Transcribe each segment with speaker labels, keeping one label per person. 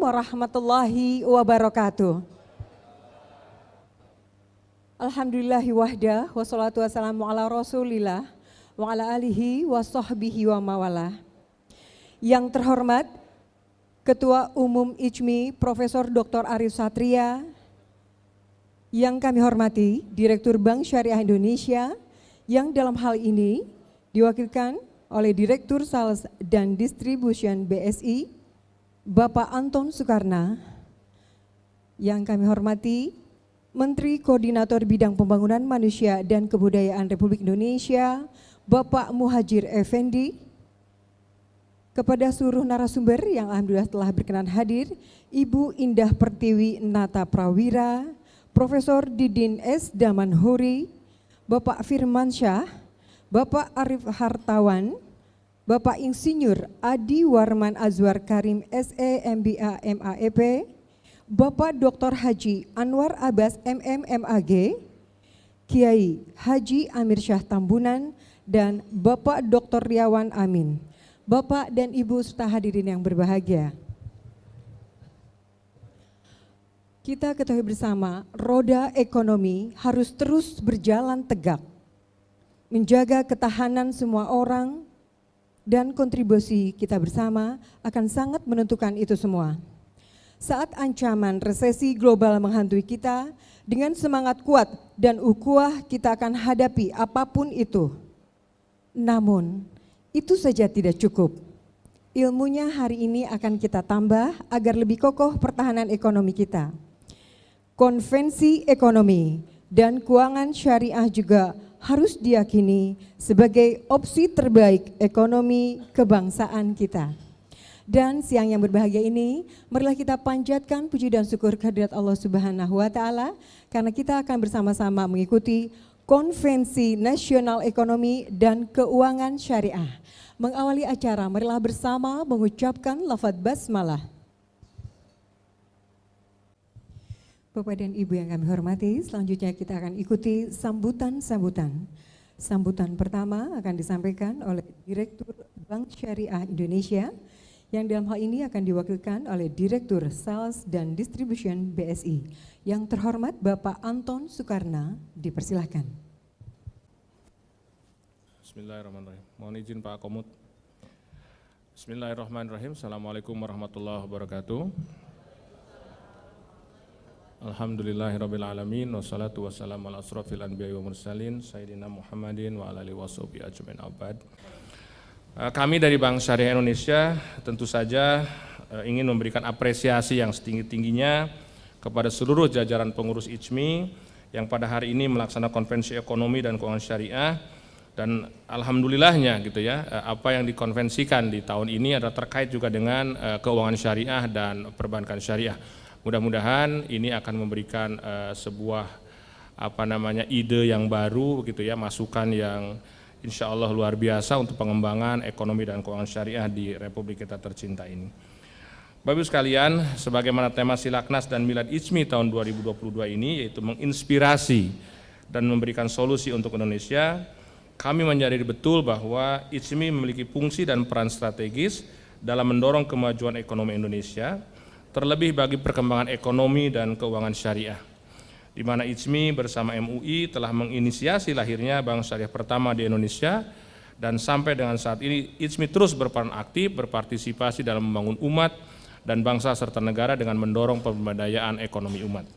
Speaker 1: warahmatullahi wabarakatuh. Alhamdulillahi wahda, wassalatu wassalamu ala rasulillah, wa ala alihi wa sahbihi wa mawalah. Yang terhormat, Ketua Umum ICMI Profesor Dr. Arif Satria, yang kami hormati Direktur Bank Syariah Indonesia, yang dalam hal ini diwakilkan oleh Direktur Sales dan Distribution BSI, Bapak Anton Soekarna, yang kami hormati Menteri Koordinator Bidang Pembangunan Manusia dan Kebudayaan Republik Indonesia, Bapak Muhajir Effendi, kepada seluruh narasumber yang alhamdulillah telah berkenan hadir, Ibu Indah Pertiwi Nata Prawira, Profesor Didin S. Damanhuri, Bapak Firmansyah, Bapak Arif Hartawan, Bapak Insinyur Adi Warman Azwar Karim SE MBA MAEP, Bapak Dr. Haji Anwar Abbas MMMAG, Kiai Haji Amir Syah Tambunan, dan Bapak Dr. Riawan Amin. Bapak dan Ibu serta hadirin yang berbahagia. Kita ketahui bersama, roda ekonomi harus terus berjalan tegak, menjaga ketahanan semua orang, dan kontribusi kita bersama akan sangat menentukan itu semua. Saat ancaman resesi global menghantui kita, dengan semangat kuat dan ukhuwah kita akan hadapi apapun itu. Namun, itu saja tidak cukup. Ilmunya hari ini akan kita tambah agar lebih kokoh pertahanan ekonomi kita. Konvensi ekonomi dan keuangan syariah juga harus diyakini sebagai opsi terbaik ekonomi kebangsaan kita. Dan siang yang berbahagia ini, marilah kita panjatkan puji dan syukur kehadirat Allah Subhanahu wa Ta'ala, karena kita akan bersama-sama mengikuti Konvensi Nasional Ekonomi dan Keuangan Syariah. Mengawali acara, marilah bersama mengucapkan lafaz basmalah. Bapak dan Ibu yang kami hormati, selanjutnya kita akan ikuti sambutan-sambutan. Sambutan pertama akan disampaikan oleh Direktur Bank Syariah Indonesia, yang dalam hal ini akan diwakilkan oleh Direktur Sales dan Distribution BSI. Yang terhormat Bapak Anton Soekarna, dipersilahkan.
Speaker 2: Bismillahirrahmanirrahim. Mohon izin Pak Komut. Bismillahirrahmanirrahim. Assalamualaikum warahmatullahi wabarakatuh. Alhamdulillahirrabbilalamin. Wassalatu wassalamu ala asrafil anbiya wa mursalin Sayyidina Muhammadin wa ala alihi wa sahbihi ajmain abad. Kami dari Bank Syariah Indonesia tentu saja ingin memberikan apresiasi yang setinggi-tingginya kepada seluruh jajaran pengurus ICMI yang pada hari ini melaksanakan konvensi ekonomi dan keuangan syariah, dan alhamdulillahnya gitu ya, apa yang dikonvensikan di tahun ini adalah terkait juga dengan keuangan syariah dan perbankan syariah. Mudah-mudahan ini akan memberikan sebuah ide yang baru gitu ya, masukan yang insya Allah luar biasa untuk pengembangan ekonomi dan keuangan syariah di Republik kita tercinta ini. Bapak Ibu sekalian, sebagaimana tema Silaknas dan Milad ICMI tahun 2022 ini, yaitu menginspirasi dan memberikan solusi untuk Indonesia, kami menyadari betul bahwa ICMI memiliki fungsi dan peran strategis dalam mendorong kemajuan ekonomi Indonesia, terlebih bagi perkembangan ekonomi dan keuangan syariah, di mana ICMI bersama MUI telah menginisiasi lahirnya bank syariah pertama di Indonesia, dan sampai dengan saat ini ICMI terus berperan aktif berpartisipasi dalam membangun umat dan bangsa serta negara dengan mendorong pemberdayaan ekonomi umat.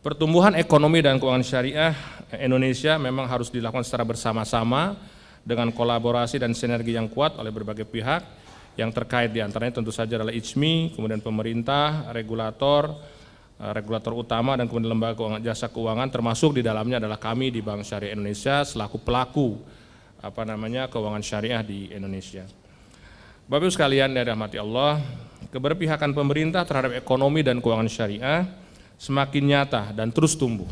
Speaker 2: Pertumbuhan ekonomi dan keuangan syariah Indonesia memang harus dilakukan secara bersama-sama dengan kolaborasi dan sinergi yang kuat oleh berbagai pihak yang terkait, diantaranya tentu saja adalah ICMI, kemudian pemerintah, regulator utama, dan kemudian lembaga keuangan, jasa keuangan, termasuk di dalamnya adalah kami di Bank Syariah Indonesia selaku pelaku keuangan syariah di Indonesia. Bapak Ibu sekalian yang dirahmati Allah, keberpihakan pemerintah terhadap ekonomi dan keuangan syariah semakin nyata dan terus tumbuh.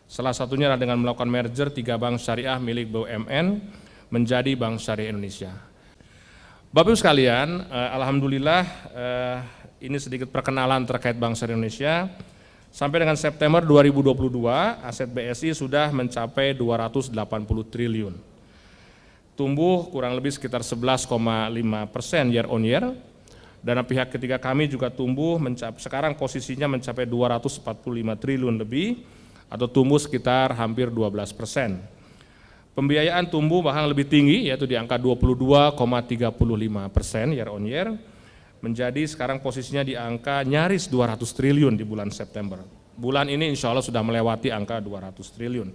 Speaker 2: Salah satunya adalah dengan melakukan merger 3 bank syariah milik BUMN menjadi Bank Syariah Indonesia. Bapak Ibu sekalian, alhamdulillah ini sedikit perkenalan terkait Bank Syariah Indonesia. Sampai dengan September 2022, aset BSI sudah mencapai 280 triliun. Tumbuh kurang lebih sekitar 11,5% year on year, Dana pihak ketiga kami juga tumbuh, sekarang posisinya mencapai 245 triliun lebih atau tumbuh sekitar hampir 12%. Pembiayaan tumbuh bahkan lebih tinggi, yaitu di angka 22,35% year on year, menjadi sekarang posisinya di angka nyaris 200 triliun di bulan September. Bulan ini insya Allah sudah melewati angka 200 triliun.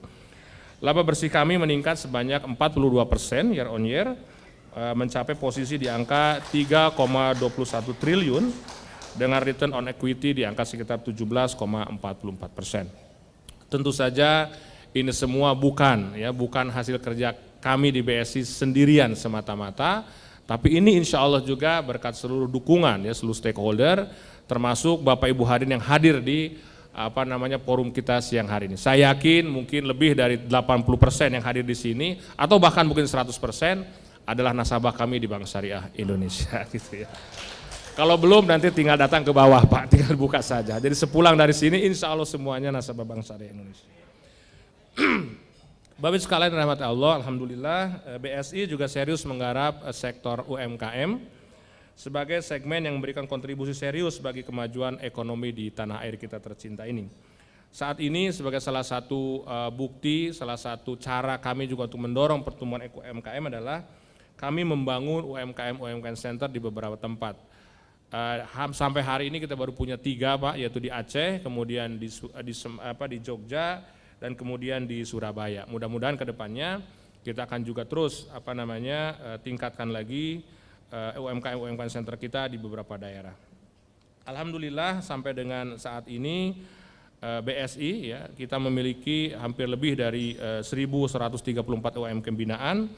Speaker 2: Laba bersih kami meningkat sebanyak 42% year on year, mencapai posisi di angka 3,21 triliun dengan return on equity di angka sekitar 17,44%. Tentu saja ini semua bukan hasil kerja kami di BSI sendirian semata-mata, tapi ini insya Allah juga berkat seluruh dukungan seluruh stakeholder, termasuk Bapak Ibu hadirin yang hadir di forum kita siang hari ini. Saya yakin mungkin lebih dari 80% yang hadir di sini atau bahkan mungkin 100% adalah nasabah kami di Bank Syariah Indonesia gitu ya. Kalau belum nanti tinggal datang ke bawah Pak, tinggal buka saja. Jadi sepulang dari sini insya Allah semuanya nasabah Bank Syariah Indonesia. Bapak sekalian rahmat Allah, alhamdulillah BSI juga serius menggarap sektor UMKM sebagai segmen yang memberikan kontribusi serius bagi kemajuan ekonomi di tanah air kita tercinta ini. Saat ini sebagai salah satu bukti, salah satu cara kami juga untuk mendorong pertumbuhan UMKM adalah kami membangun UMKM Center di beberapa tempat. Sampai hari ini kita baru punya 3 Pak, yaitu di Aceh, kemudian di Jogja, dan kemudian di Surabaya. Mudah-mudahan ke depannya kita akan juga terus tingkatkan lagi UMKM Center kita di beberapa daerah. Alhamdulillah sampai dengan saat ini BSI kita memiliki hampir lebih dari 1.134 UMKM binaan.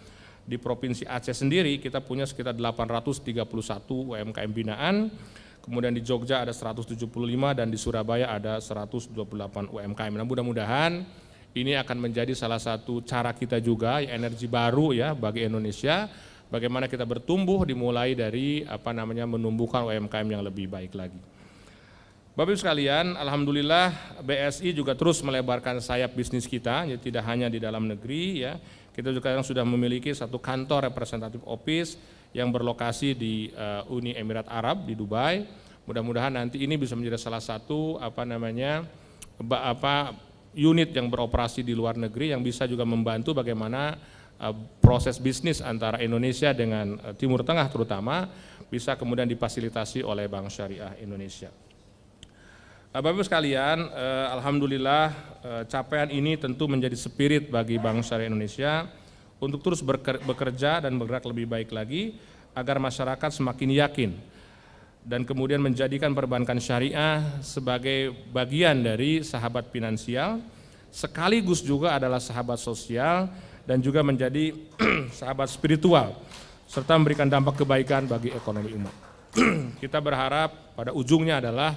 Speaker 2: Di Provinsi Aceh sendiri kita punya sekitar 831 UMKM binaan, kemudian di Jogja ada 175 dan di Surabaya ada 128 UMKM. Nah, mudah-mudahan ini akan menjadi salah satu cara kita juga, energi baru bagi Indonesia, bagaimana kita bertumbuh dimulai dari menumbuhkan UMKM yang lebih baik lagi. Bapak Ibu sekalian, alhamdulillah BSI juga terus melebarkan sayap bisnis kita, tidak hanya di dalam negeri Kita juga sudah memiliki satu kantor representatif office yang berlokasi di Uni Emirat Arab di Dubai. Mudah-mudahan nanti ini bisa menjadi salah satu unit yang beroperasi di luar negeri yang bisa juga membantu bagaimana proses bisnis antara Indonesia dengan Timur Tengah terutama bisa kemudian difasilitasi oleh Bank Syariah Indonesia. Bapak Ibu sekalian, alhamdulillah capaian ini tentu menjadi spirit bagi Bank Syariah Indonesia untuk terus bekerja dan bergerak lebih baik lagi agar masyarakat semakin yakin dan kemudian menjadikan perbankan syariah sebagai bagian dari sahabat finansial sekaligus juga adalah sahabat sosial dan juga menjadi sahabat spiritual serta memberikan dampak kebaikan bagi ekonomi umat. Kita berharap pada ujungnya adalah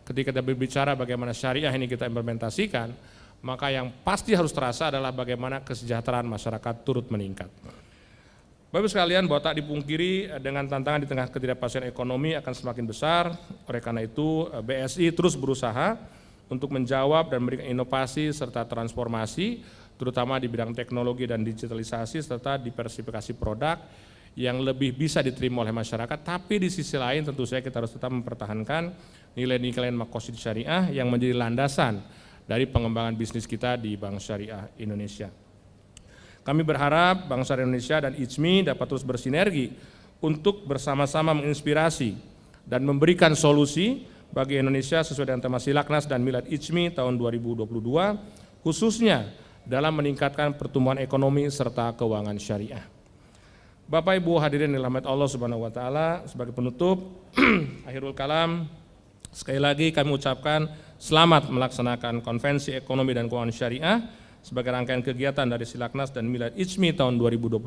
Speaker 2: ketika kita berbicara bagaimana syariah ini kita implementasikan, maka yang pasti harus terasa adalah bagaimana kesejahteraan masyarakat turut meningkat. Bapak sekalian, bahwa tak dipungkiri dengan tantangan di tengah ketidakpastian ekonomi akan semakin besar, oleh karena itu BSI terus berusaha untuk menjawab dan memberikan inovasi serta transformasi, terutama di bidang teknologi dan digitalisasi serta diversifikasi produk yang lebih bisa diterima oleh masyarakat, tapi di sisi lain tentu saja kita harus tetap mempertahankan nilai-nilai maqasid syariah yang menjadi landasan dari pengembangan bisnis kita di Bank Syariah Indonesia. Kami berharap Bank Syariah Indonesia dan IJMI dapat terus bersinergi untuk bersama-sama menginspirasi dan memberikan solusi bagi Indonesia sesuai dengan tema Silaknas dan Milad IJMI tahun 2022, khususnya dalam meningkatkan pertumbuhan ekonomi serta keuangan syariah. Bapak Ibu hadirin yang dirahmati Allah Subhanahu wa taala, sebagai penutup akhirul kalam, sekali lagi kami ucapkan selamat melaksanakan Konvensi Ekonomi dan Keuangan Syariah sebagai rangkaian kegiatan dari Silaknas dan Milad IJMI tahun 2022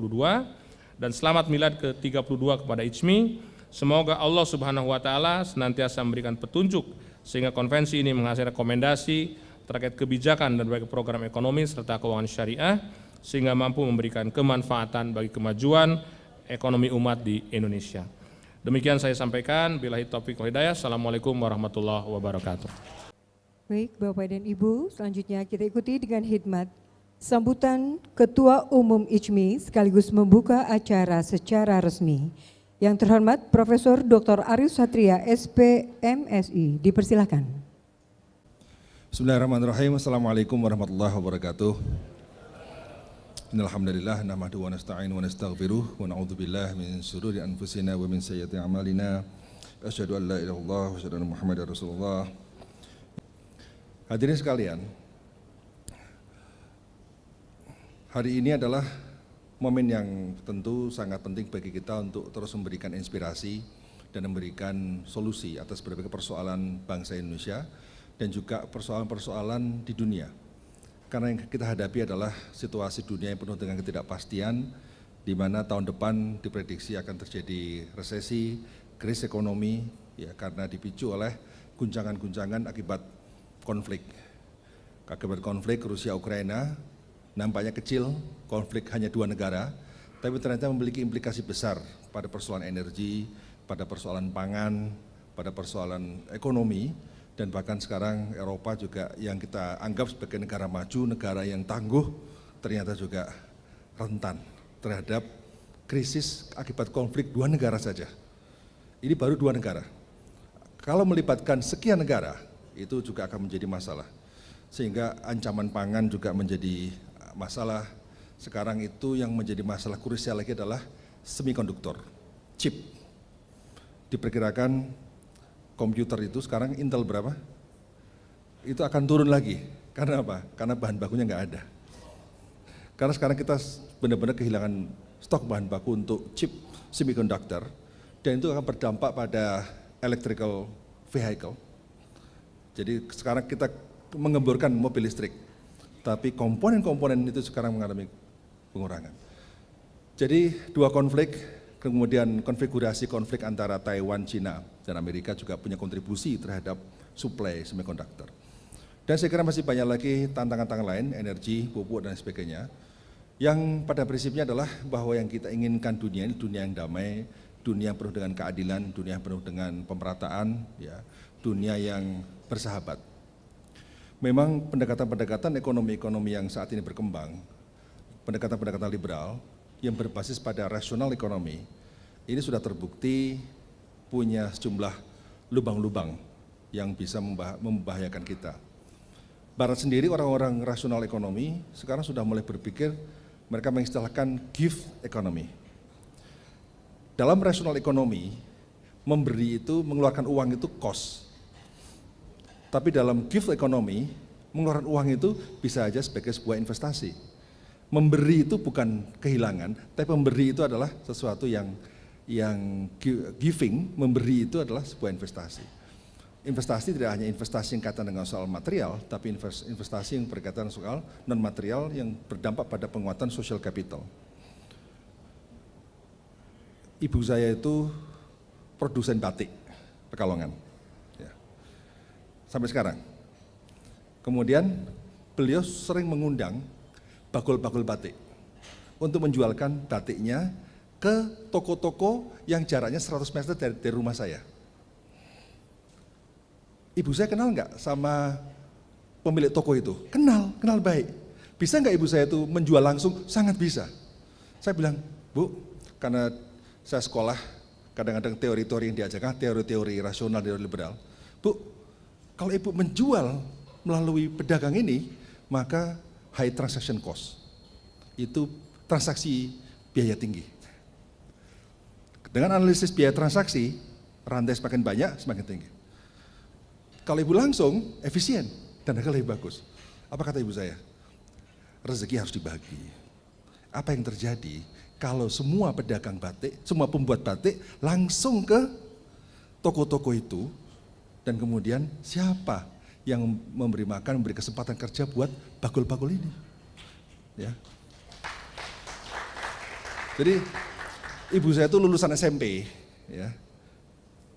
Speaker 2: dan selamat Milad ke-32 kepada IJMI. Semoga Allah Subhanahu wa taala senantiasa memberikan petunjuk sehingga konvensi ini menghasilkan rekomendasi terkait kebijakan dan berbagai program ekonomi serta keuangan syariah sehingga mampu memberikan kemanfaatan bagi kemajuan ekonomi umat di Indonesia. Demikian saya sampaikan, billahi taufiq wal hidayah. Assalamualaikum warahmatullahi wabarakatuh.
Speaker 1: Baik Bapak dan Ibu, selanjutnya kita ikuti dengan khidmat sambutan Ketua Umum IJMI sekaligus membuka acara secara resmi, Yang terhormat Profesor Dr. Arief Satria, SPMSI, dipersilakan.
Speaker 3: Bismillahirrahmanirrahim. Assalamualaikum warahmatullahi wabarakatuh. Innalhamdulillah nahmaduhu wa nasta'inu wa nastaghfiruh wa na'udzubillahi min syururi anfusina wa min sayyiati a'malina. Asyhadu an la ilaha illallah wa asyhadu anna Muhammadar Rasulullah. Hadirin sekalian, hari ini adalah momen yang tentu sangat penting bagi kita untuk terus memberikan inspirasi dan memberikan solusi atas berbagai persoalan bangsa Indonesia dan juga persoalan-persoalan di dunia. Karena yang kita hadapi adalah situasi dunia yang penuh dengan ketidakpastian, di mana tahun depan diprediksi akan terjadi resesi, krisis ekonomi, ya karena dipicu oleh guncangan-guncangan akibat konflik. Akibat konflik Rusia-Ukraina, nampaknya kecil, konflik hanya 2 negara, tapi ternyata memiliki implikasi besar pada persoalan energi, pada persoalan pangan, pada persoalan ekonomi, dan bahkan sekarang Eropa juga yang kita anggap sebagai negara maju, negara yang tangguh, ternyata juga rentan terhadap krisis akibat konflik 2 negara saja. Ini baru 2 negara. Kalau melibatkan sekian negara, itu juga akan menjadi masalah. Sehingga ancaman pangan juga menjadi masalah. Sekarang itu yang menjadi masalah krusial lagi adalah semikonduktor, chip. Diperkirakan komputer itu sekarang Intel berapa? Itu akan turun lagi. Karena apa? Karena bahan bakunya nggak ada. Karena sekarang kita benar-benar kehilangan stok bahan baku untuk chip semikonduktor, dan itu akan berdampak pada electrical vehicle. Jadi sekarang kita mengemborkan mobil listrik, tapi komponen-komponen itu sekarang mengalami pengurangan. Jadi 2 konflik, kemudian konfigurasi konflik antara Taiwan, China, dan Amerika juga punya kontribusi terhadap suplai semikonduktor. Dan saya kira masih banyak lagi tantangan-tantangan lain, energi, pupuk, dan sebagainya, yang pada prinsipnya adalah bahwa yang kita inginkan dunia ini dunia yang damai, dunia yang penuh dengan keadilan, dunia yang penuh dengan pemerataan, ya, dunia yang bersahabat. Memang pendekatan-pendekatan ekonomi-ekonomi yang saat ini berkembang, pendekatan-pendekatan liberal yang berbasis pada rasional ekonomi, ini sudah terbukti punya sejumlah lubang-lubang yang bisa membahayakan kita. Barat sendiri, orang-orang rasional ekonomi sekarang sudah mulai berpikir, mereka mengistilahkan give economy. Dalam rasional ekonomi, memberi itu, mengeluarkan uang itu cost. Tapi dalam give economy, mengeluarkan uang itu bisa aja sebagai sebuah investasi. Memberi itu bukan kehilangan, tapi memberi itu adalah sesuatu yang giving, memberi itu adalah sebuah investasi. Investasi tidak hanya investasi yang kaitan dengan soal material, tapi investasi yang berkaitan soal non material yang berdampak pada penguatan social capital. Ibu saya itu produsen batik, Pekalongan. Sampai sekarang. Kemudian beliau sering mengundang bakul-bakul batik untuk menjualkan batiknya ke toko-toko yang jaraknya 100 meter dari rumah saya. Ibu saya kenal nggak sama pemilik toko itu? Kenal baik. Bisa nggak ibu saya itu menjual langsung? Sangat bisa. Saya bilang, Bu, karena saya sekolah, kadang-kadang teori-teori yang diajarkan, teori-teori rasional, teori liberal. Bu, kalau ibu menjual melalui pedagang ini, maka high transaction cost. Itu transaksi biaya tinggi. Dengan analisis biaya transaksi, rantai semakin banyak, semakin tinggi. Kalau ibu langsung, efisien dan harga lebih bagus. Apa kata ibu saya? Rezeki harus dibagi. Apa yang terjadi kalau semua pedagang batik, semua pembuat batik langsung ke toko-toko itu, dan kemudian siapa yang memberi makan, memberi kesempatan kerja buat bakul-bakul ini? Ya. Jadi ibu saya itu lulusan SMP, ya,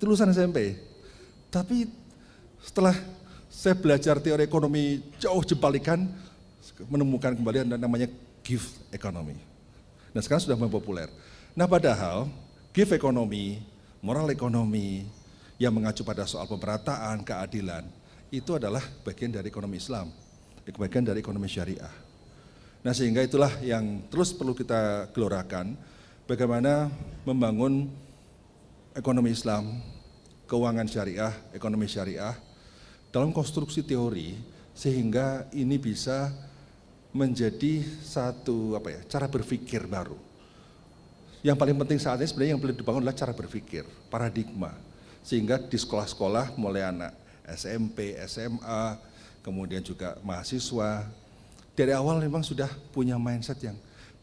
Speaker 3: lulusan SMP. Tapi setelah saya belajar teori ekonomi jauh jempalikan, menemukan kembali namanya give economy. Nah sekarang sudah mulai populer. Nah padahal give economy, moral ekonomi, yang mengacu pada soal pemerataan, keadilan, itu adalah bagian dari ekonomi Islam, bagian dari ekonomi syariah. Nah sehingga itulah yang terus perlu kita gelorakan, bagaimana membangun ekonomi Islam, keuangan syariah, ekonomi syariah dalam konstruksi teori sehingga ini bisa menjadi satu cara berpikir baru. Yang paling penting saat ini sebenarnya yang perlu dibangun adalah cara berpikir, paradigma. Sehingga di sekolah-sekolah mulai anak SMP, SMA, kemudian juga mahasiswa, dari awal memang sudah punya mindset yang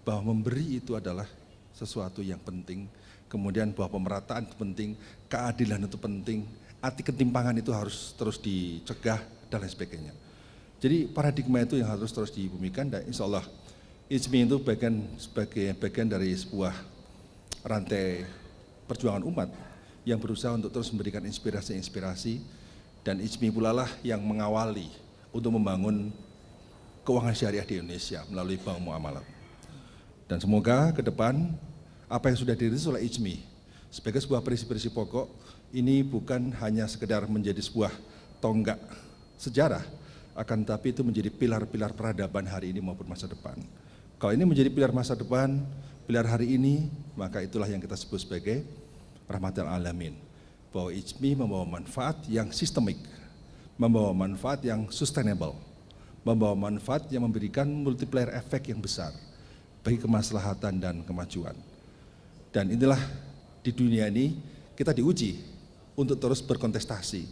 Speaker 3: bahwa memberi itu adalah sesuatu yang penting, kemudian bahwa pemerataan itu penting, keadilan itu penting, anti ketimpangan itu harus terus dicegah dan lain sebagainya. Jadi paradigma itu yang harus terus dibumikan dan insya Allah IJMI itu sebagai bagian dari sebuah rantai perjuangan umat yang berusaha untuk terus memberikan inspirasi-inspirasi dan IJMI pula lah yang mengawali untuk membangun keuangan syariah di Indonesia melalui Bank Muamalat. Dan semoga ke depan apa yang sudah dirilis oleh IJMI sebagai sebuah prinsip-prinsip pokok ini bukan hanya sekedar menjadi sebuah tonggak sejarah, akan tetapi itu menjadi pilar-pilar peradaban hari ini maupun masa depan. Kalau ini menjadi pilar masa depan, pilar hari ini, maka itulah yang kita sebut sebagai rahmatil alamin. Bahwa IJMI membawa manfaat yang sistemik, membawa manfaat yang sustainable, membawa manfaat yang memberikan multiplier efek yang besar bagi kemaslahatan dan kemajuan. Dan inilah di dunia ini kita diuji untuk terus berkontestasi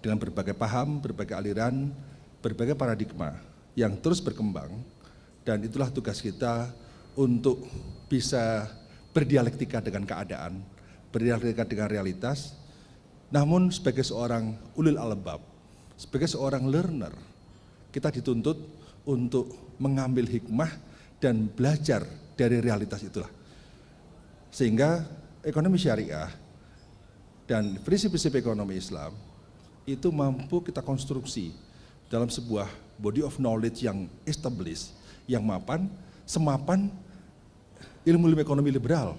Speaker 3: dengan berbagai paham, berbagai aliran, berbagai paradigma yang terus berkembang, dan itulah tugas kita untuk bisa berdialektika dengan keadaan, berdialektika dengan realitas, namun sebagai seorang ulil albab, sebagai seorang learner, kita dituntut untuk mengambil hikmah dan belajar dari realitas itulah. Sehingga ekonomi syariah dan prinsip-prinsip ekonomi Islam itu mampu kita konstruksi dalam sebuah body of knowledge yang established, yang mapan, semapan ilmu-ilmu ekonomi liberal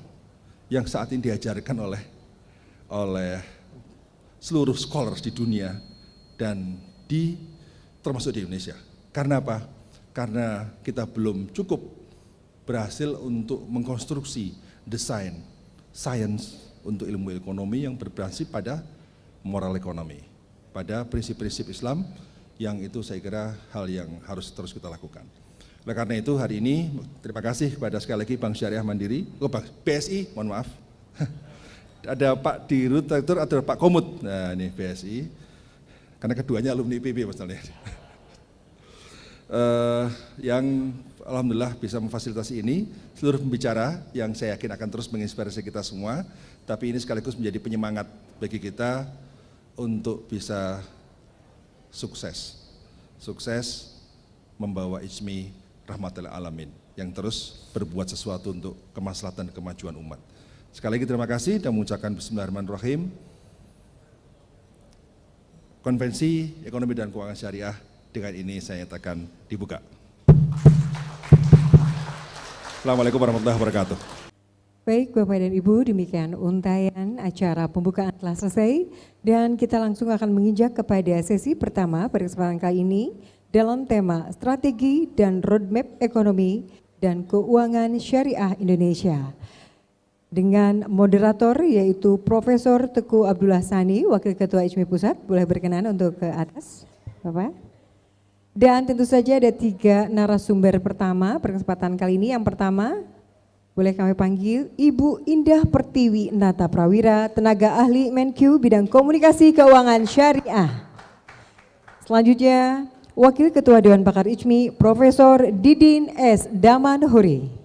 Speaker 3: yang saat ini diajarkan oleh seluruh scholars di dunia dan termasuk di Indonesia. Karena apa? Karena kita belum cukup berhasil untuk mengkonstruksi desain science untuk ilmu ekonomi yang berbasis pada moral ekonomi, pada prinsip-prinsip Islam yang itu saya kira hal yang harus terus kita lakukan. Oleh karena itu hari ini terima kasih kepada sekali lagi Bank Syariah Mandiri, BSI, mohon maaf. Ada Pak Dirut, ada Pak Komut, nah ini BSI, karena keduanya alumni IPB masalahnya. Yang alhamdulillah bisa memfasilitasi ini, seluruh pembicara yang saya yakin akan terus menginspirasi kita semua, tapi ini sekaligus menjadi penyemangat bagi kita untuk bisa sukses membawa IJMI rahmatil alamin yang terus berbuat sesuatu untuk kemaslahatan dan kemajuan umat. Sekali lagi terima kasih dan mengucapkan bismillahirrahmanirrahim. Konvensi Ekonomi dan Keuangan Syariah dengan ini saya nyatakan dibuka. Assalamualaikum warahmatullahi wabarakatuh.
Speaker 1: Baik Bapak dan Ibu, demikian untayan acara pembukaan telah selesai dan kita langsung akan menginjak kepada sesi pertama pada kesempatan kali ini dalam tema Strategi dan Roadmap Ekonomi dan Keuangan Syariah Indonesia. Dengan moderator yaitu Profesor Teguh Abdullah Sani, Wakil Ketua IJMI Pusat, boleh berkenan untuk ke atas Bapak. Dan tentu saja ada 3 narasumber pertama pada kesempatan kali ini. Yang pertama, boleh kami panggil Ibu Indah Pertiwi Nata Prawira, tenaga ahli Menkyu bidang komunikasi keuangan syariah. Selanjutnya, Wakil Ketua Dewan Pakar IJMI, Profesor Didin S. Damanhuri.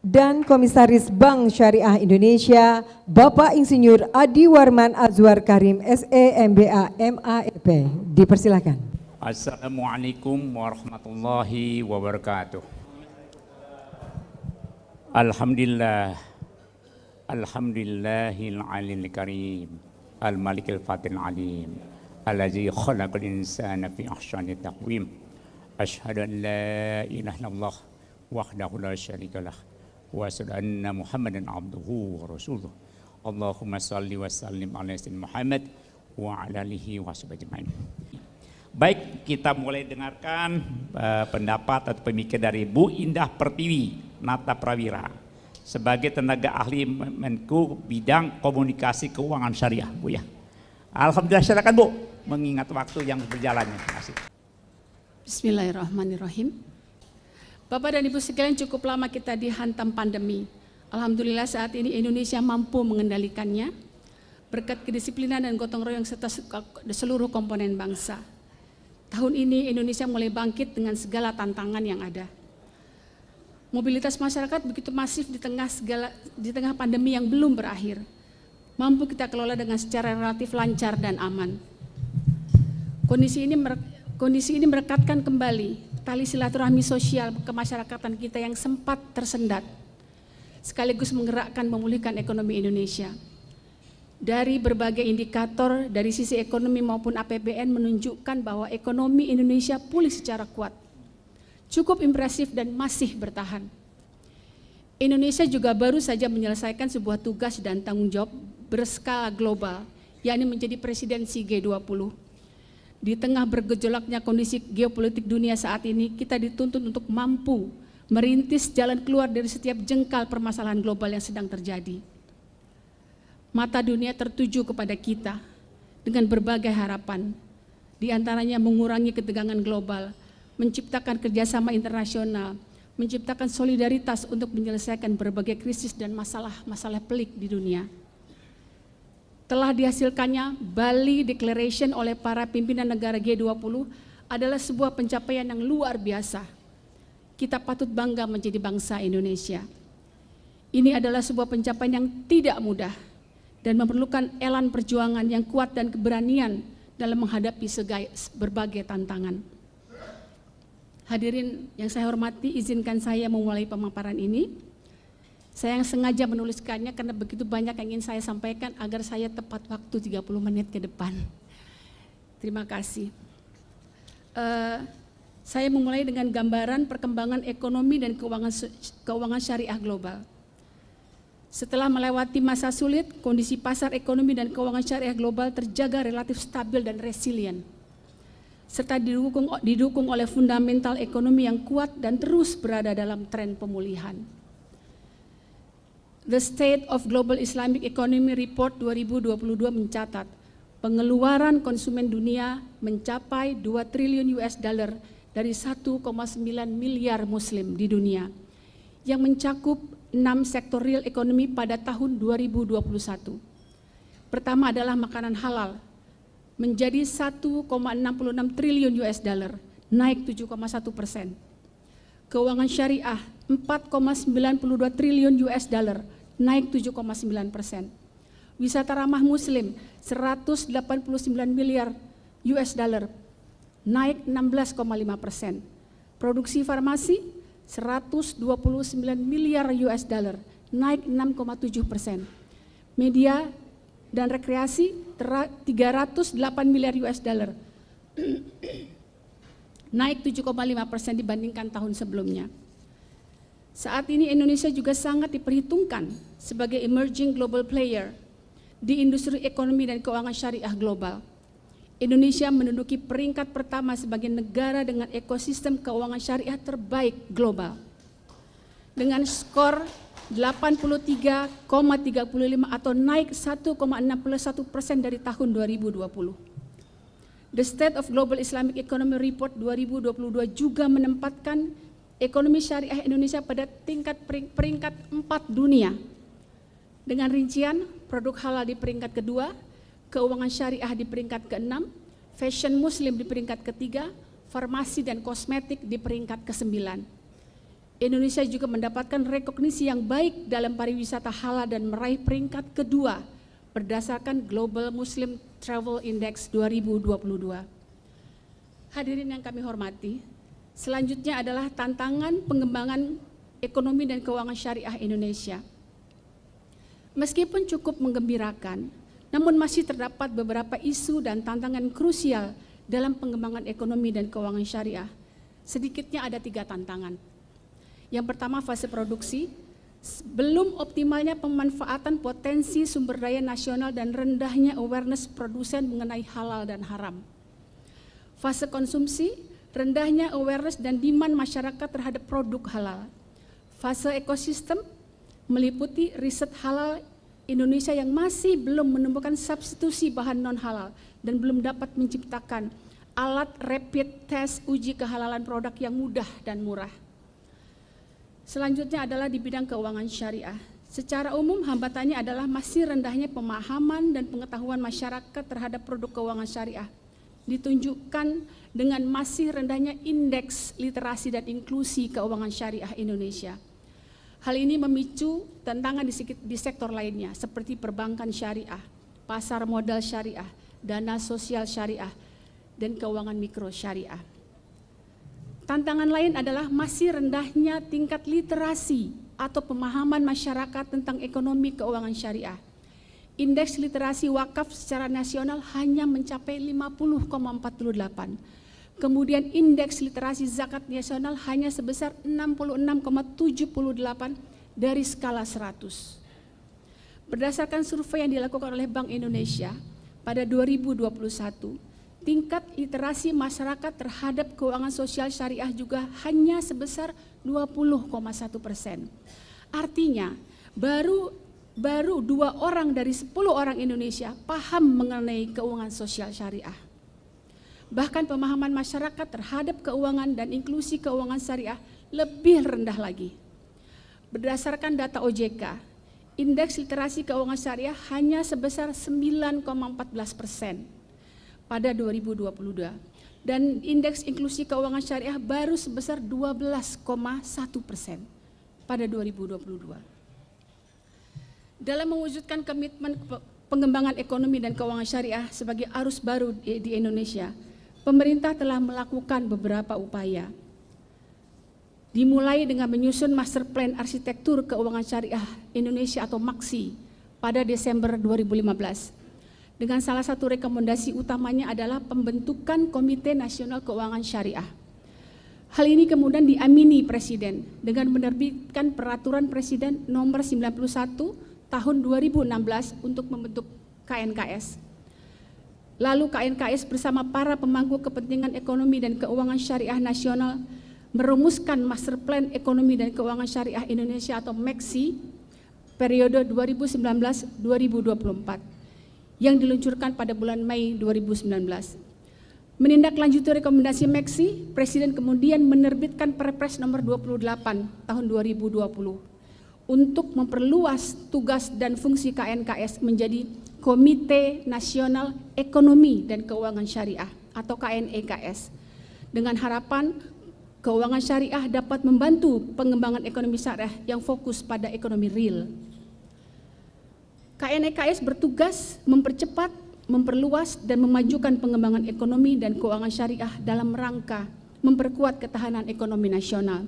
Speaker 1: Dan Komisaris Bank Syariah Indonesia, Bapak Insinyur Adi Warman Azwar Karim, SE, MBA, MAEP. Dipersilakan.
Speaker 4: Assalamualaikum warahmatullahi wabarakatuh. Alhamdulillah, alhamdulillahil alil karim, al-malikil fatil alim, allazi khalaqal insana fi ahsani taqwim. Asyhadu an la ilaha illallah wahdahu la syarikalah wa asyhadu anna Muhammadan abduhu wa rasuluh. Allahumma salli wa sallim ala sayyidina Muhammad wa ala alihi wa sahbihi ajmain. Baik, kita mulai dengarkan pendapat atau pemikiran dari Bu Indah Pertiwi Nata Prawira, sebagai tenaga ahli Menko bidang komunikasi keuangan syariah, Bu ya. Alhamdulillah, silakan Bu, mengingat waktu yang berjalannya. Terima kasih.
Speaker 5: Bismillahirrahmanirrahim. Bapak dan Ibu sekalian, cukup lama kita dihantam pandemi. Alhamdulillah saat ini Indonesia mampu mengendalikannya berkat kedisiplinan dan gotong royong serta seluruh komponen bangsa. Tahun ini Indonesia mulai bangkit dengan segala tantangan yang ada. Mobilitas masyarakat begitu masif di tengah pandemi yang belum berakhir. Mampu kita kelola dengan secara relatif lancar dan aman. Kondisi ini merekatkan kembali tali silaturahmi sosial kemasyarakatan kita yang sempat tersendat, sekaligus menggerakkan memulihkan ekonomi Indonesia. Dari berbagai indikator dari sisi ekonomi maupun APBN menunjukkan bahwa ekonomi Indonesia pulih secara kuat, cukup impresif dan masih bertahan. Indonesia juga baru saja menyelesaikan sebuah tugas dan tanggung jawab berskala global, yakni menjadi presidensi G20. Di tengah bergejolaknya kondisi geopolitik dunia saat ini, kita dituntut untuk mampu merintis jalan keluar dari setiap jengkal permasalahan global yang sedang terjadi. Mata dunia tertuju kepada kita dengan berbagai harapan, di antaranya mengurangi ketegangan global, menciptakan kerjasama internasional, menciptakan solidaritas untuk menyelesaikan berbagai krisis dan masalah-masalah pelik di dunia. Telah dihasilkannya Bali Declaration oleh para pimpinan negara G20 adalah sebuah pencapaian yang luar biasa. Kita patut bangga menjadi bangsa Indonesia. Ini adalah sebuah pencapaian yang tidak mudah dan memerlukan elan perjuangan yang kuat dan keberanian dalam menghadapi berbagai tantangan. Hadirin yang saya hormati, izinkan saya memulai pemaparan ini. Saya yang sengaja menuliskannya karena begitu banyak yang ingin saya sampaikan agar saya tepat waktu 30 menit ke depan. Terima kasih. Saya memulai dengan gambaran perkembangan ekonomi dan keuangan syariah global. Setelah melewati masa sulit, kondisi pasar ekonomi dan keuangan syariah global terjaga relatif stabil dan resilient, serta didukung oleh fundamental ekonomi yang kuat dan terus berada dalam tren pemulihan. The State of Global Islamic Economy Report 2022 mencatat pengeluaran konsumen dunia mencapai 2 triliun US dollar dari 1,9 miliar muslim di dunia, yang mencakup 6 sektor real ekonomi pada tahun 2021. Pertama adalah makanan halal, menjadi 1,66 triliun US dollar, naik 7,1%. Keuangan syariah 4,92 triliun US dollar, naik 7,9%. Wisata ramah muslim 189 miliar US dollar, naik 16,5%. Produksi farmasi 129 miliar US dollar, naik 6,7%. Media dan rekreasi 308 miliar US dollar, naik 7,5% dibandingkan tahun sebelumnya. Saat ini Indonesia juga sangat diperhitungkan sebagai emerging global player di industri ekonomi dan keuangan syariah global. Indonesia menduduki peringkat pertama sebagai negara dengan ekosistem keuangan syariah terbaik global. Dengan skor 83,35 atau naik 1,61% dari tahun 2020. The State of Global Islamic Economy Report 2022 juga menempatkan ekonomi syariah Indonesia pada tingkat peringkat 4 dunia. Dengan rincian produk halal di peringkat kedua, keuangan syariah di peringkat ke-6, fashion muslim di peringkat ke-3, farmasi dan kosmetik di peringkat ke-9. Indonesia juga mendapatkan rekognisi yang baik dalam pariwisata halal dan meraih peringkat kedua berdasarkan Global Muslim Travel Index 2022. Hadirin yang kami hormati, selanjutnya adalah tantangan pengembangan ekonomi dan keuangan syariah Indonesia. Meskipun cukup menggembirakan, namun masih terdapat beberapa isu dan tantangan krusial dalam pengembangan ekonomi dan keuangan syariah. Sedikitnya ada 3 tantangan. Yang pertama, fase produksi, belum optimalnya pemanfaatan potensi sumber daya nasional dan rendahnya awareness produsen mengenai halal dan haram. Fase konsumsi, rendahnya awareness dan demand masyarakat terhadap produk halal. Fase ekosistem, meliputi riset halal Indonesia yang masih belum menemukan substitusi bahan non-halal dan belum dapat menciptakan alat rapid test uji kehalalan produk yang mudah dan murah. Selanjutnya adalah di bidang keuangan syariah. Secara umum hambatannya adalah masih rendahnya pemahaman dan pengetahuan masyarakat terhadap produk keuangan syariah. Ditunjukkan dengan masih rendahnya indeks literasi dan inklusi keuangan syariah Indonesia. Hal ini memicu tantangan di sektor lainnya seperti perbankan syariah, pasar modal syariah, dana sosial syariah, dan keuangan mikro syariah. Tantangan lain adalah masih rendahnya tingkat literasi atau pemahaman masyarakat tentang ekonomi keuangan syariah. Indeks literasi wakaf secara nasional hanya mencapai 50,48. Kemudian indeks literasi zakat nasional hanya sebesar 66,78 dari skala 100. Berdasarkan survei yang dilakukan oleh Bank Indonesia pada 2021, tingkat literasi masyarakat terhadap keuangan sosial syariah juga hanya sebesar 20,1%. Artinya baru 2 orang dari 10 orang Indonesia paham mengenai keuangan sosial syariah. Bahkan pemahaman masyarakat terhadap keuangan dan inklusi keuangan syariah lebih rendah lagi. Berdasarkan data OJK, indeks literasi keuangan syariah hanya sebesar 9,14% pada 2022 dan indeks inklusi keuangan syariah baru sebesar 12,1% pada 2022. Dalam mewujudkan komitmen pengembangan ekonomi dan keuangan syariah sebagai arus baru di Indonesia, pemerintah telah melakukan beberapa upaya. Dimulai dengan menyusun Master Plan Arsitektur Keuangan Syariah Indonesia atau MAKSI pada Desember 2015. Dengan salah satu rekomendasi utamanya adalah pembentukan Komite Nasional Keuangan Syariah. Hal ini kemudian diamini Presiden dengan menerbitkan Peraturan Presiden Nomor 91 Tahun 2016 untuk membentuk KNKS. Lalu KNKS bersama para pemangku kepentingan ekonomi dan keuangan syariah nasional merumuskan Master Plan Ekonomi dan Keuangan Syariah Indonesia atau MEKSI periode 2019-2024 yang diluncurkan pada bulan Mei 2019. Menindaklanjuti rekomendasi MEKSI, Presiden kemudian menerbitkan Perpres nomor 28 tahun 2020 untuk memperluas tugas dan fungsi KNKS menjadi Komite Nasional Ekonomi dan Keuangan Syariah atau KNEKS dengan harapan keuangan syariah dapat membantu pengembangan ekonomi syariah yang fokus pada ekonomi real. KNEKS bertugas mempercepat, memperluas dan memajukan pengembangan ekonomi dan keuangan syariah dalam rangka memperkuat ketahanan ekonomi nasional.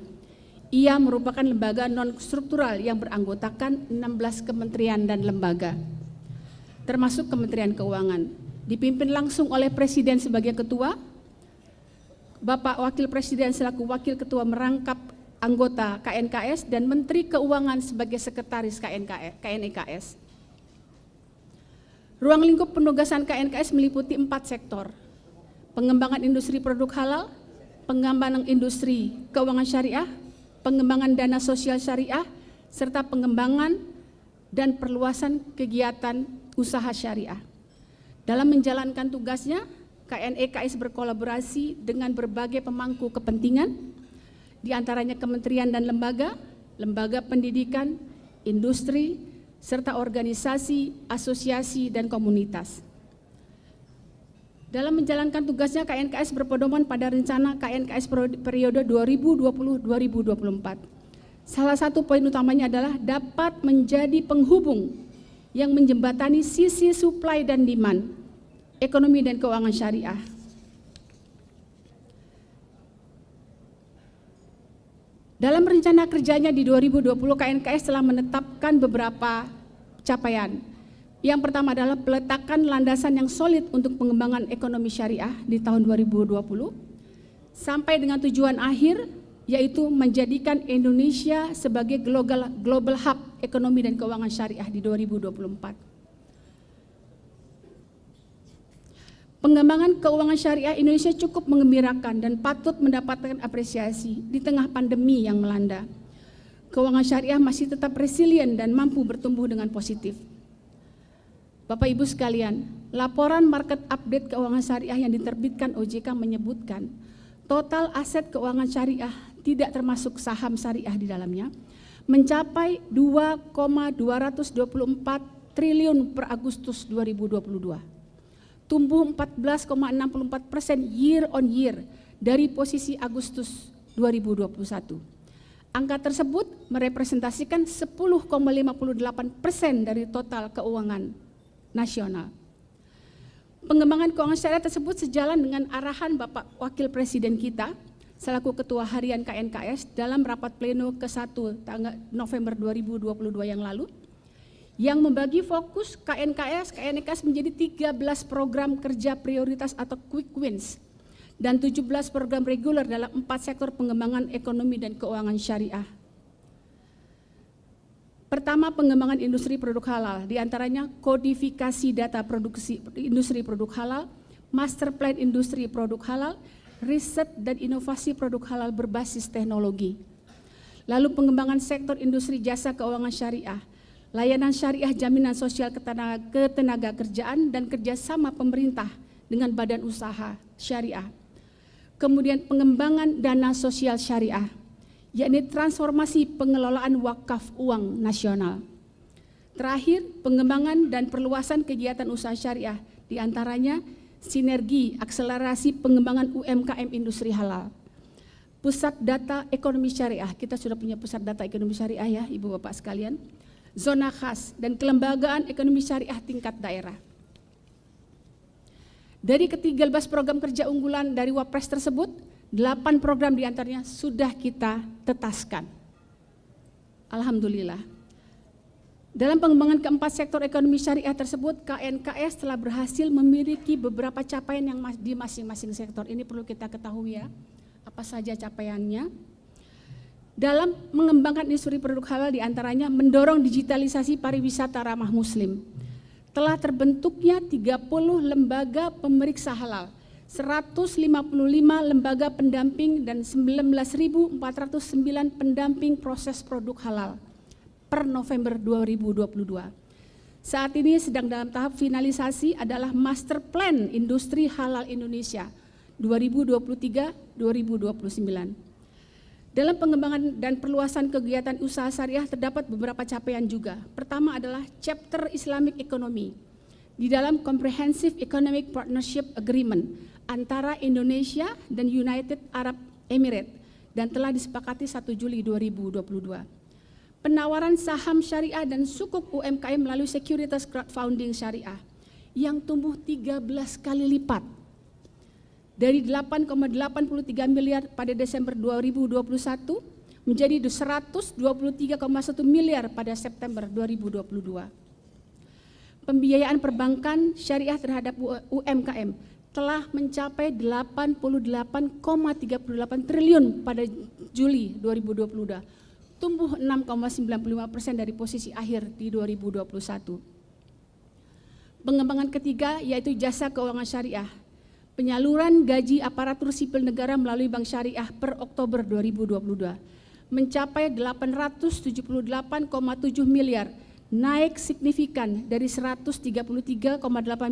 Speaker 5: Ia merupakan lembaga non-struktural yang beranggotakan 16 kementerian dan lembaga, termasuk Kementerian Keuangan. Dipimpin langsung oleh Presiden sebagai ketua, Bapak Wakil Presiden selaku Wakil Ketua merangkap anggota KNKS dan Menteri Keuangan sebagai Sekretaris KNEKS. Ruang lingkup penugasan KNKS meliputi 4 sektor: pengembangan industri produk halal, pengembangan industri keuangan syariah, pengembangan dana sosial syariah, serta pengembangan dan perluasan kegiatan usaha syariah. Dalam menjalankan tugasnya, KNEKS berkolaborasi dengan berbagai pemangku kepentingan, di antaranya kementerian dan lembaga, lembaga pendidikan, industri, serta organisasi, asosiasi, dan komunitas. Dalam menjalankan tugasnya, KNKS berpedoman pada rencana KNKS periode 2020-2024. Salah satu poin utamanya adalah dapat menjadi penghubung yang menjembatani sisi supply dan demand ekonomi dan keuangan syariah. Dalam rencana kerjanya di 2020, KNKS telah menetapkan beberapa capaian. Yang pertama adalah peletakan landasan yang solid untuk pengembangan ekonomi syariah di tahun 2020 sampai dengan tujuan akhir, yaitu menjadikan Indonesia sebagai global hub ekonomi dan keuangan syariah di 2024. Pengembangan keuangan syariah Indonesia cukup menggembirakan dan patut mendapatkan apresiasi di tengah pandemi yang melanda. keuangan syariah masih tetap resilient dan mampu bertumbuh dengan positif. Bapak Ibu sekalian, laporan market update keuangan syariah yang diterbitkan OJK menyebutkan total aset keuangan syariah tidak termasuk saham syariah di dalamnya mencapai 2,224 triliun per Agustus 2022, tumbuh 14,64% year on year dari posisi Agustus 2021. Angka tersebut merepresentasikan 10,58% dari total keuangan nasional. Pengembangan keuangan syariah tersebut sejalan dengan arahan Bapak Wakil Presiden kita selaku Ketua Harian KNKS dalam rapat pleno ke-1 tanggal November 2022 yang lalu, yang membagi fokus KNKS menjadi 13 program kerja prioritas atau quick wins dan 17 program reguler dalam 4 sektor pengembangan ekonomi dan keuangan syariah. Pertama, pengembangan industri produk halal, diantaranya kodifikasi data produksi industri produk halal, master plan industri produk halal, riset dan inovasi produk halal berbasis teknologi. Lalu pengembangan sektor industri jasa keuangan syariah, layanan syariah jaminan sosial ketenaga kerjaan dan kerjasama pemerintah dengan badan usaha syariah. Kemudian pengembangan dana sosial syariah, yakni transformasi pengelolaan wakaf uang nasional. Terakhir, pengembangan dan perluasan kegiatan usaha syariah, diantaranya sinergi akselerasi pengembangan UMKM industri halal. Pusat data ekonomi syariah, kita sudah punya pusat data ekonomi syariah ya Ibu Bapak sekalian. Zona khas dan kelembagaan ekonomi syariah tingkat daerah. Dari ke-13 program kerja unggulan dari Wapres tersebut, 8 program diantaranya sudah kita tetaskan. Alhamdulillah. Dalam pengembangan keempat sektor ekonomi syariah tersebut, KNKS telah berhasil memiliki beberapa capaian yang di masing-masing sektor. Ini perlu kita ketahui ya, apa saja capaiannya. Dalam mengembangkan industri produk halal diantaranya mendorong digitalisasi pariwisata ramah muslim. Telah terbentuknya 30 lembaga pemeriksa halal, 155 lembaga pendamping dan 19.409 pendamping proses produk halal per November 2022. Saat ini sedang dalam tahap finalisasi adalah Master Plan Industri Halal Indonesia 2023-2029. Dalam pengembangan dan perluasan kegiatan usaha syariah terdapat beberapa capaian juga. Pertama adalah chapter Islamic Economy di dalam Comprehensive Economic Partnership Agreement antara Indonesia dan United Arab Emirates dan telah disepakati 1 Juli 2022. Penawaran saham syariah dan sukuk UMKM melalui Securities Crowdfunding Syariah yang tumbuh 13 kali lipat dari 8,83 miliar pada Desember 2021 menjadi 123,1 miliar pada September 2022. Pembiayaan perbankan syariah terhadap UMKM telah mencapai 88,38 triliun pada Juli 2022, tumbuh 6,95% dari posisi akhir di 2021. Pengembangan ketiga yaitu jasa keuangan syariah. Penyaluran gaji aparatur sipil negara melalui Bank Syariah per Oktober 2022 mencapai 878,7 miliar, naik signifikan dari 133,8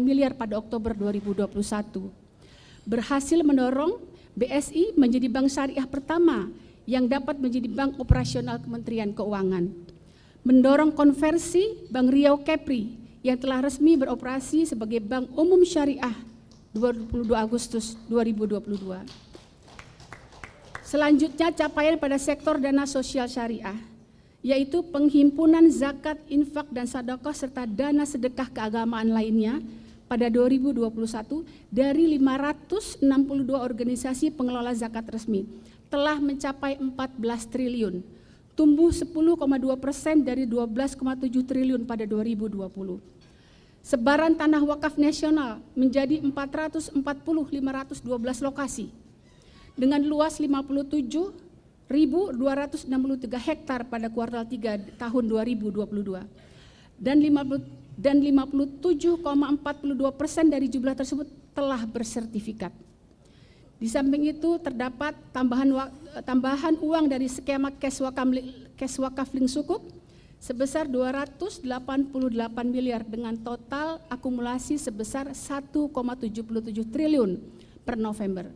Speaker 5: miliar pada Oktober 2021. Berhasil mendorong BSI menjadi bank syariah pertama yang dapat menjadi bank operasional Kementerian Keuangan. Mendorong konversi Bank Riau Kepri yang telah resmi beroperasi sebagai Bank Umum Syariah 22 Agustus 2022. Selanjutnya capaian pada sektor dana sosial syariah, yaitu penghimpunan zakat, infak dan sedekah serta dana sedekah keagamaan lainnya pada 2021 dari 562 organisasi pengelola zakat resmi telah mencapai 14 triliun, tumbuh 10,2% dari 12,7 triliun pada 2020. Sebaran tanah wakaf nasional menjadi 440.512 lokasi dengan luas 57.263 hektar pada kuartal 3 tahun 2022 dan 57,42% dari jumlah tersebut telah bersertifikat. Di samping itu terdapat tambahan uang dari skema cash wakafling sukuk sebesar 288 miliar dengan total akumulasi sebesar 1,77 triliun per November.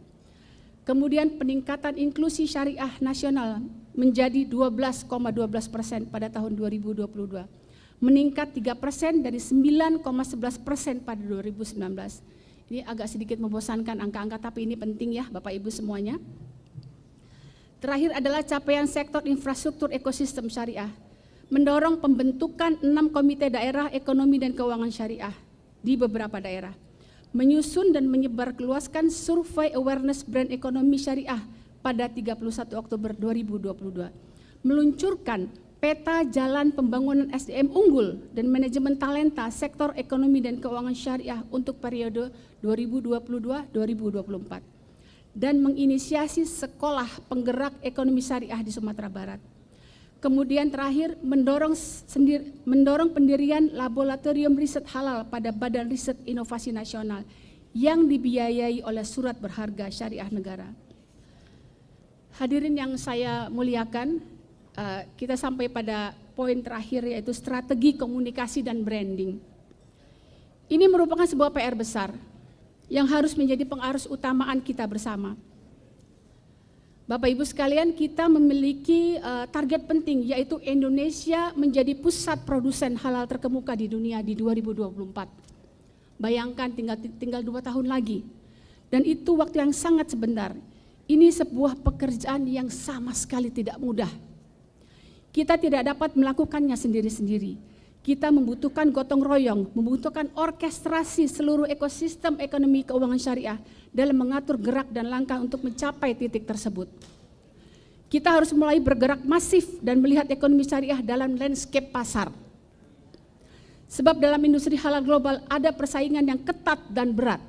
Speaker 5: Kemudian peningkatan inklusi syariah nasional menjadi 12,12% pada tahun 2022, meningkat 3% dari 9,11% pada 2019. Ini agak sedikit membosankan angka-angka, tapi ini penting ya Bapak Ibu semuanya. Terakhir adalah capaian sektor infrastruktur ekosistem syariah, mendorong pembentukan 6 komite daerah ekonomi dan keuangan syariah di beberapa daerah, menyusun dan menyebarluaskan survei awareness brand ekonomi syariah pada 31 Oktober 2022, meluncurkan peta jalan pembangunan SDM unggul dan manajemen talenta sektor ekonomi dan keuangan syariah untuk periode 2022-2024 dan menginisiasi sekolah penggerak ekonomi syariah di Sumatera Barat. Kemudian terakhir mendorong pendirian laboratorium riset halal pada Badan Riset Inovasi Nasional yang dibiayai oleh surat berharga syariah negara. Hadirin yang saya muliakan, kita sampai pada poin terakhir yaitu strategi komunikasi dan branding. Ini merupakan sebuah PR besar yang harus menjadi pengarus utamaan kita bersama. Bapak Ibu sekalian, kita memiliki target penting yaitu Indonesia menjadi pusat produsen halal terkemuka di dunia di 2024. Bayangkan tinggal 2 tahun lagi. Dan itu waktu yang sangat sebentar. Ini sebuah pekerjaan yang sama sekali tidak mudah. Kita tidak dapat melakukannya sendiri-sendiri. Kita membutuhkan gotong royong, membutuhkan orkestrasi seluruh ekosistem ekonomi keuangan syariah dalam mengatur gerak dan langkah untuk mencapai titik tersebut. Kita harus mulai bergerak masif dan melihat ekonomi syariah dalam landscape pasar. Sebab dalam industri halal global ada persaingan yang ketat dan berat.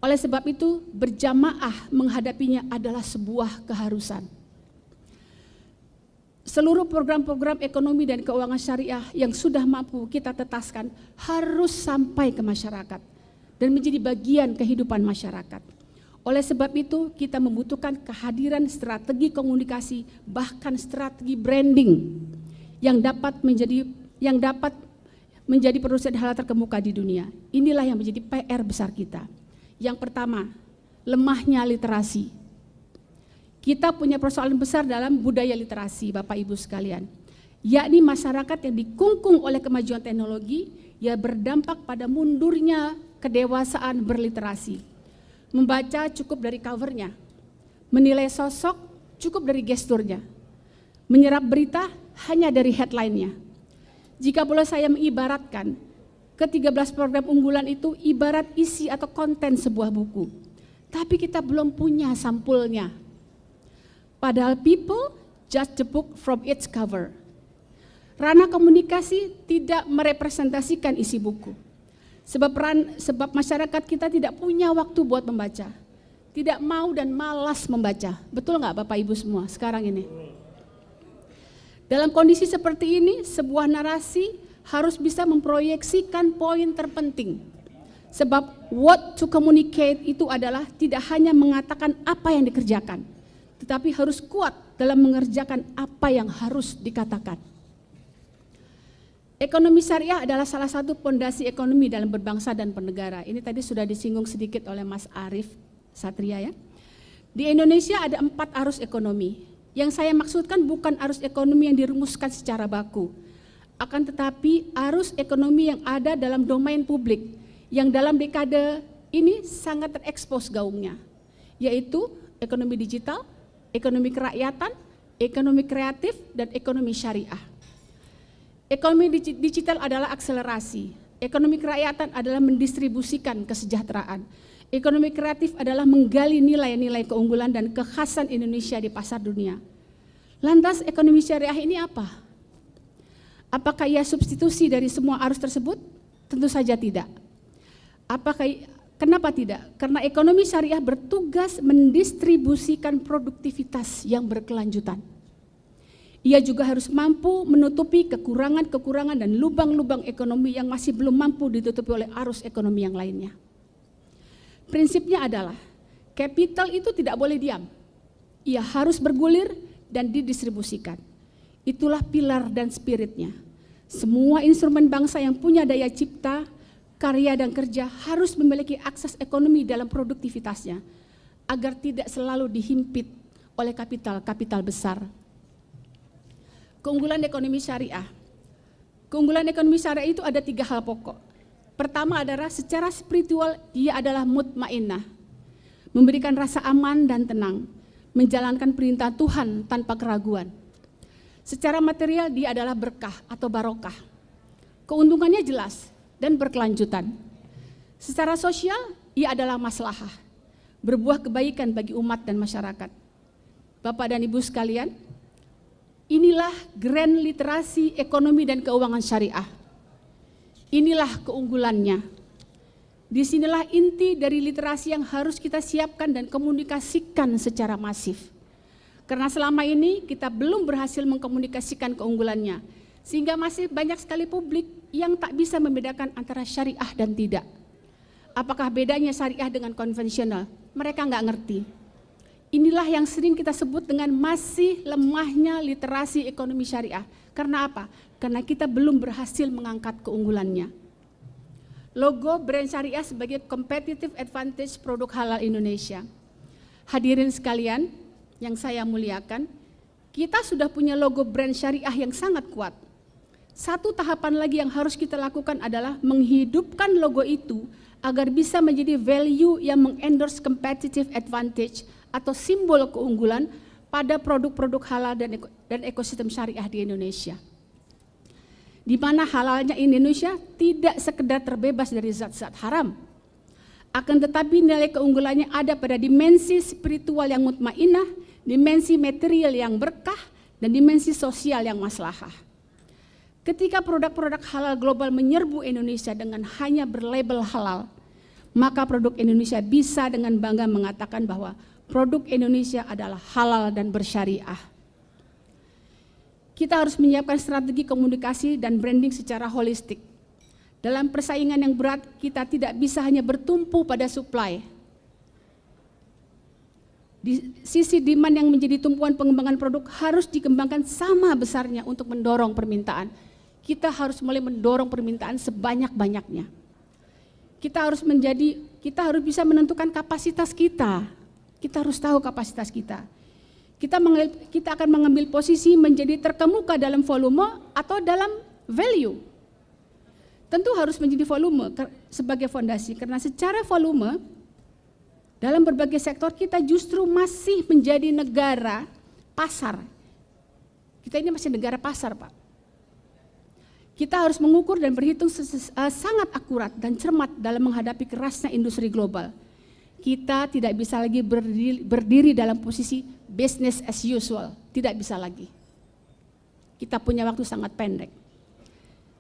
Speaker 5: Oleh sebab itu, berjamaah menghadapinya adalah sebuah keharusan. Seluruh program-program ekonomi dan keuangan syariah yang sudah mampu kita tetaskan harus sampai ke masyarakat dan menjadi bagian kehidupan masyarakat. Oleh sebab itu, kita membutuhkan kehadiran strategi komunikasi, bahkan strategi branding yang dapat menjadi produsen halal terkemuka di dunia. Inilah yang menjadi PR besar kita. Yang pertama, lemahnya literasi. Kita punya persoalan besar dalam budaya literasi, Bapak Ibu sekalian, yakni masyarakat yang dikungkung oleh kemajuan teknologi yang berdampak pada mundurnya kedewasaan berliterasi. Membaca cukup dari covernya, menilai sosok cukup dari gesturnya, menyerap berita hanya dari headline-nya. Jika boleh saya mengibaratkan, ke-13 program unggulan itu ibarat isi atau konten sebuah buku, tapi kita belum punya sampulnya. Padahal people judge the book from its cover. Ranah komunikasi tidak merepresentasikan isi buku. Sebab masyarakat kita tidak punya waktu buat membaca. Tidak mau dan malas membaca. Betul nggak Bapak Ibu semua sekarang ini? Dalam kondisi seperti ini, sebuah narasi harus bisa memproyeksikan poin terpenting. Sebab what to communicate itu adalah tidak hanya mengatakan apa yang dikerjakan, tetapi harus kuat dalam mengerjakan apa yang harus dikatakan. Ekonomi syariah adalah salah satu fondasi ekonomi dalam berbangsa dan bernegara. Ini tadi sudah disinggung sedikit oleh Mas Arief Satria ya. Di Indonesia ada 4 arus ekonomi. Yang saya maksudkan bukan arus ekonomi yang dirumuskan secara baku, akan tetapi arus ekonomi yang ada dalam domain publik, yang dalam dekade ini sangat terekspos gaungnya, yaitu ekonomi digital, ekonomi kerakyatan, ekonomi kreatif, dan ekonomi syariah. Ekonomi digital adalah akselerasi, ekonomi kerakyatan adalah mendistribusikan kesejahteraan, ekonomi kreatif adalah menggali nilai-nilai keunggulan dan kekhasan Indonesia di pasar dunia. Lantas ekonomi syariah ini apa? Apakah ia substitusi dari semua arus tersebut? Tentu saja tidak. Kenapa tidak? Karena ekonomi syariah bertugas mendistribusikan produktivitas yang berkelanjutan. Ia juga harus mampu menutupi kekurangan-kekurangan dan lubang-lubang ekonomi yang masih belum mampu ditutupi oleh arus ekonomi yang lainnya. Prinsipnya adalah Capital itu tidak boleh diam. Ia harus bergulir dan didistribusikan. Itulah pilar dan spiritnya. Semua instrumen bangsa yang punya daya cipta, karya dan kerja harus memiliki akses ekonomi dalam produktivitasnya agar tidak selalu dihimpit oleh kapital-kapital besar. Keunggulan ekonomi syariah. Keunggulan ekonomi syariah itu ada 3 hal pokok. Pertama adalah secara spiritual dia adalah mutmainnah, memberikan rasa aman dan tenang, menjalankan perintah Tuhan tanpa keraguan. Secara material dia adalah berkah atau barokah. Keuntungannya jelas dan berkelanjutan. Secara sosial ia adalah maslahah, berbuah kebaikan bagi umat dan masyarakat. Bapak dan Ibu sekalian, inilah grand literasi ekonomi dan keuangan syariah. Inilah keunggulannya. Disinilah inti dari literasi yang harus kita siapkan dan komunikasikan secara masif. Karena selama ini kita belum berhasil mengkomunikasikan keunggulannya, sehingga masih banyak sekali publik yang tak bisa membedakan antara syariah dan tidak. Apakah bedanya syariah dengan konvensional? Mereka nggak ngerti. Inilah yang sering kita sebut dengan masih lemahnya literasi ekonomi syariah. Karena apa? Karena kita belum berhasil mengangkat keunggulannya. Logo brand syariah sebagai competitive advantage produk halal Indonesia. Hadirin sekalian yang saya muliakan, kita sudah punya logo brand syariah yang sangat kuat. Satu tahapan lagi yang harus kita lakukan adalah menghidupkan logo itu agar bisa menjadi value yang mengendorse competitive advantage atau simbol keunggulan pada produk-produk halal dan ekosistem syariah di Indonesia. Di mana halalnya Indonesia tidak sekedar terbebas dari zat-zat haram. Akan tetapi nilai keunggulannya ada pada dimensi spiritual yang mutmainnah, dimensi material yang berkah, dan dimensi sosial yang maslahah. Ketika produk-produk halal global menyerbu Indonesia dengan hanya berlabel halal, maka produk Indonesia bisa dengan bangga mengatakan bahwa produk Indonesia adalah halal dan bersyariah. Kita harus menyiapkan strategi komunikasi dan branding secara holistik. Dalam persaingan yang berat, kita tidak bisa hanya bertumpu pada supply. Di sisi demand yang menjadi tumpuan pengembangan produk harus dikembangkan sama besarnya untuk mendorong permintaan. Kita harus mulai mendorong permintaan sebanyak-banyaknya. Kita harus bisa menentukan kapasitas kita. Kita harus tahu kapasitas kita. Kita akan mengambil posisi menjadi terkemuka dalam volume atau dalam value. Tentu harus menjadi volume sebagai fondasi, karena secara volume dalam berbagai sektor kita justru masih menjadi negara pasar. Kita ini masih negara pasar, Pak. Kita harus mengukur dan berhitung sangat akurat dan cermat dalam menghadapi kerasnya industri global. Kita tidak bisa lagi berdiri dalam posisi business as usual, tidak bisa lagi. Kita punya waktu sangat pendek.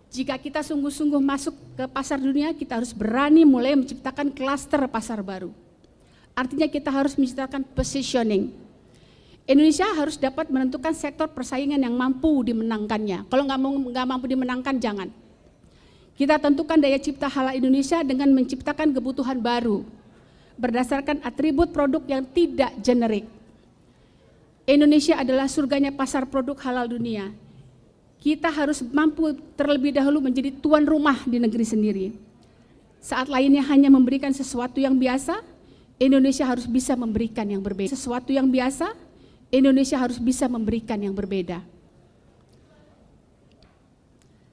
Speaker 5: Jika kita sungguh-sungguh masuk ke pasar dunia, kita harus berani mulai menciptakan klaster pasar baru. Artinya kita harus menciptakan positioning. Indonesia harus dapat menentukan sektor persaingan yang mampu dimenangkannya. Kalau nggak mampu dimenangkan, jangan. Kita tentukan daya cipta halal Indonesia dengan menciptakan kebutuhan baru berdasarkan atribut produk yang tidak generik. Indonesia adalah surganya pasar produk halal dunia. Kita harus mampu terlebih dahulu menjadi tuan rumah di negeri sendiri. Saat lainnya hanya memberikan sesuatu yang biasa, Indonesia harus bisa memberikan yang berbeda. Sesuatu yang biasa, Indonesia harus bisa memberikan yang berbeda.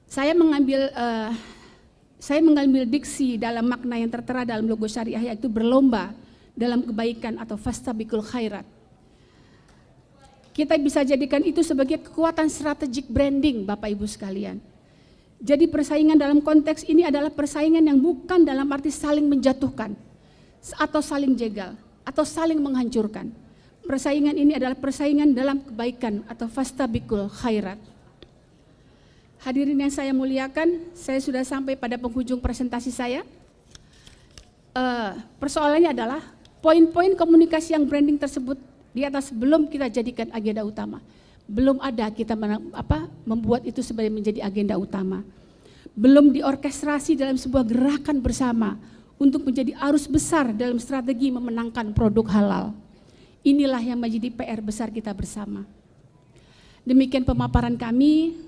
Speaker 5: Saya mengambil diksi dalam makna yang tertera dalam logo syariah, yaitu berlomba dalam kebaikan atau fastabiqul khairat. Kita bisa jadikan itu sebagai kekuatan strategik branding, Bapak Ibu sekalian. Jadi persaingan dalam konteks ini adalah persaingan yang bukan dalam arti saling menjatuhkan atau saling jegal atau saling menghancurkan. Persaingan ini adalah persaingan dalam kebaikan atau fastabiqul khairat. Hadirin yang saya muliakan, saya sudah sampai pada penghujung presentasi saya. Persoalannya adalah poin-poin komunikasi yang branding tersebut di atas belum kita jadikan agenda utama. Belum ada kita membuat itu sebagai menjadi agenda utama. Belum diorkestrasi dalam sebuah gerakan bersama untuk menjadi arus besar dalam strategi memenangkan produk halal. Inilah yang menjadi PR besar kita bersama. Demikian pemaparan kami.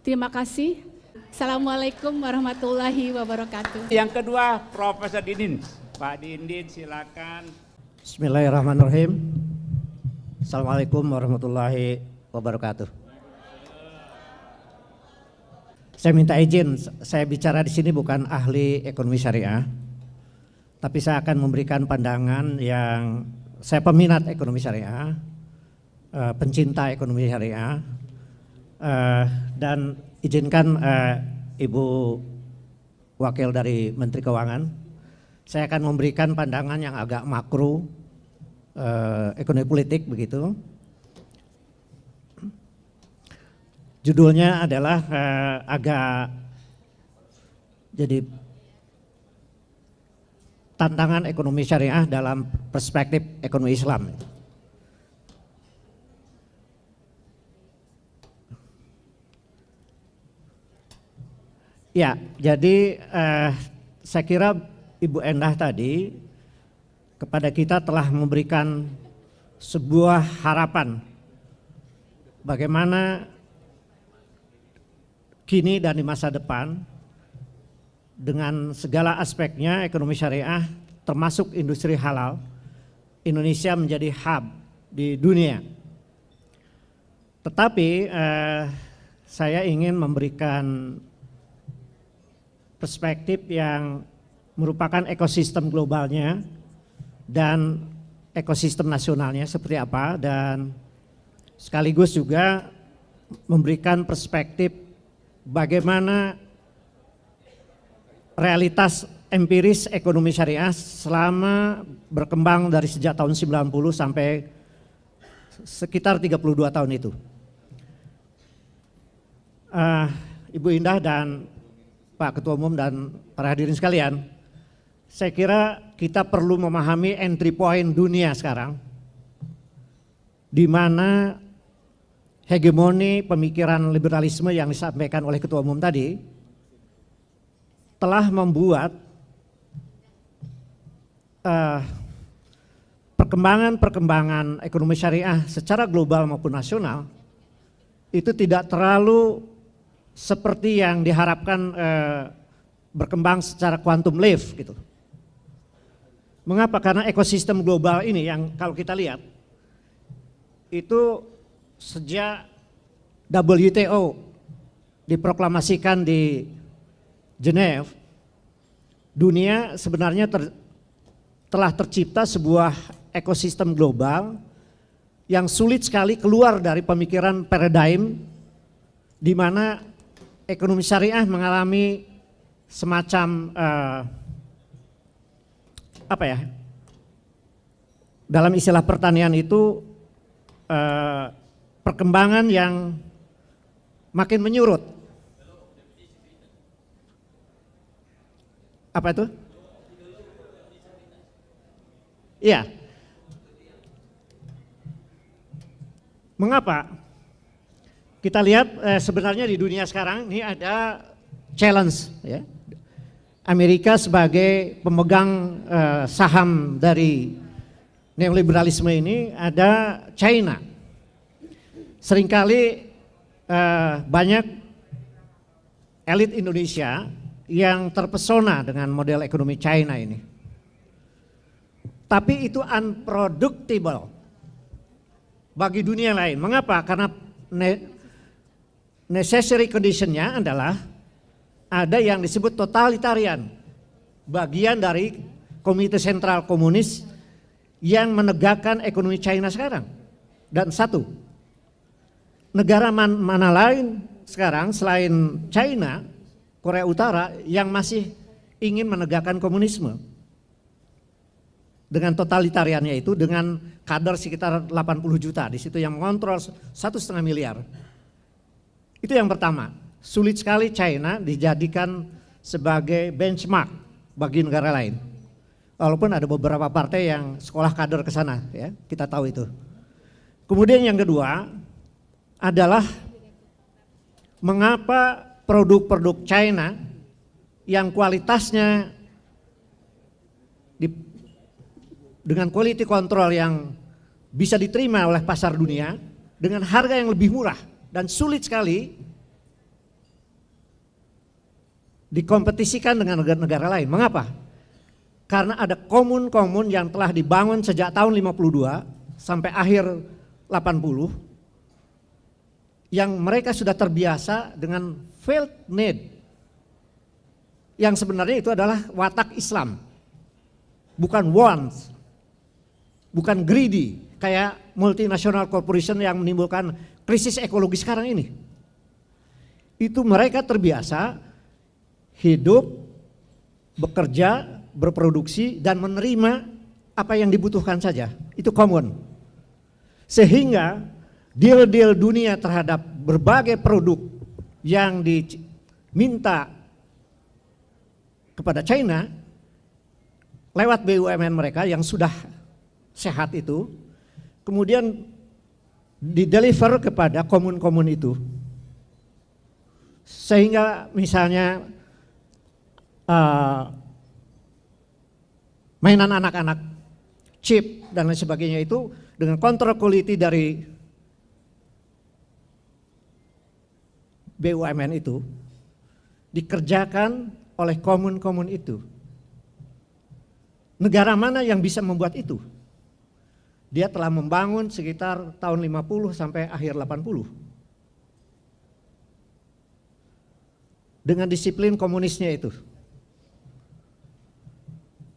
Speaker 5: Terima kasih. Assalamualaikum warahmatullahi wabarakatuh.
Speaker 4: Yang kedua, Profesor Didin. Pak Didin, silakan.
Speaker 6: Bismillahirrahmanirrahim. Assalamualaikum warahmatullahi wabarakatuh. Saya minta izin, saya bicara di sini bukan ahli ekonomi syariah, tapi saya akan memberikan pandangan yang saya peminat ekonomi syariah, pencinta ekonomi syariah, dan izinkan Ibu Wakil dari Menteri Keuangan, saya akan memberikan pandangan yang agak makro, ekonomi politik begitu. Judulnya adalah agak jadi tantangan ekonomi syariah dalam perspektif ekonomi Islam. Ya, jadi saya kira Ibu Endah tadi kepada kita telah memberikan sebuah harapan bagaimana kini dan di masa depan dengan segala aspeknya ekonomi syariah termasuk industri halal, Indonesia menjadi hub di dunia. Tetapi saya ingin memberikan perspektif yang merupakan ekosistem globalnya dan ekosistem nasionalnya seperti apa, dan sekaligus juga memberikan perspektif bagaimana realitas empiris ekonomi syariah selama berkembang dari sejak tahun 90 sampai sekitar 32 tahun itu. Ibu Indah dan Pak Ketua Umum dan para hadirin sekalian, saya kira kita perlu memahami entry point dunia sekarang, di mana hegemoni pemikiran liberalisme yang disampaikan oleh Ketua Umum tadi telah membuat perkembangan ekonomi syariah secara global maupun nasional itu tidak terlalu seperti yang diharapkan berkembang secara quantum leap gitu. Mengapa? Karena ekosistem global ini yang kalau kita lihat itu sejak WTO diproklamasikan di Geneva, dunia sebenarnya telah tercipta sebuah ekosistem global yang sulit sekali keluar dari pemikiran paradigm di mana ekonomi syariah mengalami semacam dalam istilah pertanian itu perkembangan yang makin menyurut. Apa itu? Iya. Mengapa? Kita lihat sebenarnya di dunia sekarang ini ada challenge ya. Amerika sebagai pemegang saham dari neoliberalisme ini, ada China. Seringkali banyak elit Indonesia yang terpesona dengan model ekonomi China ini. Tapi itu unpredictable bagi dunia lain. Mengapa? Karena necessary conditionnya adalah ada yang disebut totalitarian, bagian dari Komite Sentral Komunis yang menegakkan ekonomi China sekarang. Dan satu, negara mana lain sekarang selain China, Korea Utara yang masih ingin menegakkan komunisme dengan totalitariannya itu, dengan kader sekitar 80 juta di situ yang mengontrol 1,5 miliar. Itu yang pertama, sulit sekali China dijadikan sebagai benchmark bagi negara lain. Walaupun ada beberapa partai yang sekolah kader ke sana ya, kita tahu itu. Kemudian yang kedua adalah mengapa produk-produk China yang kualitasnya dengan quality control yang bisa diterima oleh pasar dunia dengan harga yang lebih murah dan sulit sekali dikompetisikan dengan negara-negara lain. Mengapa? Karena ada komun-komun yang telah dibangun sejak tahun 52 sampai akhir 80 yang mereka sudah terbiasa dengan felt need yang sebenarnya itu adalah watak Islam, bukan wants, bukan greedy kayak multinational corporation yang menimbulkan krisis ekologi sekarang ini. Itu mereka terbiasa hidup, bekerja, berproduksi dan menerima apa yang dibutuhkan saja. Itu common. Sehingga deal-deal dunia terhadap berbagai produk yang diminta kepada China lewat BUMN mereka yang sudah sehat itu, kemudian dideliver kepada komun-komun itu. Sehingga misalnya mainan anak-anak, chip dan lain sebagainya itu dengan kontrol quality dari BUMN itu dikerjakan oleh komun-komun itu. Negara mana yang bisa membuat itu? Dia telah membangun sekitar tahun 50 sampai akhir 80. Dengan disiplin komunisnya itu.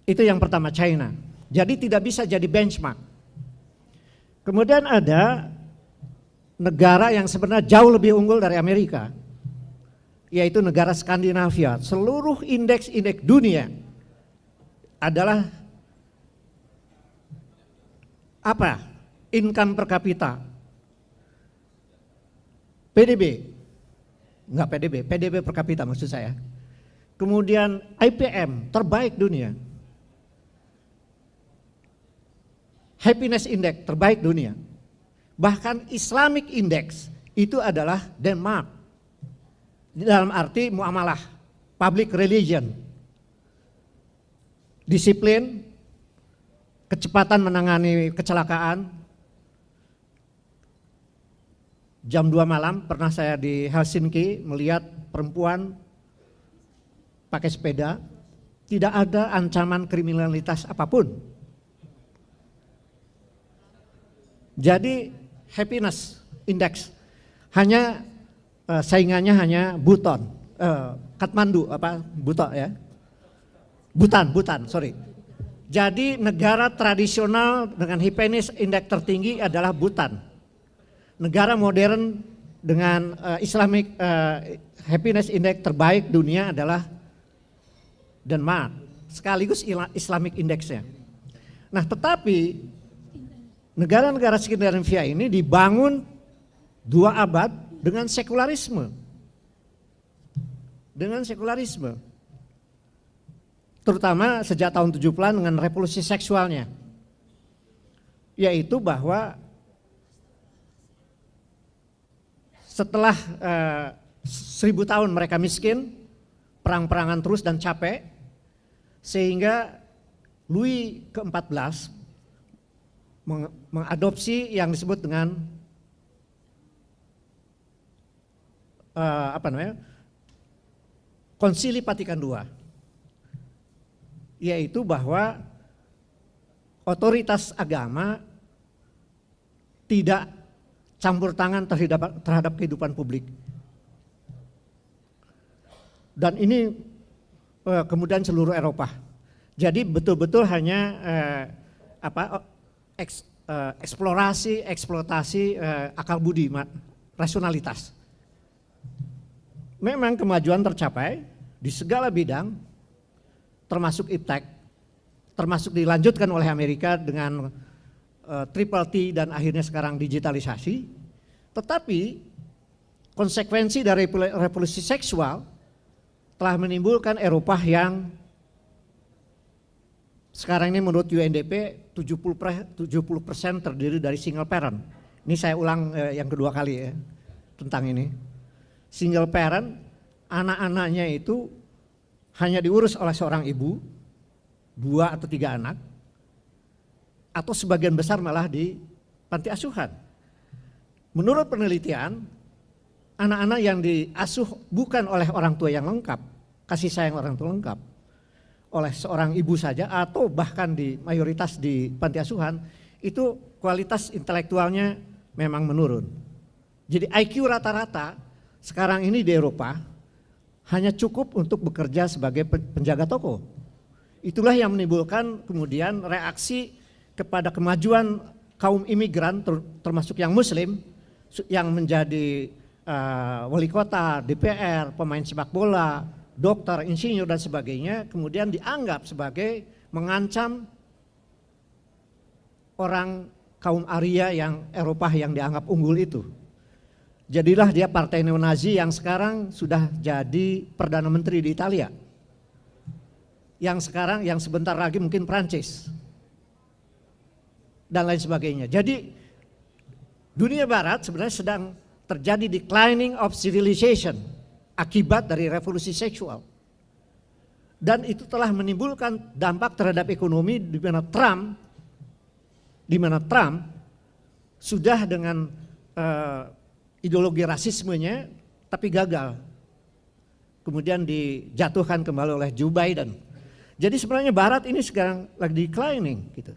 Speaker 6: Itu yang pertama, China. Jadi tidak bisa jadi benchmark. Kemudian ada negara yang sebenarnya jauh lebih unggul dari Amerika, yaitu negara Skandinavia. Seluruh indeks-indeks dunia adalah apa? Income per kapita. PDB. Enggak PDB per kapita maksud saya. Kemudian IPM terbaik dunia. Happiness Index terbaik dunia. Bahkan Islamic Index itu adalah Denmark. Dalam arti muamalah, public religion, disiplin, kecepatan menangani kecelakaan. Jam 2 malam pernah saya di Helsinki melihat perempuan pakai sepeda, tidak ada ancaman kriminalitas apapun. Jadi happiness index hanya saingannya hanya Buton, Kathmandu Buton ya, Butan, sorry. Jadi negara tradisional dengan happiness index tertinggi adalah Butan. Negara modern dengan Islamic happiness index terbaik dunia adalah Denmark, sekaligus Islamic indexnya. Nah, tetapi negara-negara Skandinavia ini dibangun 2 abad dengan sekularisme. Terutama sejak tahun 70-an dengan revolusi seksualnya. Yaitu bahwa setelah 1000 tahun mereka miskin, perang-perangan terus dan capek, sehingga Louis ke-14 mengadopsi yang disebut dengan Konsili Vatikan II, yaitu bahwa otoritas agama tidak campur tangan terhadap kehidupan publik. Dan ini kemudian seluruh Eropa. Jadi betul-betul hanya eksplorasi, eksploitasi akal budi, rasionalitas. Memang kemajuan tercapai di segala bidang, termasuk iptek, termasuk dilanjutkan oleh Amerika dengan Triple T dan akhirnya sekarang digitalisasi. Tetapi konsekuensi dari revolusi seksual telah menimbulkan Eropa yang sekarang ini menurut UNDP 70% terdiri dari single parent. Ini saya ulang yang kedua kali ya tentang ini. Single parent, anak-anaknya itu hanya diurus oleh seorang ibu 2 atau 3 anak, atau sebagian besar malah di panti asuhan. Menurut penelitian, anak-anak yang diasuh bukan oleh orang tua yang lengkap, kasih sayang orang tua lengkap, oleh seorang ibu saja atau bahkan di mayoritas di panti asuhan, itu kualitas intelektualnya memang menurun. Jadi IQ rata-rata sekarang ini di Eropa hanya cukup untuk bekerja sebagai penjaga toko. Itulah yang menimbulkan kemudian reaksi kepada kemajuan kaum imigran termasuk yang muslim yang menjadi wali kota, DPR, pemain sepak bola, dokter, insinyur dan sebagainya, kemudian dianggap sebagai mengancam orang kaum Arya yang Eropa yang dianggap unggul itu. Jadilah dia partai neonazi yang sekarang sudah jadi Perdana Menteri di Italia. Yang sekarang, yang sebentar lagi mungkin Prancis. Dan lain sebagainya. Jadi dunia barat sebenarnya sedang terjadi declining of civilization akibat dari revolusi seksual. Dan itu telah menimbulkan dampak terhadap ekonomi di mana Trump sudah dengan ideologi rasismenya tapi gagal. Kemudian dijatuhkan kembali oleh Joe Biden. Jadi sebenarnya barat ini sekarang lagi declining gitu.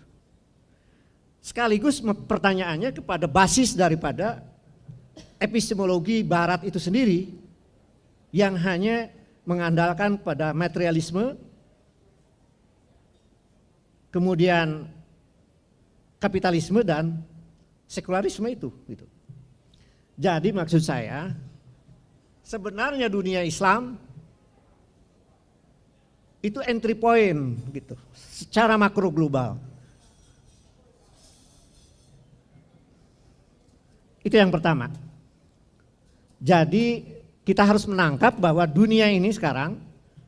Speaker 6: Sekaligus pertanyaannya kepada basis daripada epistemologi barat itu sendiri yang hanya mengandalkan pada materialisme, kemudian kapitalisme dan sekularisme itu. Gitu. Jadi maksud saya sebenarnya dunia Islam itu entry point gitu, secara makro global. Itu yang pertama. Jadi kita harus menangkap bahwa dunia ini sekarang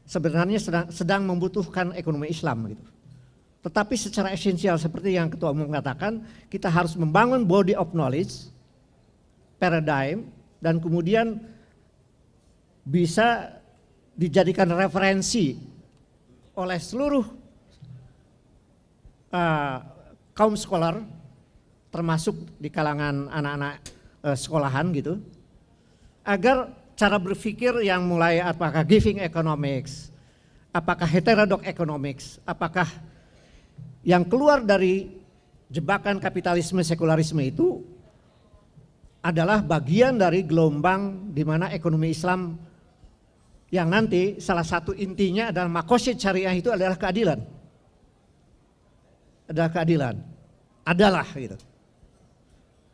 Speaker 6: sebenarnya sedang membutuhkan ekonomi Islam gitu. Tetapi secara esensial seperti yang Ketua Umum katakan, kita harus membangun body of knowledge, paradigm, dan kemudian bisa dijadikan referensi oleh seluruh kaum scholar, termasuk di kalangan anak-anak sekolahan gitu, agar cara berpikir yang mulai apakah giving economics, apakah heterodox economics, apakah yang keluar dari jebakan kapitalisme sekularisme itu adalah bagian dari gelombang di mana ekonomi Islam yang nanti salah satu intinya adalah maqasid syariah itu adalah keadilan. Adalah keadilan. Adalah gitu.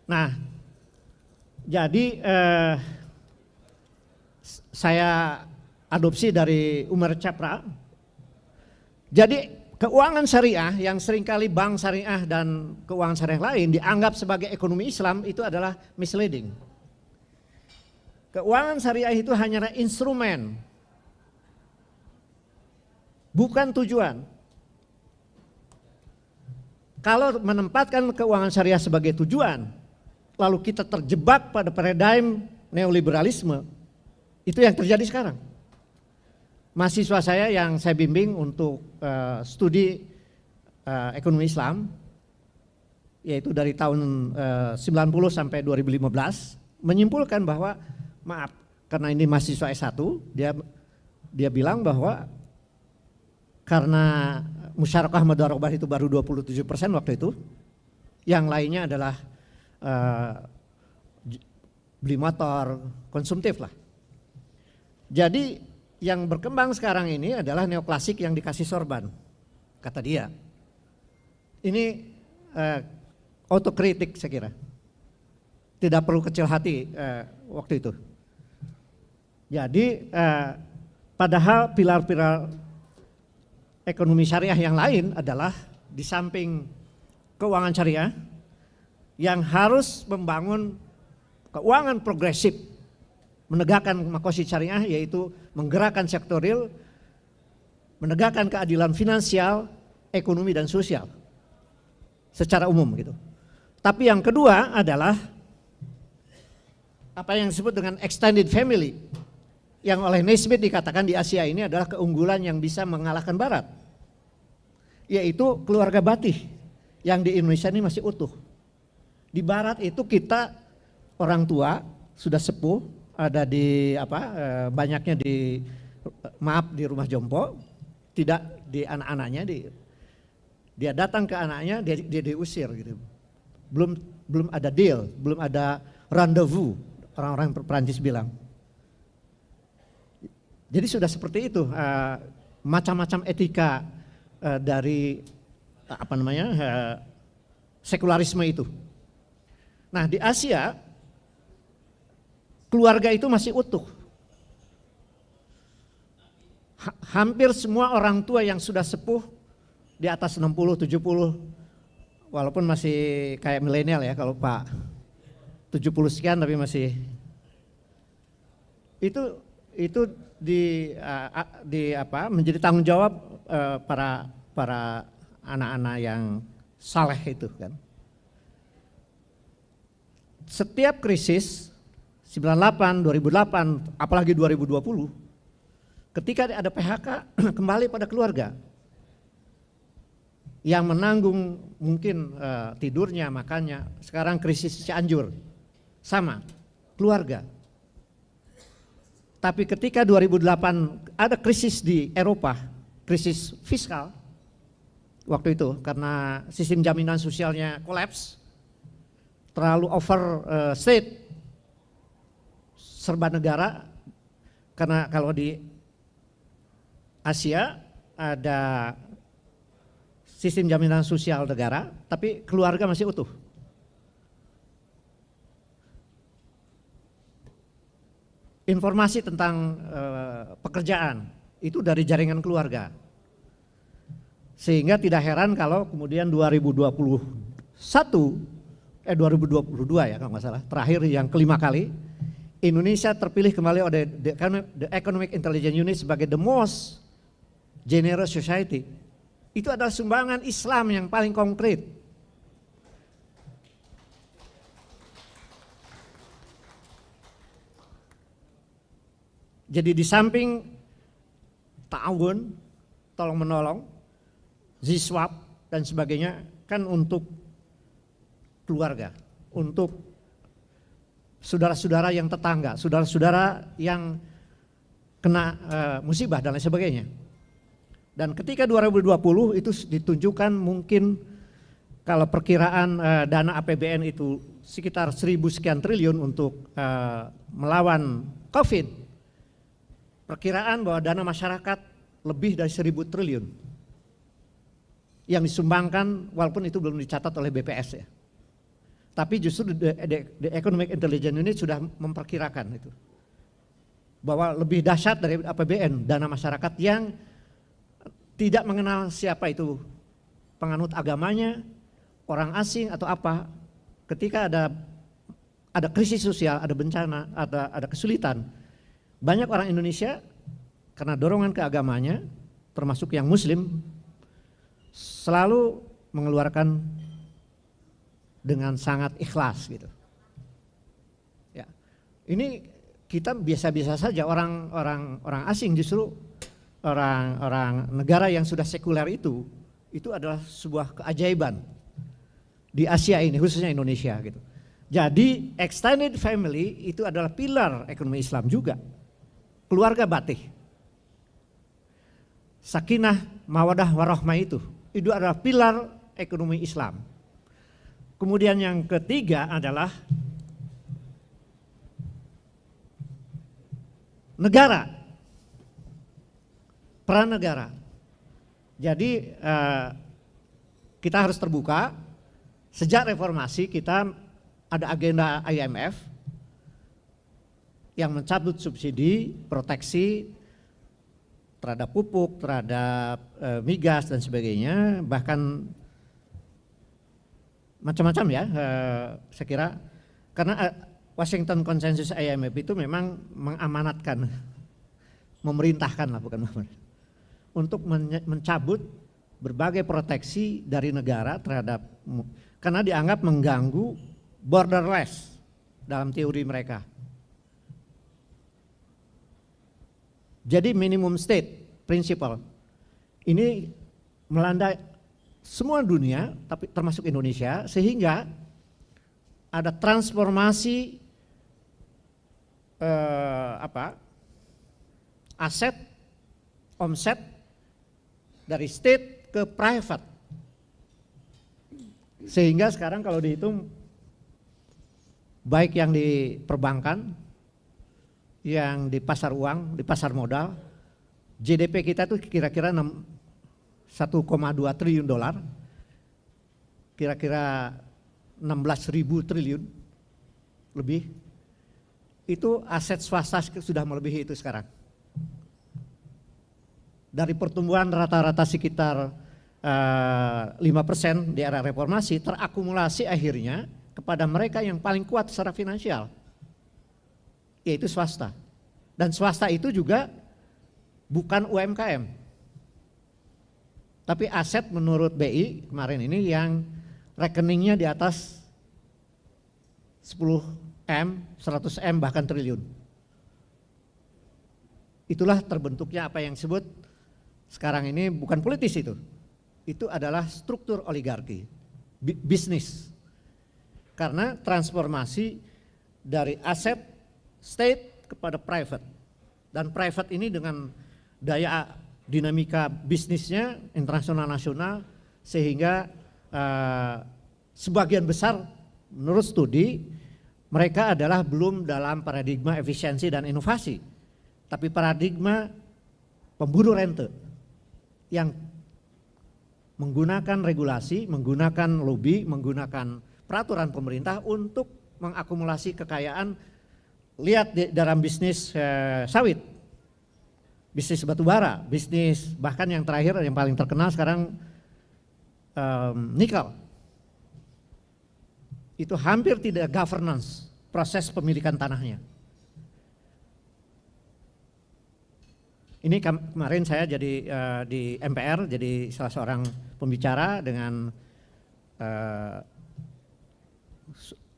Speaker 6: Nah, jadi saya adopsi dari Umar Chapra. Jadi keuangan syariah yang seringkali bank syariah dan keuangan syariah lain dianggap sebagai ekonomi Islam itu adalah misleading. Keuangan syariah itu hanyalah instrumen, bukan tujuan. Kalau menempatkan keuangan syariah sebagai tujuan, lalu kita terjebak pada paradigm neoliberalisme, itu yang terjadi sekarang. Mahasiswa saya yang saya bimbing untuk studi ekonomi Islam, yaitu dari tahun 90 sampai 2015, menyimpulkan bahwa, maaf, karena ini mahasiswa S1, dia bilang bahwa karena musyarakah mudharabah itu baru 27% waktu itu, yang lainnya adalah beli motor, konsumtif lah. Jadi yang berkembang sekarang ini adalah neoklasik yang dikasih sorban, kata dia. Ini otokritik saya kira. Tidak perlu kecil hati waktu itu. Jadi padahal pilar-pilar ekonomi syariah yang lain adalah di samping keuangan syariah yang harus membangun keuangan progresif, menegakkan maqasid syariah, yaitu menggerakkan sektor real, menegakkan keadilan finansial, ekonomi dan sosial secara umum gitu. Tapi yang kedua adalah apa yang disebut dengan extended family, yang oleh Naismith dikatakan di Asia ini adalah keunggulan yang bisa mengalahkan Barat. yaitu keluarga Batih yang di Indonesia ini masih utuh. Di Barat itu kita orang tua sudah sepuh, ada di banyaknya di rumah jompo, tidak di anak-anaknya, dia datang ke anaknya, dia diusir gitu. Belum ada deal, belum ada rendezvous, orang-orang Perancis bilang. Jadi sudah seperti itu, macam-macam etika dari sekularisme itu. Nah, di Asia keluarga itu masih utuh. Hampir semua orang tua yang sudah sepuh di atas 60, 70, walaupun masih kayak milenial ya, kalau Pak 70 sekian tapi masih itu menjadi tanggung jawab para anak-anak yang saleh itu kan. Setiap krisis 98, 2008, apalagi 2020, ketika ada PHK kembali pada keluarga yang menanggung mungkin tidurnya, makannya. Sekarang krisis Cianjur sama keluarga. Tapi ketika 2008 ada krisis di Eropa, krisis fiskal waktu itu karena sistem jaminan sosialnya kolaps, terlalu overstate, serba negara. Karena kalau di Asia ada sistem jaminan sosial negara, tapi keluarga masih utuh. Informasi tentang pekerjaan itu dari jaringan keluarga. Sehingga tidak heran kalau kemudian 2022 ya kalau nggak salah, terakhir yang kelima kali, Indonesia terpilih kembali oleh the Economic Intelligence Unit sebagai the most generous society. Itu adalah sumbangan Islam yang paling konkret. Jadi di samping ta'awun, tolong menolong, ziswab dan sebagainya kan untuk keluarga, untuk saudara-saudara yang tetangga, saudara-saudara yang kena musibah dan lain sebagainya. Dan ketika 2020 itu ditunjukkan mungkin kalau perkiraan dana APBN itu sekitar 1.000 sekian triliun untuk melawan COVID. Perkiraan bahwa dana masyarakat lebih dari 1.000 triliun yang disumbangkan, walaupun itu belum dicatat oleh BPS ya. Tapi justru the Economic Intelligence Unit sudah memperkirakan itu, bahwa lebih dahsyat dari APBN, dana masyarakat yang tidak mengenal siapa itu penganut agamanya, orang asing atau apa. Ketika ada krisis sosial, ada bencana, ada kesulitan, banyak orang Indonesia karena dorongan ke agamanya, termasuk yang Muslim, selalu mengeluarkan dengan sangat ikhlas gitu. Ya, ini kita biasa-biasa saja, orang asing justru orang negara yang sudah sekuler itu adalah sebuah keajaiban di Asia ini, khususnya Indonesia gitu. Jadi extended family itu adalah pilar ekonomi Islam juga. Keluarga Batih, sakinah, mawadah, warahmah itu adalah pilar ekonomi Islam. Kemudian yang ketiga adalah negara, peran negara. Jadi kita harus terbuka. Sejak reformasi kita ada agenda IMF yang mencabut subsidi, proteksi terhadap pupuk, terhadap migas dan sebagainya, bahkan macam-macam ya, saya kira karena Washington Consensus IMF itu memang mengamanatkan, memerintahkan lah bukan untuk mencabut berbagai proteksi dari negara terhadap, karena dianggap mengganggu borderless dalam teori mereka. Jadi minimum state principle ini melanda semua dunia, tapi termasuk Indonesia, sehingga ada transformasi aset, omset dari state ke private. Sehingga sekarang kalau dihitung, baik yang di perbankan, yang di pasar uang, di pasar modal, GDP kita tuh kira-kira 1,2 triliun dolar, kira-kira 16.000 triliun lebih, itu aset swasta sudah melebihi itu sekarang. Dari pertumbuhan rata-rata sekitar 5% di era reformasi, terakumulasi akhirnya kepada mereka yang paling kuat secara finansial, yaitu swasta. Dan swasta itu juga bukan UMKM, tapi aset menurut BI kemarin ini yang rekeningnya di atas 10M, 100M, bahkan triliun. Itulah terbentuknya apa yang disebut sekarang ini bukan politis itu adalah struktur oligarki, bisnis. Karena transformasi dari aset state kepada private. Dan private ini dengan daya dinamika bisnisnya internasional nasional, sehingga sebagian besar menurut studi mereka adalah belum dalam paradigma efisiensi dan inovasi, tapi paradigma pemburu rente yang menggunakan regulasi, menggunakan lobby, menggunakan peraturan pemerintah untuk mengakumulasi kekayaan. Lihat di dalam bisnis sawit, bisnis batubara, bisnis bahkan yang terakhir yang paling terkenal sekarang nikel. Itu hampir tidak governance, proses pemilikan tanahnya. Ini kemarin saya jadi di MPR, jadi salah seorang pembicara dengan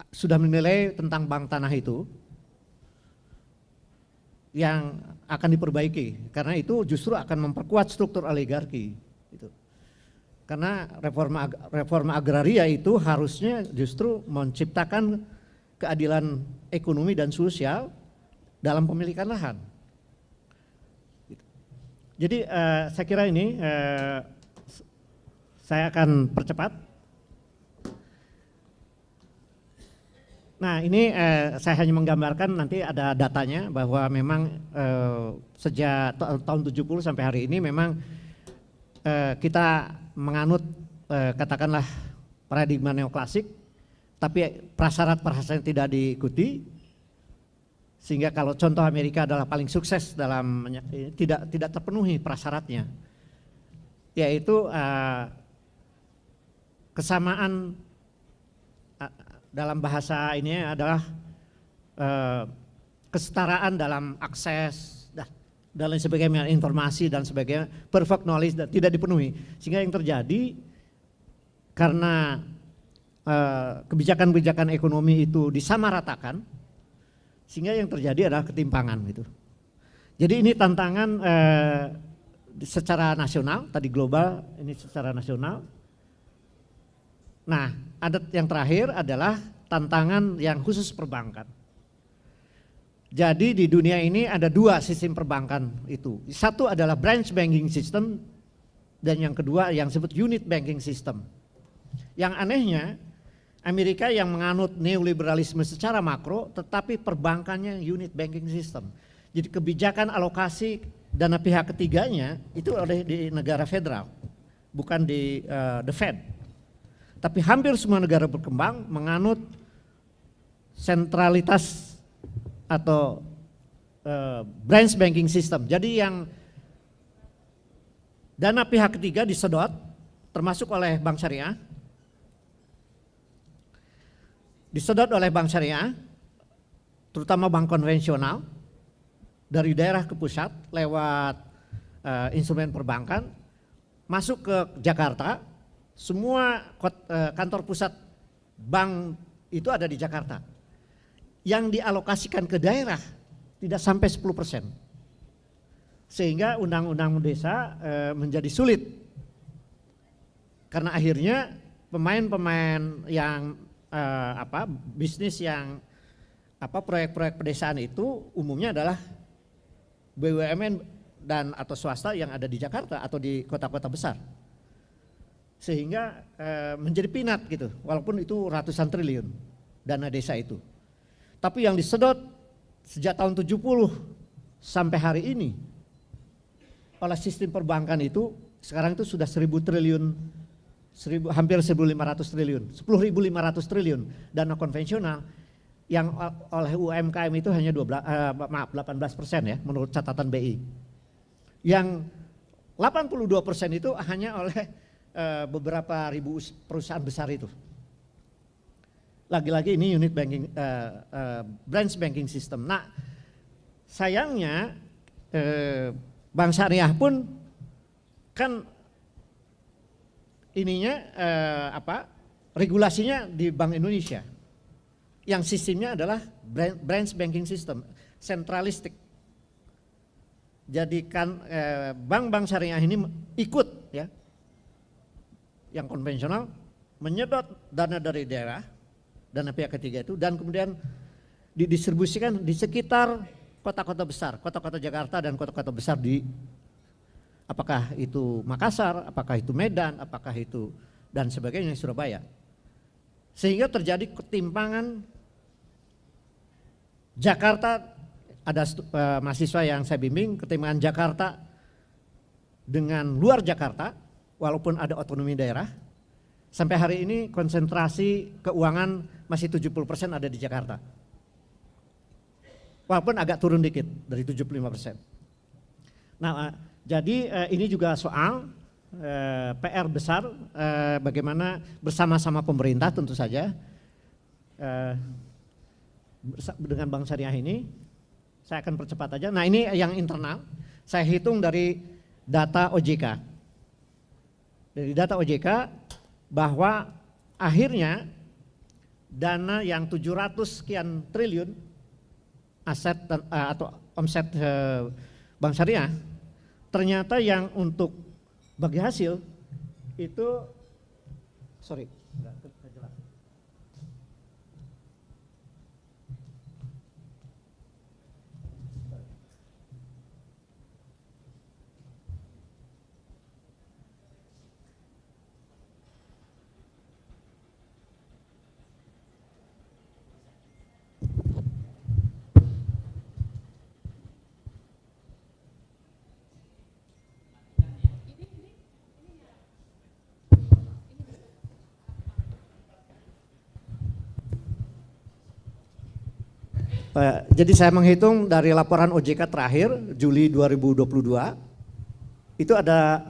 Speaker 6: sudah menilai tentang bank tanah itu yang akan diperbaiki, karena itu justru akan memperkuat struktur oligarki. Gitu. Karena reforma agraria itu harusnya justru menciptakan keadilan ekonomi dan sosial dalam pemilikan lahan. Jadi saya kira ini saya akan percepat. Nah ini saya hanya menggambarkan, nanti ada datanya bahwa memang sejak tahun 70 sampai hari ini memang kita menganut katakanlah paradigma neoklasik, tapi prasyarat-prasyarat tidak diikuti. Sehingga kalau contoh Amerika adalah paling sukses dalam tidak terpenuhi prasyaratnya, yaitu kesamaan dalam bahasa ini adalah kesetaraan dalam akses dan lain sebagainya, informasi dan sebagainya, perfect knowledge dan tidak dipenuhi. Sehingga yang terjadi karena kebijakan-kebijakan ekonomi itu disamaratakan, sehingga yang terjadi adalah ketimpangan gitu. Jadi ini tantangan secara nasional, tadi global, ini secara nasional. Nah, ada yang terakhir adalah tantangan yang khusus perbankan. Jadi di dunia ini ada dua sistem perbankan itu. Satu adalah branch banking system dan yang kedua yang disebut unit banking system. Yang anehnya Amerika yang menganut neoliberalisme secara makro, tetapi perbankannya unit banking system. Jadi kebijakan alokasi dana pihak ketiganya itu ada di negara federal, bukan di the Fed. Tapi hampir semua negara berkembang menganut sentralitas atau branch banking system. Jadi yang dana pihak ketiga disedot, termasuk oleh bank syariah, disedot oleh bank syariah, terutama bank konvensional, dari daerah ke pusat lewat instrumen perbankan, masuk ke Jakarta. Semua kantor pusat bank itu ada di Jakarta. Yang dialokasikan ke daerah tidak sampai 10%. Sehingga undang-undang desa menjadi sulit. Karena akhirnya pemain-pemain yang bisnis yang proyek-proyek pedesaan itu umumnya adalah BUMN dan atau swasta yang ada di Jakarta atau di kota-kota besar. Sehingga menjadi pinat gitu, walaupun itu ratusan triliun dana desa itu. Tapi yang disedot sejak tahun 70 sampai hari ini oleh sistem perbankan itu sekarang itu sudah 1.000 triliun, hampir 1.500 triliun, 10.500 triliun dana konvensional yang oleh UMKM itu hanya 18% ya menurut catatan BI. Yang 82% itu hanya oleh beberapa ribu perusahaan besar itu. Lagi-lagi ini unit banking, branch banking system. Nah, sayangnya Bank Syariah pun kan ininya regulasinya di Bank Indonesia, yang sistemnya adalah branch banking system, sentralistik. Jadikan bank-bank syariah ini ikut ya, yang konvensional menyedot dana dari daerah, dana pihak ketiga itu, dan kemudian didistribusikan di sekitar kota-kota besar, kota-kota Jakarta dan kota-kota besar di apakah itu Makassar, apakah itu Medan, apakah itu dan sebagainya Surabaya. Sehingga terjadi ketimpangan. Jakarta ada mahasiswa yang saya bimbing, ketimpangan Jakarta dengan luar Jakarta walaupun ada otonomi daerah. Sampai hari ini konsentrasi keuangan masih 70% ada di Jakarta. Walaupun agak turun dikit dari 75%. Nah, jadi ini juga soal PR besar bagaimana bersama-sama pemerintah tentu saja dengan Bank Syariah ini. Saya akan percepat aja. Nah, ini yang internal. Saya hitung dari data OJK. Dari data OJK bahwa akhirnya dana yang 700 sekian triliun aset atau omset Bank Syariah, ternyata yang untuk bagi hasil itu jadi saya menghitung dari laporan OJK terakhir Juli 2022 itu ada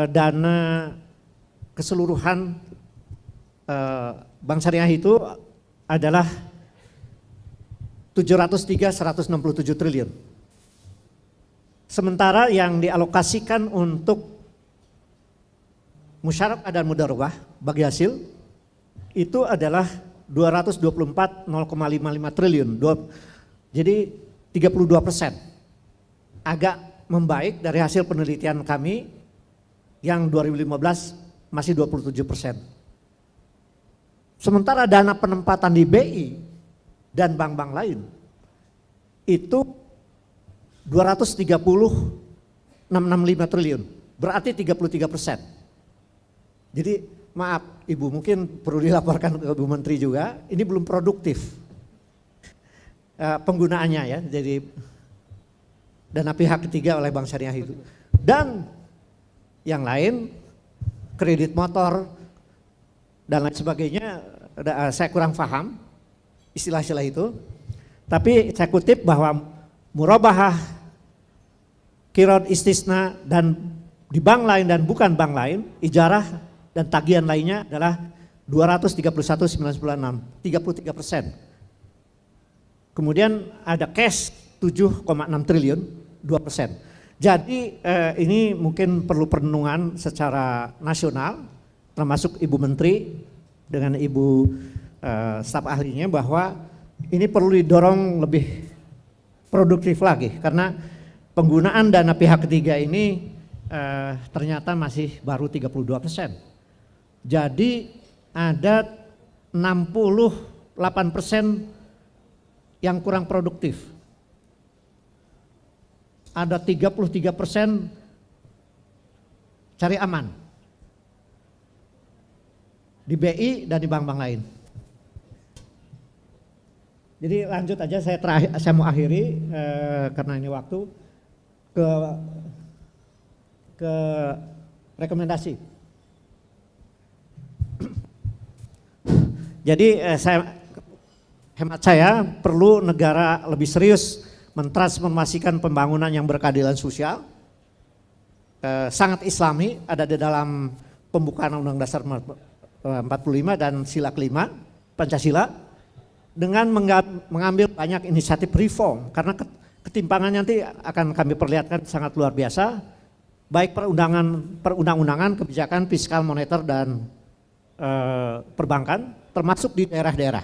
Speaker 6: dana keseluruhan Bank Syariah itu adalah 703,167 triliun. Sementara yang dialokasikan untuk musyarakah dan mudarobah bagi hasil itu adalah 224,055 triliun, jadi 32%. Agak membaik dari hasil penelitian kami yang 2015 masih 27%. Sementara dana penempatan di BI dan bank-bank lain itu 230,665 triliun, berarti 33%. Jadi maaf Ibu, mungkin perlu dilaporkan ke Ibu Menteri juga, ini belum produktif penggunaannya ya, jadi dana pihak ketiga oleh Bank Syariah itu. Dan yang lain, kredit motor dan lain sebagainya, saya kurang paham istilah-istilah itu. Tapi saya kutip bahwa murabahah, qiraat istisna dan di bank lain dan bukan bank lain, ijarah dan tagihan lainnya adalah 231,996, 33%. Kemudian ada cash 7,6 triliun, 2%. Jadi ini mungkin perlu perenungan secara nasional, termasuk Ibu Menteri dengan Ibu staf ahlinya, bahwa ini perlu didorong lebih produktif lagi karena penggunaan dana pihak ketiga ini ternyata masih baru 32%. Jadi ada 68% yang kurang produktif. Ada 33% cari aman di BI dan di bank-bank lain. Jadi lanjut aja, saya mau akhiri karena ini waktu ke rekomendasi. Jadi hemat saya perlu negara lebih serius mentransformasikan pembangunan yang berkeadilan sosial, sangat islami, ada di dalam pembukaan Undang-Undang Dasar 45 dan sila kelima Pancasila, dengan mengambil banyak inisiatif reform, karena ketimpangan nanti akan kami perlihatkan sangat luar biasa, baik perundang-undangan, kebijakan fiskal, moneter, dan perbankan, termasuk di daerah-daerah.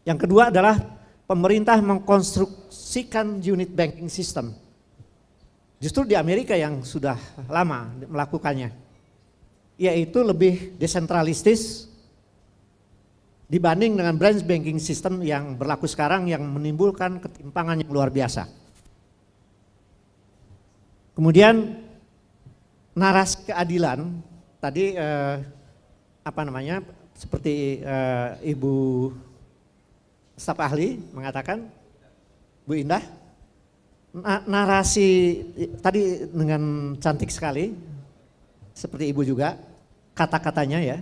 Speaker 6: Yang kedua adalah pemerintah mengkonstruksikan unit banking system. Justru di Amerika yang sudah lama melakukannya, yaitu lebih desentralistis dibanding dengan branch banking system yang berlaku sekarang yang menimbulkan ketimpangan yang luar biasa. Kemudian narasi keadilan tadi seperti Ibu staf ahli mengatakan, Bu Indah, narasi tadi dengan cantik sekali, seperti Ibu juga, kata-katanya ya.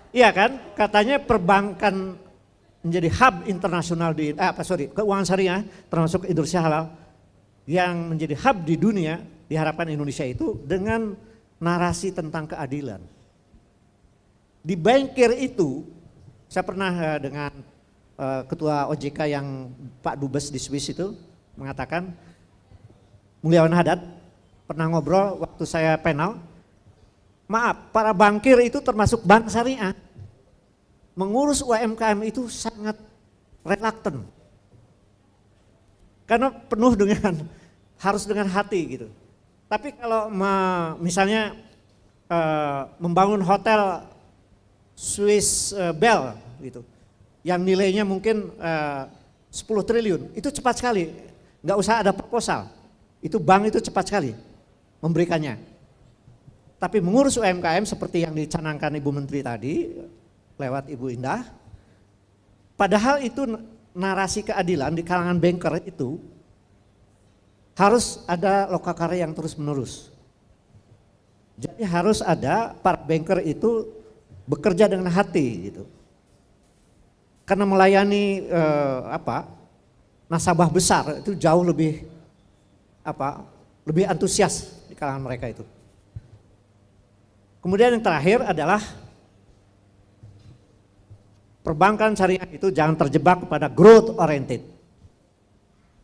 Speaker 6: Iya kan, katanya perbankan menjadi hub internasional keuangan syariah termasuk Indonesia halal yang menjadi hub di dunia, diharapkan Indonesia itu dengan narasi tentang keadilan. Di bankir itu, saya pernah dengan Ketua OJK yang Pak Dubes di Swiss itu mengatakan, Mulyawan Hadad pernah ngobrol waktu saya panel, maaf, para bankir itu termasuk bank syariah, mengurus UMKM itu sangat reluctant. Karena penuh dengan, harus dengan hati gitu. Tapi kalau misalnya membangun hotel Swiss Bell gitu, yang nilainya mungkin 10 triliun, itu cepat sekali, nggak usah ada proposal. Itu bank itu cepat sekali memberikannya. Tapi mengurus UMKM seperti yang dicanangkan Ibu Menteri tadi, lewat Ibu Indah, padahal itu narasi keadilan di kalangan banker itu harus ada lokakarya yang terus menerus. Jadi harus ada para banker itu bekerja dengan hati gitu. Karena melayani nasabah besar itu jauh lebih lebih antusias di kalangan mereka itu. Kemudian yang terakhir adalah perbankan syariah itu jangan terjebak kepada growth oriented.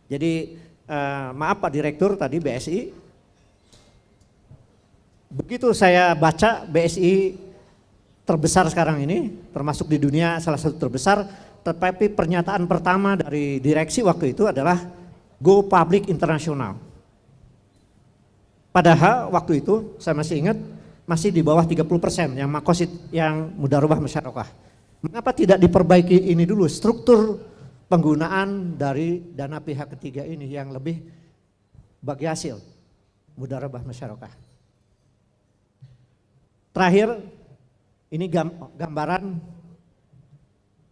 Speaker 6: Jadi maaf Pak Direktur tadi BSI, begitu saya baca BSI terbesar sekarang ini, termasuk di dunia salah satu terbesar, tetapi pernyataan pertama dari direksi waktu itu adalah go public internasional. Padahal waktu itu saya masih ingat masih di bawah 30% yang makosid, yang mudarobah musyarakah. Mengapa tidak diperbaiki ini dulu, struktur penggunaan dari dana pihak ketiga ini yang lebih bagi hasil mudarobah musyarakah. Terakhir, ini gambaran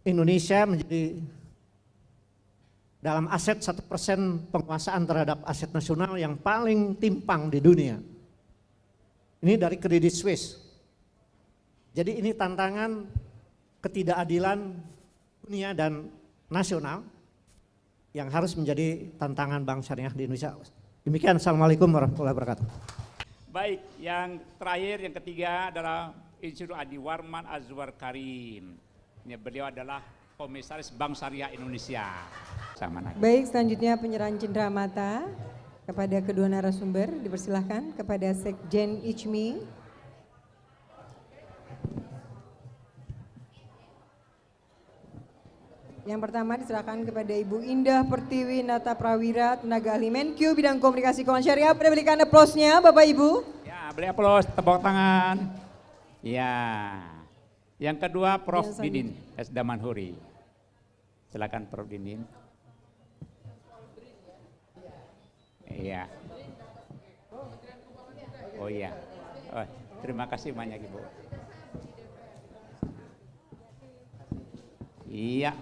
Speaker 6: Indonesia menjadi dalam aset 1% penguasaan terhadap aset nasional yang paling timpang di dunia. Ini dari Credit Suisse. Jadi ini tantangan ketidakadilan dunia dan nasional yang harus menjadi tantangan bank syariah di Indonesia. Demikian, Assalamualaikum warahmatullahi wabarakatuh.
Speaker 4: Baik, yang terakhir, yang ketiga adalah Insinyur Adi Warman Azwar Karim. Beliau adalah Komisaris Bank Syariah Indonesia.
Speaker 1: Baik, selanjutnya penyerahan cenderamata kepada kedua narasumber. Dipersilahkan kepada Sekjen ICMI. Yang pertama diserahkan kepada Ibu Indah Pertiwi Nata Prawira, tenaga ahli Menkyu bidang komunikasi keuangan syariah. Pada berikan aplausnya Bapak Ibu.
Speaker 4: Ya, beri aplaus, tepuk tangan. Ya. Yang kedua Prof. Didin Esdamanhuri. Silakan Prof. Didin. Iya. Oh iya. Oh, terima kasih banyak Ibu. Iya.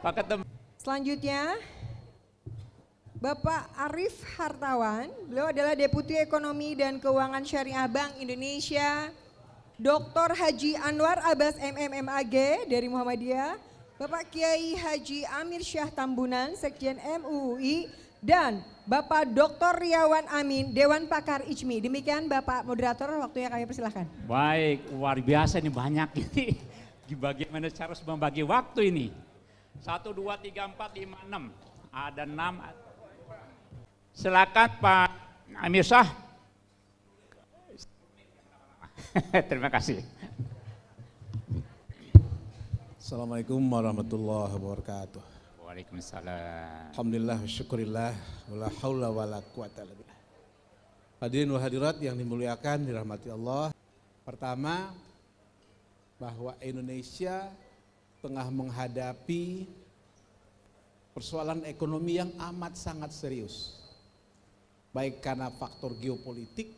Speaker 4: Pak Ketum.
Speaker 1: Selanjutnya Bapak Arif Hartawan, beliau adalah Deputi Ekonomi dan Keuangan Syariah Bank Indonesia. Dr. Haji Anwar Abbas MMAG dari Muhammadiyah. Bapak Kiai Haji Amir Syah Tambunan, Sekjen MUI. Dan Bapak Dr. Riawan Amin, Dewan Pakar IJMI. Demikian Bapak Moderator, waktunya kami persilahkan.
Speaker 4: Baik, luar biasa ini banyak ini. Bagaimana cara membagi waktu ini? 1, 2, 3, 4, 5, 6. Ada 6. Silakan Pak Amir Syah. Terima kasih.
Speaker 7: Assalamualaikum warahmatullahi wabarakatuh.
Speaker 4: Waalaikumsalam.
Speaker 7: Alhamdulillah wa syukurillah wala haula wala quwata illa billah. Hadirin wa hadirat yang dimuliakan dirahmati Allah. Pertama, bahwa Indonesia tengah menghadapi persoalan ekonomi yang amat sangat serius. Baik karena faktor geopolitik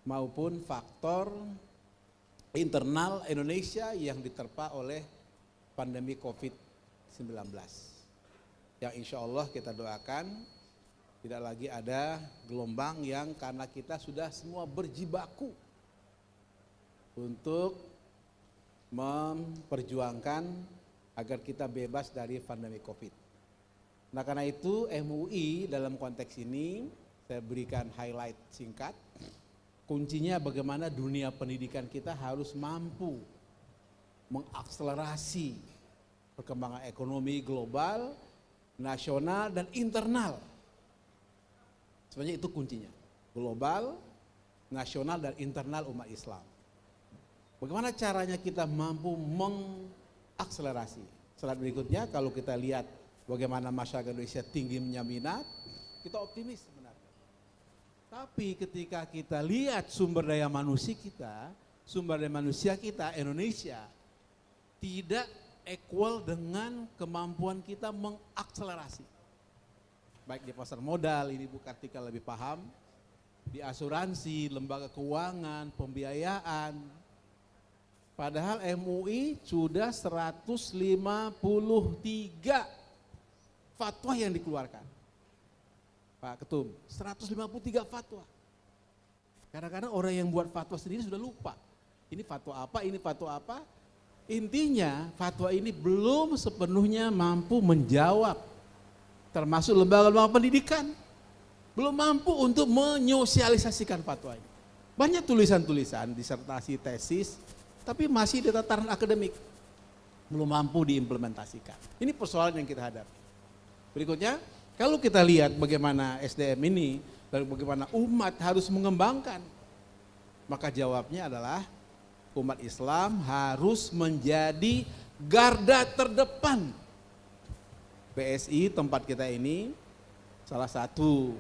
Speaker 7: maupun faktor internal Indonesia yang diterpa oleh pandemi COVID-19. Yang insya Allah kita doakan tidak lagi ada gelombang yang karena kita sudah semua berjibaku untuk memperjuangkan agar kita bebas dari pandemi COVID. Nah karena itu MUI dalam konteks ini saya berikan highlight singkat. Kuncinya bagaimana dunia pendidikan kita harus mampu mengakselerasi perkembangan ekonomi global, nasional dan internal. Sebenarnya itu kuncinya. Global, nasional dan internal umat Islam. Bagaimana caranya kita mampu mengakselerasi? Slide berikutnya kalau kita lihat bagaimana masyarakat Indonesia tingginya minat, kita optimis sebenarnya. Tapi ketika kita lihat sumber daya manusia kita Indonesia tidak equal dengan kemampuan kita mengakselerasi. Baik di pasar modal, ini Bu Kartika lebih paham, di asuransi, lembaga keuangan, pembiayaan. Padahal MUI sudah 153 fatwa yang dikeluarkan. Pak Ketum, 153 fatwa. Kadang-kadang orang yang buat fatwa sendiri sudah lupa. Ini fatwa apa, ini fatwa apa. Intinya fatwa ini belum sepenuhnya mampu menjawab. Termasuk lembaga-lembaga pendidikan. Belum mampu untuk menyosialisasikan fatwa ini. Banyak tulisan-tulisan, disertasi, tesis, tapi masih di tataran akademik, belum mampu diimplementasikan. Ini persoalan yang kita hadapi. Berikutnya, kalau kita lihat bagaimana SDM ini, dan bagaimana umat harus mengembangkan, maka jawabnya adalah umat Islam harus menjadi garda terdepan. BSI tempat kita ini salah satu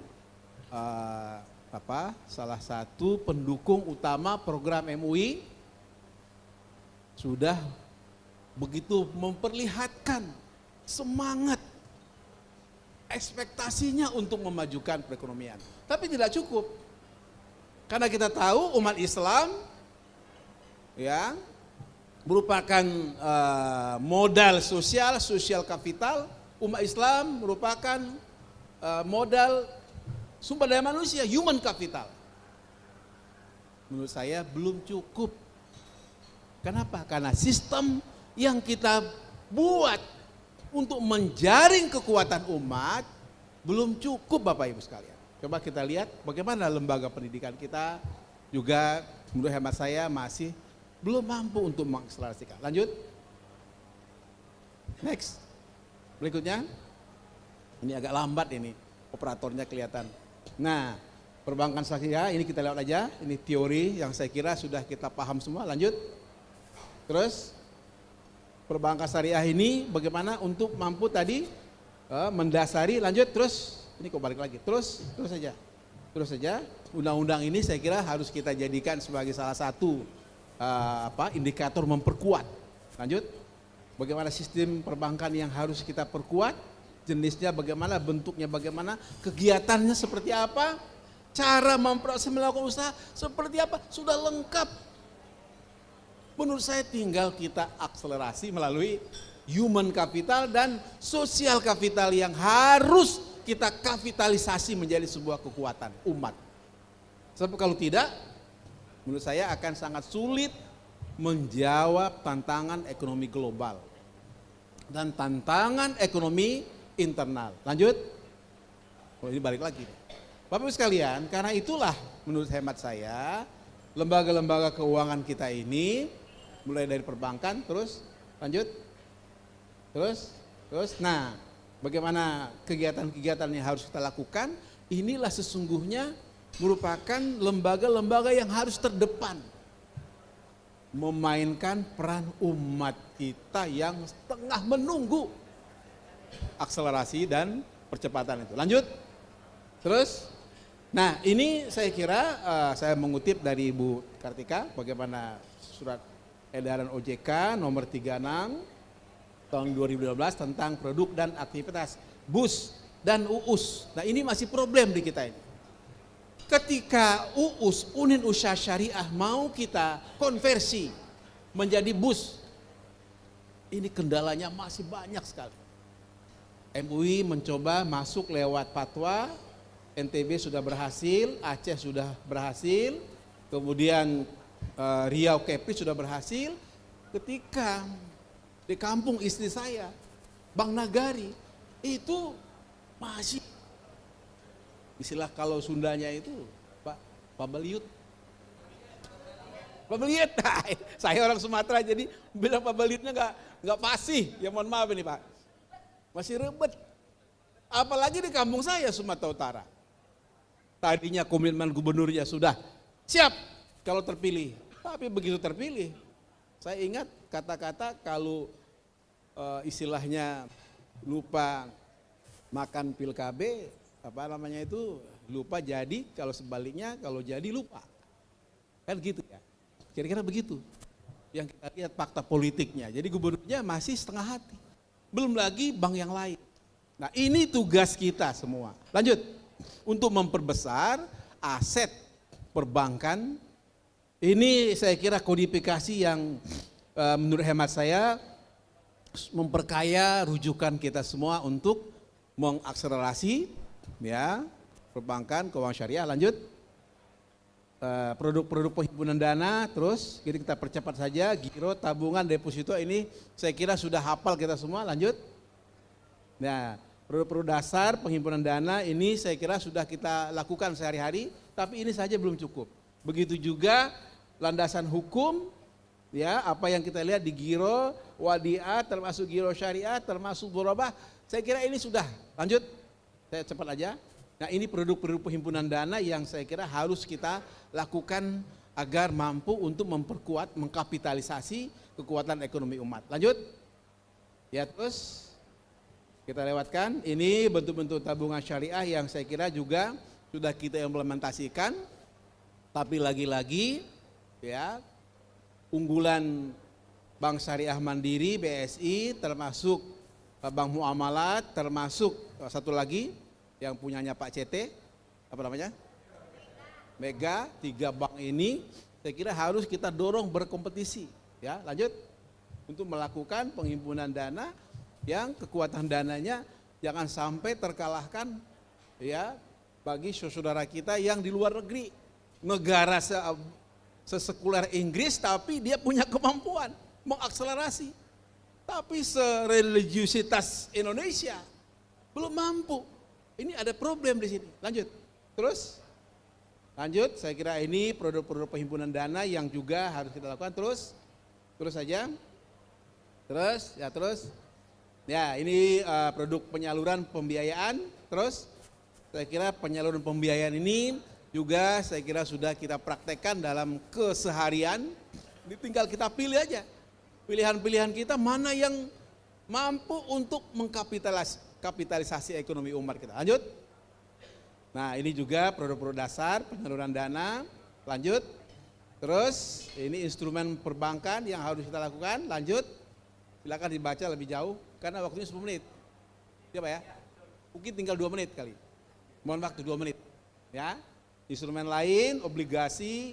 Speaker 7: pendukung utama program MUI, sudah begitu memperlihatkan semangat ekspektasinya untuk memajukan perekonomian. Tapi tidak cukup. Karena kita tahu umat Islam ya merupakan modal sosial kapital. Umat Islam merupakan modal sumber daya manusia, human capital. Menurut saya belum cukup. Kenapa? Karena sistem yang kita buat untuk menjaring kekuatan umat belum cukup Bapak Ibu sekalian. Coba kita lihat bagaimana lembaga pendidikan kita juga menurut hemat saya masih belum mampu untuk mengakselerasikan. Lanjut. Next. Berikutnya. Ini agak lambat ini, operatornya kelihatan. Nah, perbankan syariah ini kita lewat aja. Ini teori yang saya kira sudah kita paham semua. Lanjut. Terus, perbankan syariah ini bagaimana untuk mampu tadi mendasari, lanjut terus, ini kok balik lagi, terus saja. Undang-undang ini saya kira harus kita jadikan sebagai salah satu indikator memperkuat. Lanjut, bagaimana sistem perbankan yang harus kita perkuat, jenisnya bagaimana, bentuknya bagaimana, kegiatannya seperti apa, cara memproses melakukan usaha seperti apa, sudah lengkap. Menurut saya tinggal kita akselerasi melalui human capital dan social capital yang harus kita kapitalisasi menjadi sebuah kekuatan umat. Sebab kalau tidak, menurut saya akan sangat sulit menjawab tantangan ekonomi global dan tantangan ekonomi internal. Lanjut, ini balik lagi. Bapak Ibu sekalian, karena itulah menurut hemat saya, lembaga-lembaga keuangan kita ini, mulai dari perbankan, terus, lanjut, terus, nah bagaimana kegiatan-kegiatan yang harus kita lakukan, inilah sesungguhnya merupakan lembaga-lembaga yang harus terdepan. Memainkan peran umat kita yang tengah menunggu akselerasi dan percepatan itu. Lanjut, terus, nah ini saya kira saya mengutip dari Ibu Kartika, bagaimana surat edaran OJK nomor 36 tahun 2012 tentang produk dan aktivitas BUS dan UUS. Nah ini masih problem di kita ini. Ketika UUS, Unit Usaha Syariah mau kita konversi menjadi BUS, ini kendalanya masih banyak sekali. MUI mencoba masuk lewat fatwa, NTB sudah berhasil, Aceh sudah berhasil, kemudian Riau Kepri sudah berhasil. Ketika di kampung istri saya, Bang Nagari, itu masih, istilah kalau Sundanya itu Pak Beliut. Saya orang Sumatera jadi bilang Pak Beliutnya nggak fasih. Ya mohon maaf ini Pak, masih ribet. Apalagi di kampung saya Sumatera Utara. Tadinya komitmen gubernurnya sudah siap kalau terpilih, tapi begitu terpilih, saya ingat kata-kata kalau istilahnya lupa makan pil KB, apa namanya itu, lupa jadi, kalau sebaliknya kalau jadi lupa, kan gitu ya, kira-kira begitu yang kita lihat fakta politiknya. Jadi gubernurnya masih setengah hati, belum lagi bank yang lain. Nah ini tugas kita semua. Lanjut, untuk memperbesar aset perbankan. Ini saya kira kodifikasi yang menurut hemat saya memperkaya rujukan kita semua untuk mengakselerasi ya perbankan keuangan syariah. Lanjut, produk-produk penghimpunan dana, terus kita percepat saja, giro, tabungan, deposito, ini saya kira sudah hafal kita semua. Lanjut, nah produk-produk dasar penghimpunan dana ini saya kira sudah kita lakukan sehari-hari, tapi ini saja belum cukup. Begitu juga landasan hukum, ya apa yang kita lihat di giro, wadiah, termasuk giro syariah, termasuk borobah, saya kira ini sudah. Lanjut, saya cepat aja. Nah ini produk-produk penghimpunan dana yang saya kira harus kita lakukan agar mampu untuk memperkuat, mengkapitalisasi kekuatan ekonomi umat. Lanjut, ya terus kita lewatkan, ini bentuk-bentuk tabungan syariah yang saya kira juga sudah kita implementasikan, tapi lagi-lagi ya unggulan Bank Syariah Mandiri, BSI, termasuk Bank Muamalat, termasuk satu lagi yang punyanya Pak CT, apa namanya? Mega, 3 bank ini saya kira harus kita dorong berkompetisi. Ya, lanjut, untuk melakukan penghimpunan dana yang kekuatan dananya jangan sampai terkalahkan ya bagi saudara kita yang di luar negeri. Negara sesekuler Inggris tapi dia punya kemampuan mengakselerasi. Tapi sereligiusitas Indonesia belum mampu. Ini ada problem di sini. Lanjut. Terus lanjut, saya kira ini produk-produk penghimpunan dana yang juga harus kita lakukan. Terus saja. Terus. Ya, ini produk penyaluran pembiayaan. Terus saya kira penyaluran pembiayaan ini juga saya kira sudah kita praktekkan dalam keseharian. Ini tinggal kita pilih aja. pilihan-pilihan kita mana yang mampu untuk mengkapitalisasi ekonomi umat kita. Lanjut. Nah, ini juga produk-produk dasar penyaluran dana. Lanjut. Terus ini instrumen perbankan yang harus kita lakukan. Lanjut. Silakan dibaca lebih jauh karena waktunya 10 menit. Coba ya. Mungkin tinggal 2 menit kali. Mohon waktu 2 menit. Ya. Instrumen lain, obligasi,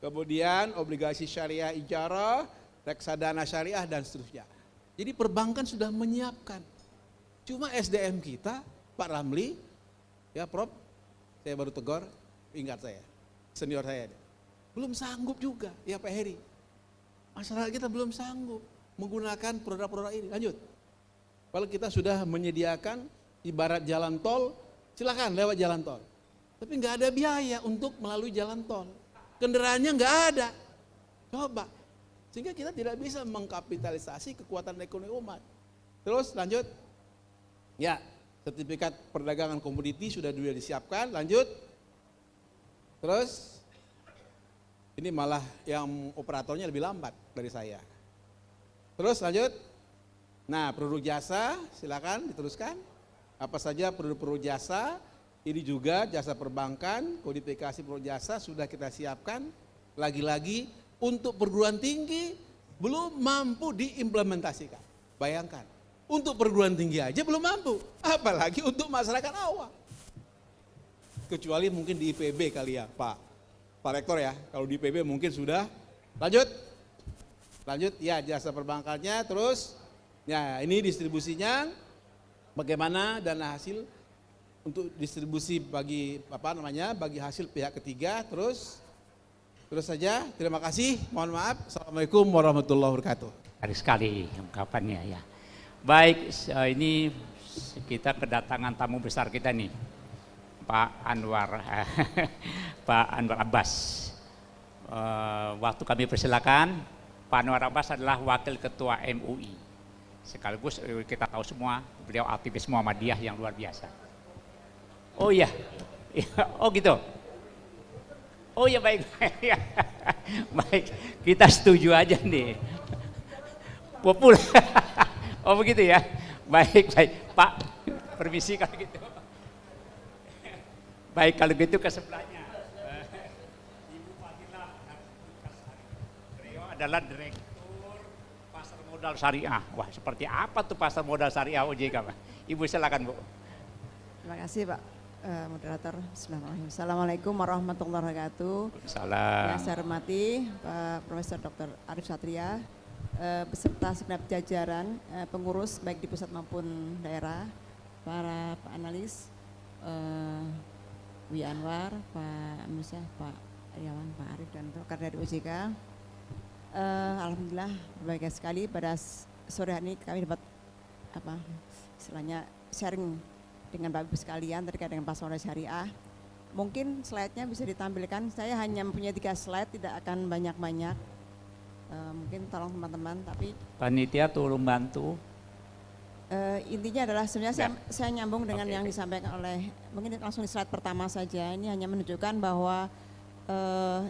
Speaker 7: kemudian obligasi syariah ijarah, reksadana syariah dan seterusnya. Jadi perbankan sudah menyiapkan. Cuma SDM kita, Pak Ramli, ya Prof, saya baru tegur, ingat saya, senior saya, belum sanggup juga, ya Pak Heri. Masyarakat kita belum sanggup menggunakan produk-produk ini. Lanjut. Kalau kita sudah menyediakan ibarat jalan tol, silakan lewat jalan tol. Tapi nggak ada biaya untuk melalui jalan tol. Kendaraannya nggak ada. Coba. Sehingga kita tidak bisa mengkapitalisasi kekuatan ekonomi umat. Terus lanjut. Ya, sertifikat perdagangan komoditi sudah disiapkan. Lanjut. Terus ini malah yang operatornya lebih lambat dari saya. Terus lanjut. Nah, produk jasa silakan diteruskan. Apa saja produk-produk jasa? Ini juga jasa perbankan, kodifikasi produk jasa sudah kita siapkan. Lagi-lagi untuk perguruan tinggi belum mampu diimplementasikan. Bayangkan, untuk perguruan tinggi aja belum mampu, apalagi untuk masyarakat awam. Kecuali mungkin di IPB kali ya Pak Rektor ya, kalau di IPB mungkin sudah. Lanjut, ya jasa perbankannya. Terus, ya ini distribusinya, bagaimana dana hasil untuk distribusi bagi bagi hasil pihak ketiga. Terus saja, terima kasih, mohon maaf. Assalamualaikum warahmatullahi wabarakatuh.
Speaker 4: Hari sekali ungkapannya ya. Baik, ini kita kedatangan tamu besar kita nih, Pak Anwar, Pak Anwar Abbas. Waktu kami persilakan, Pak Anwar Abbas adalah Wakil Ketua MUI. Sekaligus kita tahu semua, beliau aktivis Muhammadiyah yang luar biasa. Oh iya, oh gitu. Oh ya baik, baik, kita setuju aja nih. Populer. Oh begitu ya, baik, Pak, permisi kalau gitu. Baik kalau gitu ke sebelahnya. Ibu Fadilah beliau adalah Direktur Pasar Modal Syariah. Wah seperti apa tuh Pasar Modal Syariah OJK Pak? Ibu silakan Bu.
Speaker 8: Terima kasih Pak Moderator. Bismillahirrahmanirrahim. Assalamualaikum warahmatullahi wabarakatuh.
Speaker 4: Salam.
Speaker 8: Yang saya hormati Pak Profesor Dr. Arif Satria, beserta segenap jajaran pengurus baik di pusat maupun daerah, para analis, Wi Anwar, Pak Musa, Pak Riawan, Pak Arif dan rekan dari OJK. Alhamdulillah berbahagia sekali pada sore hari ini kami dapat istilahnya sharing dengan Bapak Ibu sekalian terkait dengan pasar modal syariah. Mungkin slide-nya bisa ditampilkan. Saya hanya mempunyai 3 slide, tidak akan banyak-banyak. Mungkin tolong teman-teman, tapi
Speaker 4: panitia tolong bantu.
Speaker 8: Intinya adalah sebenarnya saya nyambung dengan yang disampaikan oleh, mungkin langsung di slide pertama saja. Ini hanya menunjukkan bahwa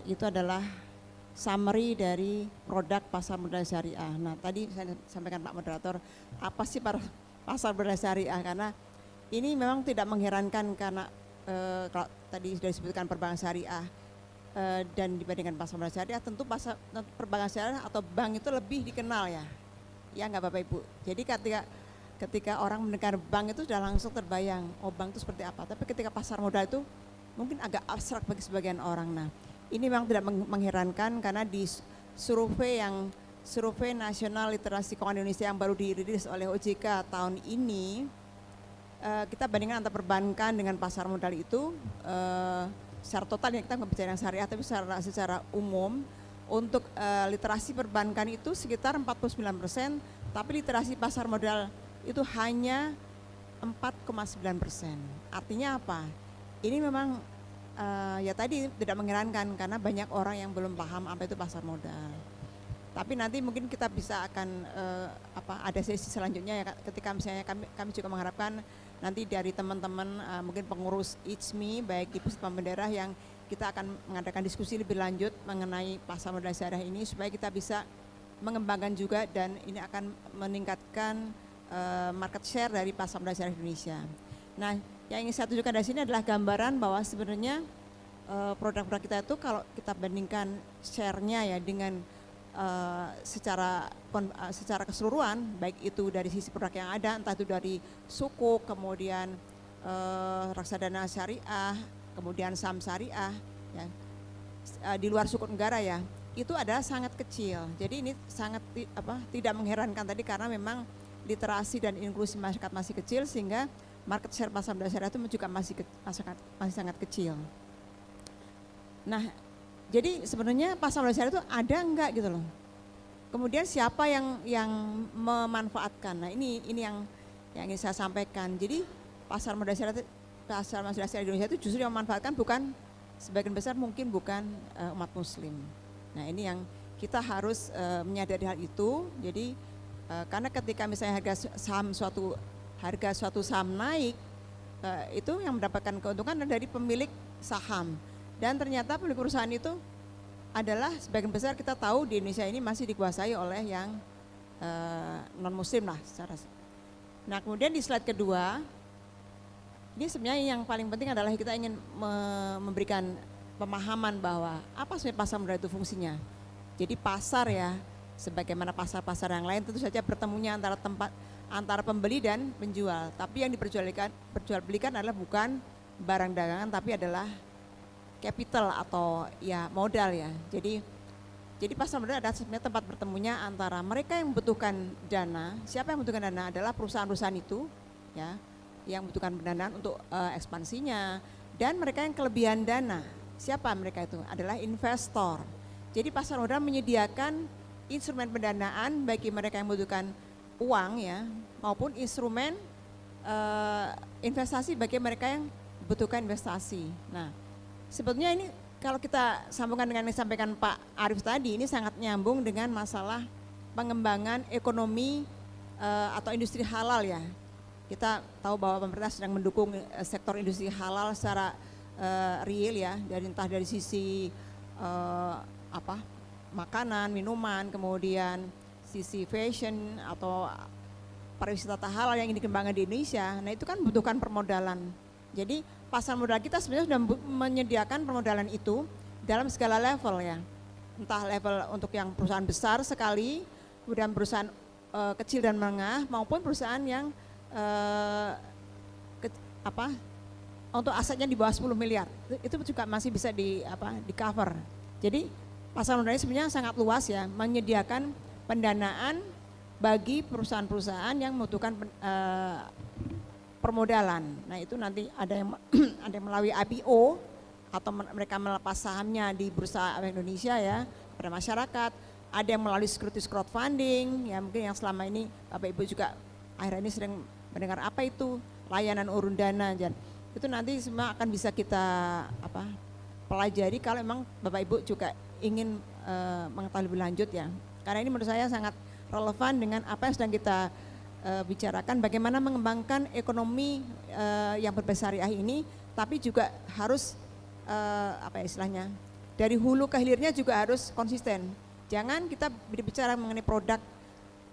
Speaker 8: itu adalah summary dari produk pasar modal syariah. Nah tadi saya sampaikan Pak Moderator, apa sih pasar modal syariah? Karena ini memang tidak mengherankan karena kalau tadi sudah disebutkan perbankan syariah dan dibandingkan pasar modal syariah, tentu perbankan syariah atau bank itu lebih dikenal ya. Ya enggak Bapak Ibu. Jadi ketika orang mendengar bank itu sudah langsung terbayang, oh bank itu seperti apa. Tapi ketika pasar modal itu mungkin agak abstrak bagi sebagian orang. Nah ini memang tidak mengherankan karena di survei nasional literasi keuangan Indonesia yang baru dirilis oleh OJK tahun ini, kita bandingkan antara perbankan dengan pasar modal itu secara total, ya kita nggak bicara yang syariah tapi secara umum untuk literasi perbankan itu sekitar 49%, tapi literasi pasar modal itu hanya 4,9%. Artinya apa? Ini memang ya tadi tidak mengherankan karena banyak orang yang belum paham apa itu pasar modal. Tapi nanti mungkin kita bisa akan ada sesi selanjutnya ya, ketika misalnya kami juga mengharapkan nanti dari teman-teman mungkin pengurus IJMI baik di pusat maupun daerah yang kita akan mengadakan diskusi lebih lanjut mengenai pasar modal syariah ini supaya kita bisa mengembangkan juga dan ini akan meningkatkan market share dari pasar modal syariah Indonesia. Nah, yang ingin saya tunjukkan dari sini adalah gambaran bahwa sebenarnya produk-produk kita itu kalau kita bandingkan share-nya ya dengan secara keseluruhan, baik itu dari sisi produk yang ada, entah itu dari sukuk, kemudian reksadana syariah, kemudian saham syariah, ya, di luar sukuk negara ya, itu adalah sangat kecil. Jadi ini sangat tidak mengherankan tadi karena memang literasi dan inklusi masyarakat masih kecil sehingga market share pasar modal syariah itu juga masih sangat kecil. Nah, jadi sebenarnya pasar modal syariah itu ada enggak gitu loh. Kemudian siapa yang memanfaatkan? Nah, ini yang ingin saya sampaikan. Jadi pasar modal syariah Indonesia itu justru yang memanfaatkan bukan sebagian besar mungkin bukan umat muslim. Nah, ini yang kita harus menyadari hal itu. Jadi karena ketika misalnya harga suatu saham naik, itu yang mendapatkan keuntungan dari pemilik saham. Dan ternyata pemilik perusahaan itu adalah sebagian besar kita tahu di Indonesia ini masih dikuasai oleh yang non muslim lah secara. Nah, kemudian di slide kedua, ini sebenarnya yang paling penting adalah kita ingin memberikan pemahaman bahwa apa sebenarnya pasar modal itu fungsinya. Jadi pasar ya, sebagaimana pasar-pasar yang lain tentu saja bertemunya antara pembeli dan penjual. Tapi yang diperjualbelikan adalah bukan barang dagangan tapi adalah capital atau ya modal ya. Jadi pasar modal adalah sebenarnya tempat bertemunya antara mereka yang membutuhkan dana. Siapa yang membutuhkan dana adalah perusahaan-perusahaan itu ya, yang membutuhkan pendanaan untuk ekspansinya, dan mereka yang kelebihan dana. Siapa mereka itu? Adalah investor. Jadi pasar modal menyediakan instrumen pendanaan bagi mereka yang membutuhkan uang ya, maupun instrumen investasi bagi mereka yang membutuhkan investasi. Nah, sebetulnya ini kalau kita sambungkan dengan yang disampaikan Pak Arief tadi, ini sangat nyambung dengan masalah pengembangan ekonomi atau industri halal ya. Kita tahu bahwa pemerintah sedang mendukung sektor industri halal secara real ya, entah dari sisi makanan, minuman, kemudian sisi fashion atau pariwisata halal yang ingin dikembangkan di Indonesia. Nah, itu kan membutuhkan permodalan. Jadi pasar modal kita sebenarnya sudah menyediakan permodalan itu dalam segala level ya. Entah level untuk yang perusahaan besar sekali, kemudian perusahaan kecil dan menengah, maupun perusahaan yang untuk asetnya di bawah 10 miliar. Itu juga masih bisa di cover. Jadi pasar modal sebenarnya sangat luas ya, menyediakan pendanaan bagi perusahaan-perusahaan yang membutuhkan permodalan. Nah, itu nanti ada yang melalui IPO atau mereka melepas sahamnya di Bursa Efek Indonesia ya kepada masyarakat. Ada yang melalui securities crowdfunding ya, mungkin yang selama ini Bapak Ibu juga akhirnya ini sering mendengar apa itu layanan urun dana. Dan itu nanti semua akan bisa kita pelajari kalau memang Bapak Ibu juga ingin mengetahui lebih lanjut ya. Karena ini menurut saya sangat relevan dengan apa yang sedang kita bicarakan, bagaimana mengembangkan ekonomi yang berbasis syariah ini, tapi juga harus istilahnya dari hulu ke hilirnya juga harus konsisten. Jangan kita berbicara mengenai produk,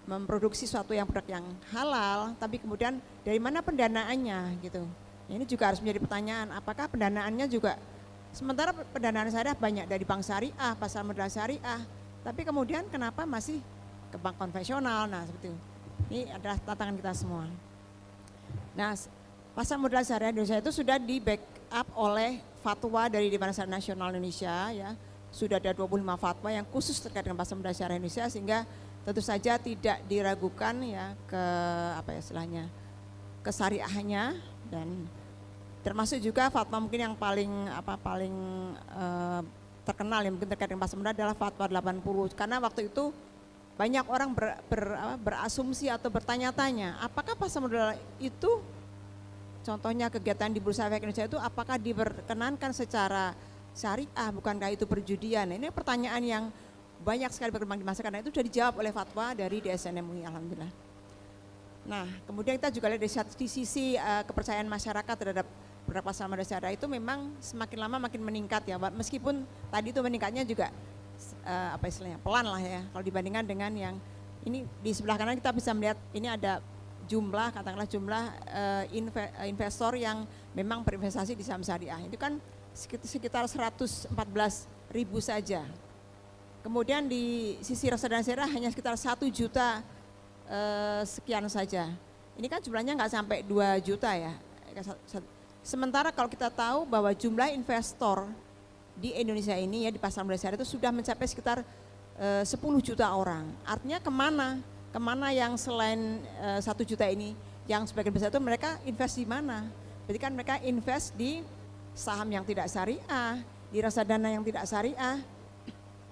Speaker 8: memproduksi suatu produk yang halal, tapi kemudian dari mana pendanaannya gitu. Ini juga harus menjadi pertanyaan, apakah pendanaannya juga, sementara pendanaan syariah banyak dari bank syariah, pasar modal syariah, tapi kemudian kenapa masih ke bank konvensional? Nah, seperti itu. Ini adalah tantangan kita semua. Nah, pasar modal syariah Indonesia itu sudah di backup oleh fatwa dari Dewan Syariah Nasional Indonesia ya. Sudah ada 25 fatwa yang khusus terkait dengan pasar modal syariah Indonesia, sehingga tentu saja tidak diragukan ya istilahnya kesyariahannya, dan termasuk juga fatwa mungkin yang paling terkenal yang mungkin terkait dengan pasar modal adalah fatwa 80, karena waktu itu banyak orang berasumsi atau bertanya-tanya, apakah pasar modal itu, contohnya kegiatan di Bursa Efek Indonesia itu apakah diperkenankan secara syariah, bukankah itu perjudian? Nah, ini pertanyaan yang banyak sekali berkembang di masyarakat, itu sudah dijawab oleh fatwa dari DSN MUI, alhamdulillah. Nah, kemudian kita juga lihat di sisi kepercayaan masyarakat terhadap produk pasar modal syariah itu memang semakin lama makin meningkat ya, meskipun tadi itu meningkatnya juga apa istilahnya, pelan lah ya kalau dibandingkan dengan yang ini di sebelah kanan kita bisa melihat ini ada jumlah, katakanlah jumlah investor yang memang berinvestasi di saham syariah. Itu kan sekitar 114.000 saja. Kemudian di sisi reksadana syariah hanya sekitar 1 juta sekian saja. Ini kan jumlahnya nggak sampai 2 juta ya. Sementara kalau kita tahu bahwa jumlah investor di Indonesia ini ya di pasar modal syariah itu sudah mencapai sekitar 10 juta orang. Artinya kemana yang selain 1 juta ini, yang sebagian besar itu mereka invest di mana? Berarti kan mereka invest di saham yang tidak syariah, di reksadana yang tidak syariah,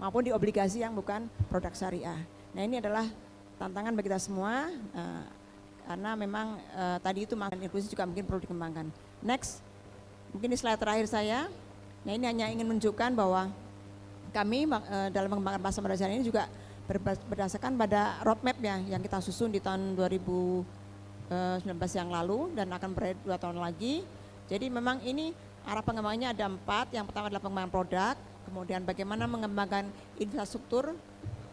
Speaker 8: maupun di obligasi yang bukan produk syariah. Nah ini adalah tantangan bagi kita semua, karena memang tadi itu makan inklusi juga mungkin perlu dikembangkan. Next, mungkin di slide terakhir saya, nah ini hanya ingin menunjukkan bahwa kami dalam mengembangkan pasar modal syariah ini juga berdasarkan pada roadmap ya yang kita susun di tahun 2019 yang lalu dan akan berakhir 2 tahun lagi. Jadi memang ini arah pengembangannya ada 4, yang pertama adalah pengembangan produk, kemudian bagaimana mengembangkan infrastruktur,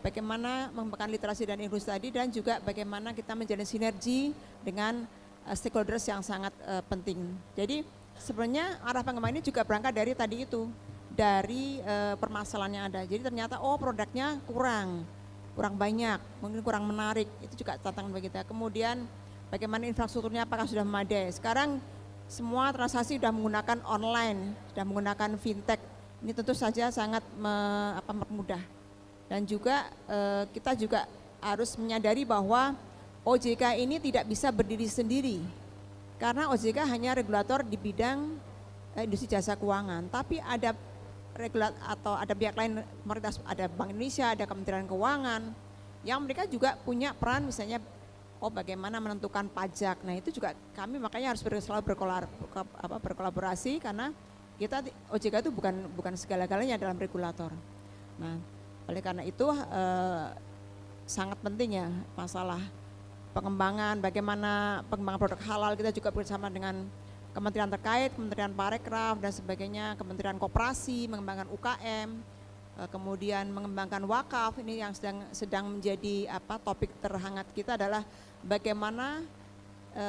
Speaker 8: bagaimana mengembangkan literasi dan inklusi tadi, dan juga bagaimana kita menjalin sinergi dengan stakeholders yang sangat penting. Jadi sebenarnya arah pengembangan ini juga berangkat dari tadi itu, dari permasalahan yang ada. Jadi ternyata produknya kurang banyak, mungkin kurang menarik, itu juga tantangan bagi kita. Kemudian bagaimana infrastrukturnya apakah sudah memadai. Sekarang semua transaksi sudah menggunakan online, sudah menggunakan fintech. Ini tentu saja sangat mempermudah. Dan juga kita juga harus menyadari bahwa OJK ini tidak bisa berdiri sendiri. Karena OJK hanya regulator di bidang industri jasa keuangan, tapi ada ada pihak lain, ada Bank Indonesia, ada Kementerian Keuangan, yang mereka juga punya peran misalnya bagaimana menentukan pajak. Nah itu juga kami makanya harus selalu berkolaborasi karena kita OJK itu bukan segala-galanya dalam regulator. Nah oleh karena itu sangat penting ya masalah pengembangan, bagaimana pengembangan produk halal, kita juga bersama dengan kementerian terkait, Kementerian Parekraf dan sebagainya, Kementerian Koperasi, mengembangkan UKM, kemudian mengembangkan wakaf. Ini yang sedang menjadi topik terhangat kita adalah bagaimana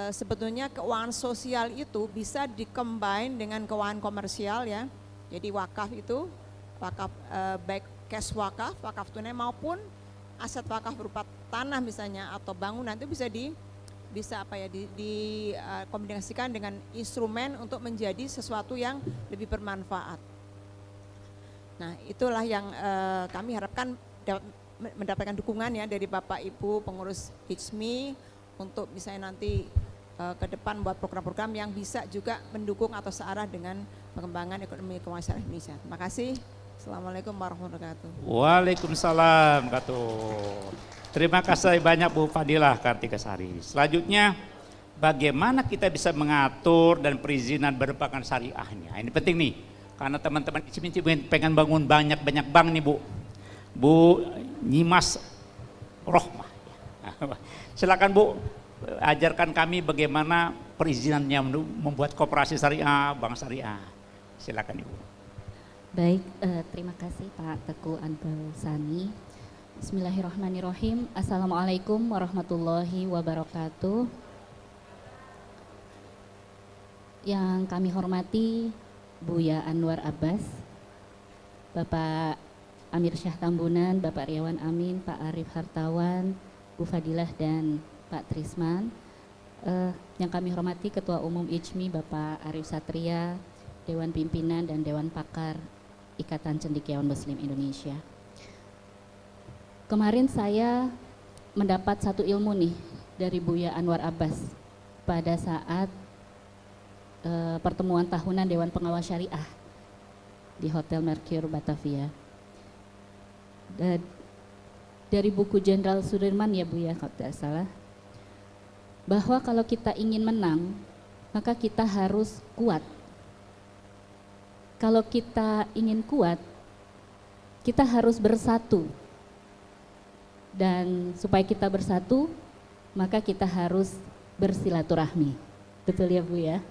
Speaker 8: sebetulnya keuangan sosial itu bisa dikombin dengan keuangan komersial ya. Jadi wakaf itu, wakaf baik cash wakaf, wakaf tunai maupun aset wakaf berupa tanah misalnya atau bangunan itu bisa dikombinasikan dengan instrumen untuk menjadi sesuatu yang lebih bermanfaat. Nah itulah yang kami harapkan mendapatkan dukungan ya dari Bapak Ibu pengurus IJMI untuk misalnya nanti ke depan buat program-program yang bisa juga mendukung atau searah dengan pengembangan ekonomi keuangan syariah Indonesia. Terima kasih. Assalamualaikum warahmatullahi wabarakatuh.
Speaker 4: Waalaikumsalam Terima kasih banyak Bu Fadilah Kartikasari. Selanjutnya bagaimana kita bisa mengatur dan perizinan berbagai syariahnya. Ini penting nih karena teman-teman IJMI pengen bangun banyak bank nih Bu Nyimas Rohmah. Silakan Bu, ajarkan kami bagaimana perizinannya membuat koperasi syariah, bank syariah. Silakan Ibu.
Speaker 9: Baik, terima kasih Pak Teguh Anbal Sani. Bismillahirrahmanirrahim. Assalamualaikum warahmatullahi wabarakatuh. Yang kami hormati Buya Anwar Abbas, Bapak Amir Syah Tambunan, Bapak Riawan Amin, Pak Arif Hartawan, Bu Fadilah dan Pak Trisman. Yang kami hormati Ketua Umum IJMI Bapak Arif Satria, Dewan Pimpinan dan Dewan Pakar Ikatan Cendekiawan Muslim Indonesia. Kemarin saya mendapat satu ilmu nih dari Buya Anwar Abbas pada saat pertemuan tahunan Dewan Pengawas Syariah di Hotel Mercure Batavia. Dari buku Jenderal Sudirman ya Bu ya kalau tidak salah, bahwa kalau kita ingin menang maka kita harus kuat. Kalau kita ingin kuat, kita harus bersatu. Dan supaya kita bersatu, maka kita harus bersilaturahmi. Betul ya Bu ya?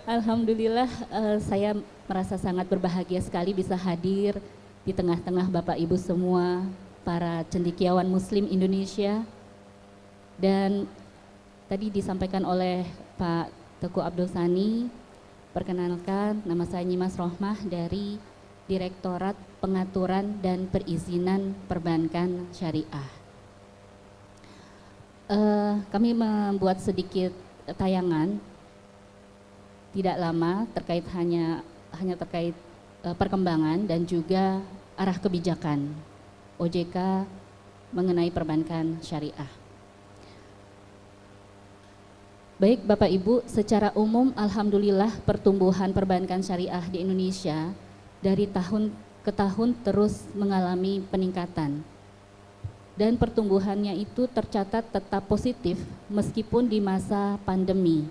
Speaker 9: Alhamdulillah saya merasa sangat berbahagia sekali bisa hadir di tengah-tengah Bapak Ibu semua, para cendekiawan Muslim Indonesia. Dan tadi disampaikan oleh Pak Teguh Abdul Sani, perkenalkan nama saya Nyimas Rohmah dari Direktorat Pengaturan dan Perizinan Perbankan Syariah. Kami membuat sedikit tayangan tidak lama terkait hanya terkait perkembangan dan juga arah kebijakan OJK mengenai perbankan syariah. Baik Bapak Ibu, secara umum alhamdulillah pertumbuhan perbankan syariah di Indonesia dari tahun ke tahun terus mengalami peningkatan. Dan pertumbuhannya itu tercatat tetap positif meskipun di masa pandemi.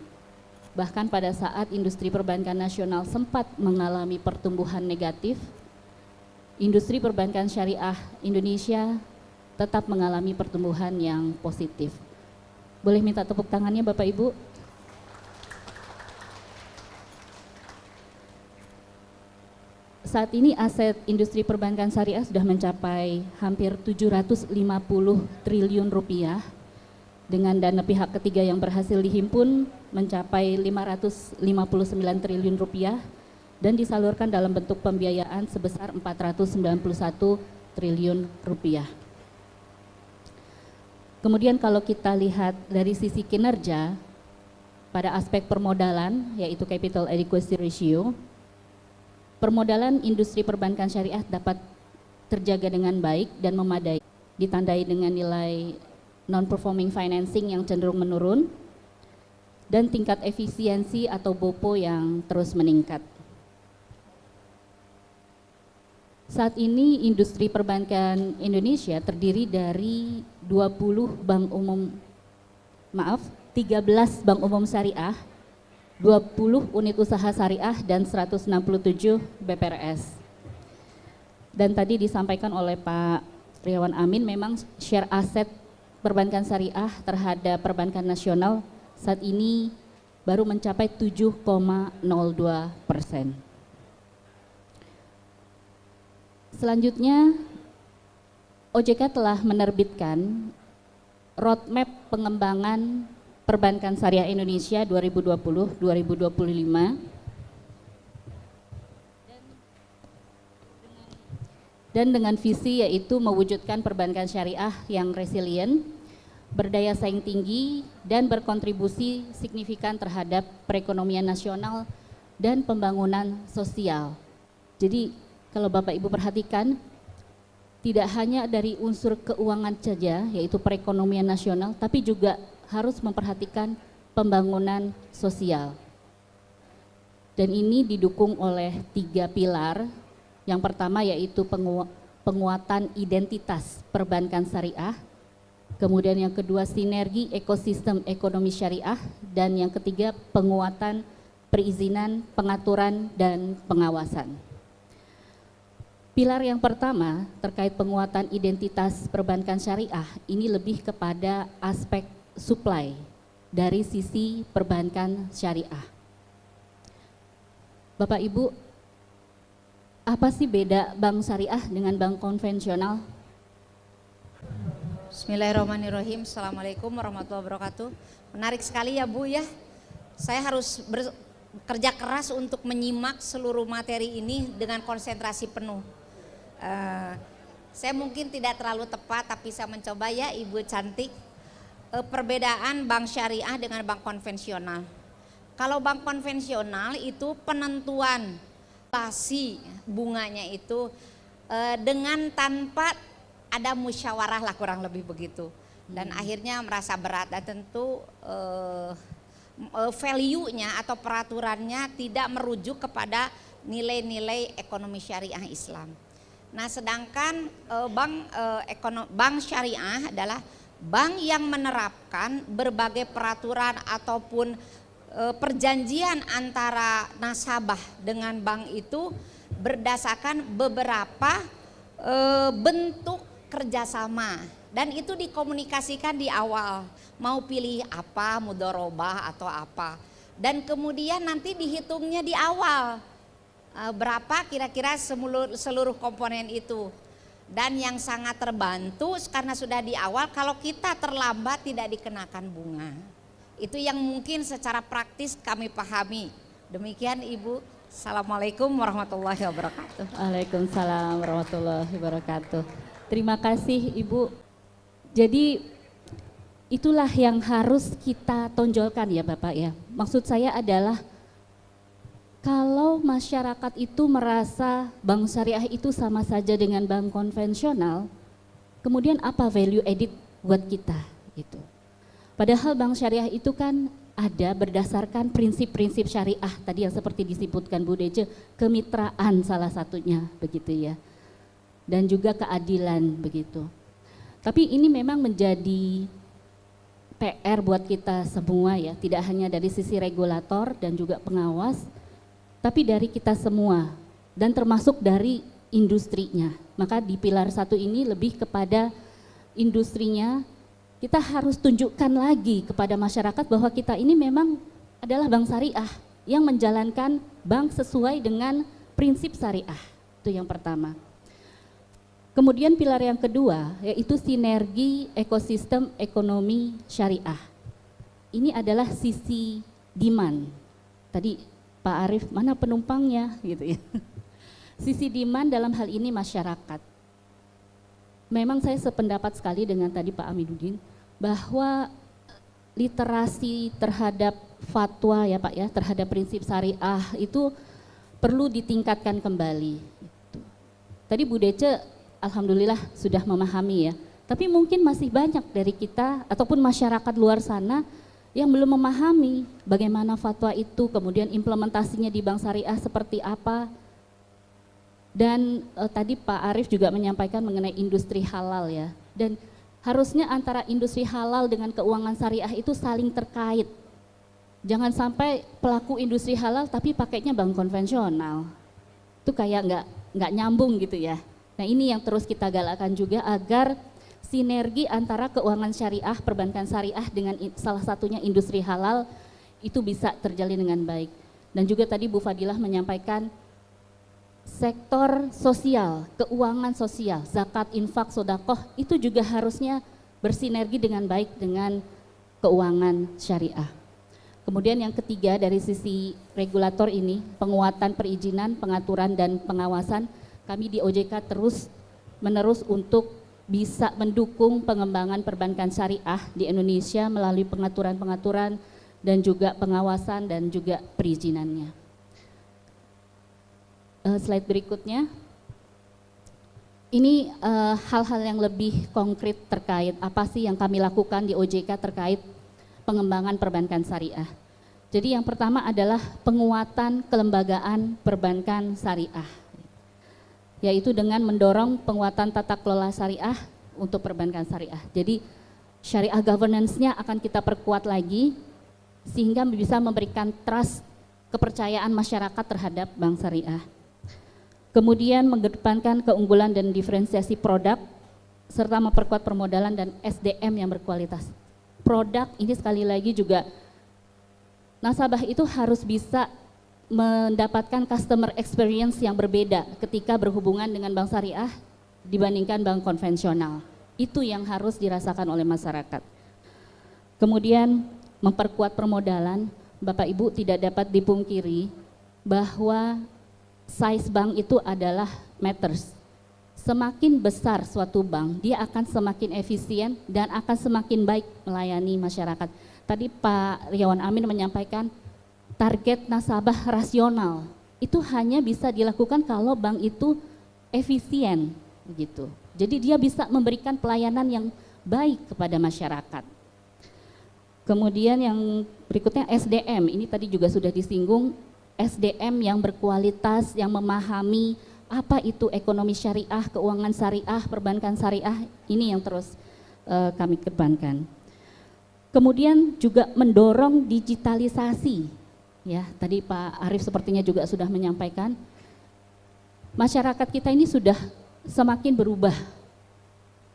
Speaker 9: Bahkan pada saat industri perbankan nasional sempat mengalami pertumbuhan negatif, industri perbankan syariah Indonesia tetap mengalami pertumbuhan yang positif. Boleh minta tepuk tangannya Bapak Ibu? Saat ini aset industri perbankan syariah sudah mencapai hampir 750 triliun rupiah dengan dana pihak ketiga yang berhasil dihimpun mencapai 559 triliun rupiah dan disalurkan dalam bentuk pembiayaan sebesar 491 triliun rupiah. Kemudian kalau kita lihat dari sisi kinerja pada aspek permodalan yaitu capital adequacy ratio, permodalan industri perbankan syariah dapat terjaga dengan baik dan memadai, ditandai dengan nilai non-performing financing yang cenderung menurun, dan tingkat efisiensi atau BOPO yang terus meningkat. Saat ini industri perbankan Indonesia terdiri dari 13 bank umum syariah, 20 unit usaha syariah dan 167 BPRS. Dan tadi disampaikan oleh Pak Riawan Amin, memang share aset perbankan syariah terhadap perbankan nasional saat ini baru mencapai 7,02%. Selanjutnya, OJK telah menerbitkan roadmap pengembangan perbankan syariah Indonesia 2020-2025 dan dengan visi yaitu mewujudkan perbankan syariah yang resilient, berdaya saing tinggi, dan berkontribusi signifikan terhadap perekonomian nasional dan pembangunan sosial. Jadi kalau Bapak Ibu perhatikan, tidak hanya dari unsur keuangan saja yaitu perekonomian nasional, tapi juga harus memperhatikan pembangunan sosial. Dan ini didukung oleh 3 pilar. Yang pertama yaitu penguatan identitas perbankan syariah, kemudian yang kedua sinergi ekosistem ekonomi syariah, dan yang ketiga penguatan perizinan, pengaturan, dan pengawasan. Pilar yang pertama terkait penguatan identitas perbankan syariah ini lebih kepada aspek supply dari sisi perbankan syariah. Bapak Ibu, apa sih beda bank syariah dengan bank konvensional?
Speaker 10: Bismillahirrahmanirrahim. Assalamualaikum warahmatullahi wabarakatuh. Menarik sekali ya Bu ya. Saya harus bekerja keras untuk menyimak seluruh materi ini dengan konsentrasi penuh. Saya mungkin tidak terlalu tepat tapi saya mencoba ya Ibu cantik. Perbedaan bank syariah dengan bank konvensional. Kalau bank konvensional itu penentuan inflasi bunganya itu dengan tanpa ada musyawarah lah kurang lebih begitu. Dan akhirnya merasa berat dan tentu value-nya atau peraturannya tidak merujuk kepada nilai-nilai ekonomi syariah Islam. Nah sedangkan bank syariah adalah bank yang menerapkan berbagai peraturan ataupun perjanjian antara nasabah dengan bank itu berdasarkan beberapa bentuk kerjasama dan itu dikomunikasikan di awal mau pilih apa mudharabah atau apa. dan kemudian nanti dihitungnya di awal berapa kira-kira seluruh komponen itu. Dan yang sangat terbantu karena sudah di awal, kalau kita terlambat tidak dikenakan bunga. Itu yang mungkin secara praktis kami pahami. Demikian Ibu. Assalamualaikum warahmatullahi wabarakatuh.
Speaker 9: Waalaikumsalam warahmatullahi wabarakatuh. Terima kasih Ibu. Jadi itulah yang harus kita tonjolkan ya Bapak ya. Maksud saya adalah kalau masyarakat itu merasa bank syariah itu sama saja dengan bank konvensional, kemudian apa value added buat kita gitu. Padahal bank syariah itu kan ada berdasarkan prinsip-prinsip syariah tadi yang seperti disebutkan Bu Dece, kemitraan salah satunya begitu ya. Dan juga keadilan begitu. Tapi ini memang menjadi PR buat kita semua ya, tidak hanya dari sisi regulator dan juga pengawas, tapi dari kita semua dan termasuk dari industrinya. Maka di pilar 1 ini lebih kepada industrinya, kita harus tunjukkan lagi kepada masyarakat bahwa kita ini memang adalah bank syariah yang menjalankan bank sesuai dengan prinsip syariah. Itu yang pertama. Kemudian pilar yang kedua yaitu sinergi ekosistem ekonomi syariah. Ini adalah sisi demand. Tadi Pak Arief, mana penumpangnya gitu ya. Sisi demand dalam hal ini masyarakat. Memang saya sependapat sekali dengan tadi Pak Amiduddin bahwa literasi terhadap fatwa ya Pak ya, terhadap prinsip syariah itu perlu ditingkatkan kembali. Tadi Bu Dece alhamdulillah sudah memahami ya, tapi mungkin masih banyak dari kita ataupun masyarakat luar sana yang belum memahami bagaimana fatwa itu, kemudian implementasinya di bank syariah seperti apa. Dan tadi Pak Arief juga menyampaikan mengenai industri halal ya. Dan harusnya antara industri halal dengan keuangan syariah itu saling terkait. Jangan sampai pelaku industri halal tapi pakainya bank konvensional. Itu kayak nggak nyambung gitu ya. Nah ini yang terus kita galakkan juga agar sinergi antara keuangan syariah, perbankan syariah dengan salah satunya industri halal itu bisa terjalin dengan baik. Dan juga tadi Bu Fadilah menyampaikan sektor sosial, keuangan sosial, zakat, infak, sedekah itu juga harusnya bersinergi dengan baik dengan keuangan syariah. Kemudian yang ketiga dari sisi regulator ini, penguatan perizinan, pengaturan dan pengawasan, kami di OJK terus menerus untuk bisa mendukung pengembangan perbankan syariah di Indonesia melalui pengaturan-pengaturan dan juga pengawasan dan juga perizinannya. Slide berikutnya. Ini hal-hal yang lebih konkret terkait apa sih yang kami lakukan di OJK terkait pengembangan perbankan syariah. Jadi yang pertama adalah penguatan kelembagaan perbankan syariah, yaitu dengan mendorong penguatan tata kelola syariah untuk perbankan syariah. Jadi syariah governance-nya akan kita perkuat lagi sehingga bisa memberikan trust, kepercayaan masyarakat terhadap bank syariah. Kemudian mengedepankan keunggulan dan diferensiasi produk serta memperkuat permodalan dan SDM yang berkualitas. Produk ini sekali lagi juga nasabah itu harus bisa mendapatkan customer experience yang berbeda ketika berhubungan dengan bank syariah dibandingkan bank konvensional. Itu yang harus dirasakan oleh masyarakat. Kemudian memperkuat permodalan, Bapak Ibu tidak dapat dipungkiri bahwa size bank itu adalah matters. Semakin besar suatu bank, dia akan semakin efisien dan akan semakin baik melayani masyarakat. Tadi Pak Riawan Amin menyampaikan target nasabah rasional itu hanya bisa dilakukan kalau bank itu efisien gitu. Jadi dia bisa memberikan pelayanan yang baik kepada masyarakat. Kemudian yang berikutnya SDM, ini tadi juga sudah disinggung, SDM yang berkualitas, yang memahami apa itu ekonomi syariah, keuangan syariah, perbankan syariah, ini yang terus kami kedepankan. Kemudian juga mendorong digitalisasi. Ya, tadi Pak Arief sepertinya juga sudah menyampaikan, masyarakat kita ini sudah semakin berubah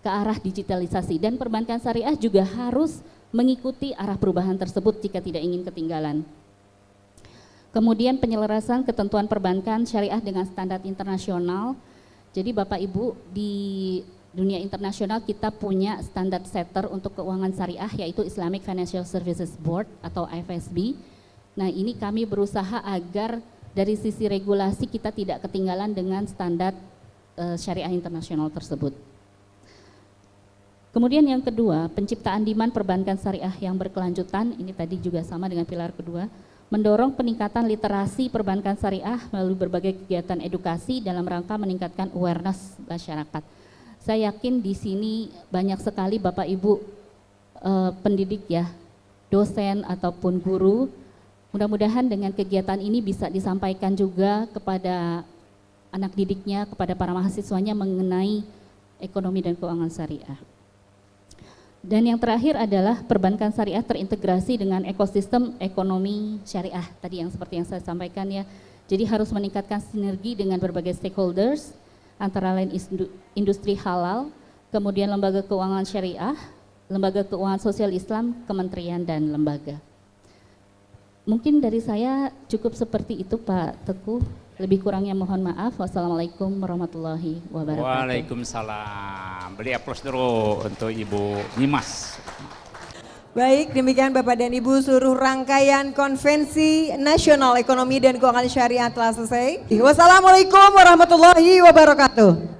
Speaker 9: ke arah digitalisasi dan perbankan syariah juga harus mengikuti arah perubahan tersebut jika tidak ingin ketinggalan. Kemudian penyelarasan ketentuan perbankan syariah dengan standar internasional. Jadi Bapak Ibu, di dunia internasional kita punya standar setter untuk keuangan syariah yaitu Islamic Financial Services Board atau IFSB. Nah, ini kami berusaha agar dari sisi regulasi kita tidak ketinggalan dengan standar syariah internasional tersebut. Kemudian yang kedua, penciptaan demand perbankan syariah yang berkelanjutan, ini tadi juga sama dengan pilar kedua, mendorong peningkatan literasi perbankan syariah melalui berbagai kegiatan edukasi dalam rangka meningkatkan awareness masyarakat. Saya yakin di sini banyak sekali Bapak Ibu pendidik ya, dosen ataupun guru. Mudah-mudahan dengan kegiatan ini bisa disampaikan juga kepada anak didiknya, kepada para mahasiswanya mengenai ekonomi dan keuangan syariah. Dan yang terakhir adalah perbankan syariah terintegrasi dengan ekosistem ekonomi syariah, tadi yang seperti yang saya sampaikan ya. Jadi harus meningkatkan sinergi dengan berbagai stakeholders, antara lain industri halal, kemudian lembaga keuangan syariah, lembaga keuangan sosial Islam, kementerian dan lembaga. Mungkin dari saya cukup seperti itu Pak Teguh. Lebih kurangnya mohon maaf. Wassalamualaikum warahmatullahi wabarakatuh.
Speaker 4: Waalaikumsalam. Beri aplaus dulu untuk Ibu Nyimas.
Speaker 1: Baik, demikian Bapak dan Ibu, seluruh rangkaian Konvensi Nasional Ekonomi dan Keuangan Syariah telah selesai. Wassalamualaikum warahmatullahi wabarakatuh.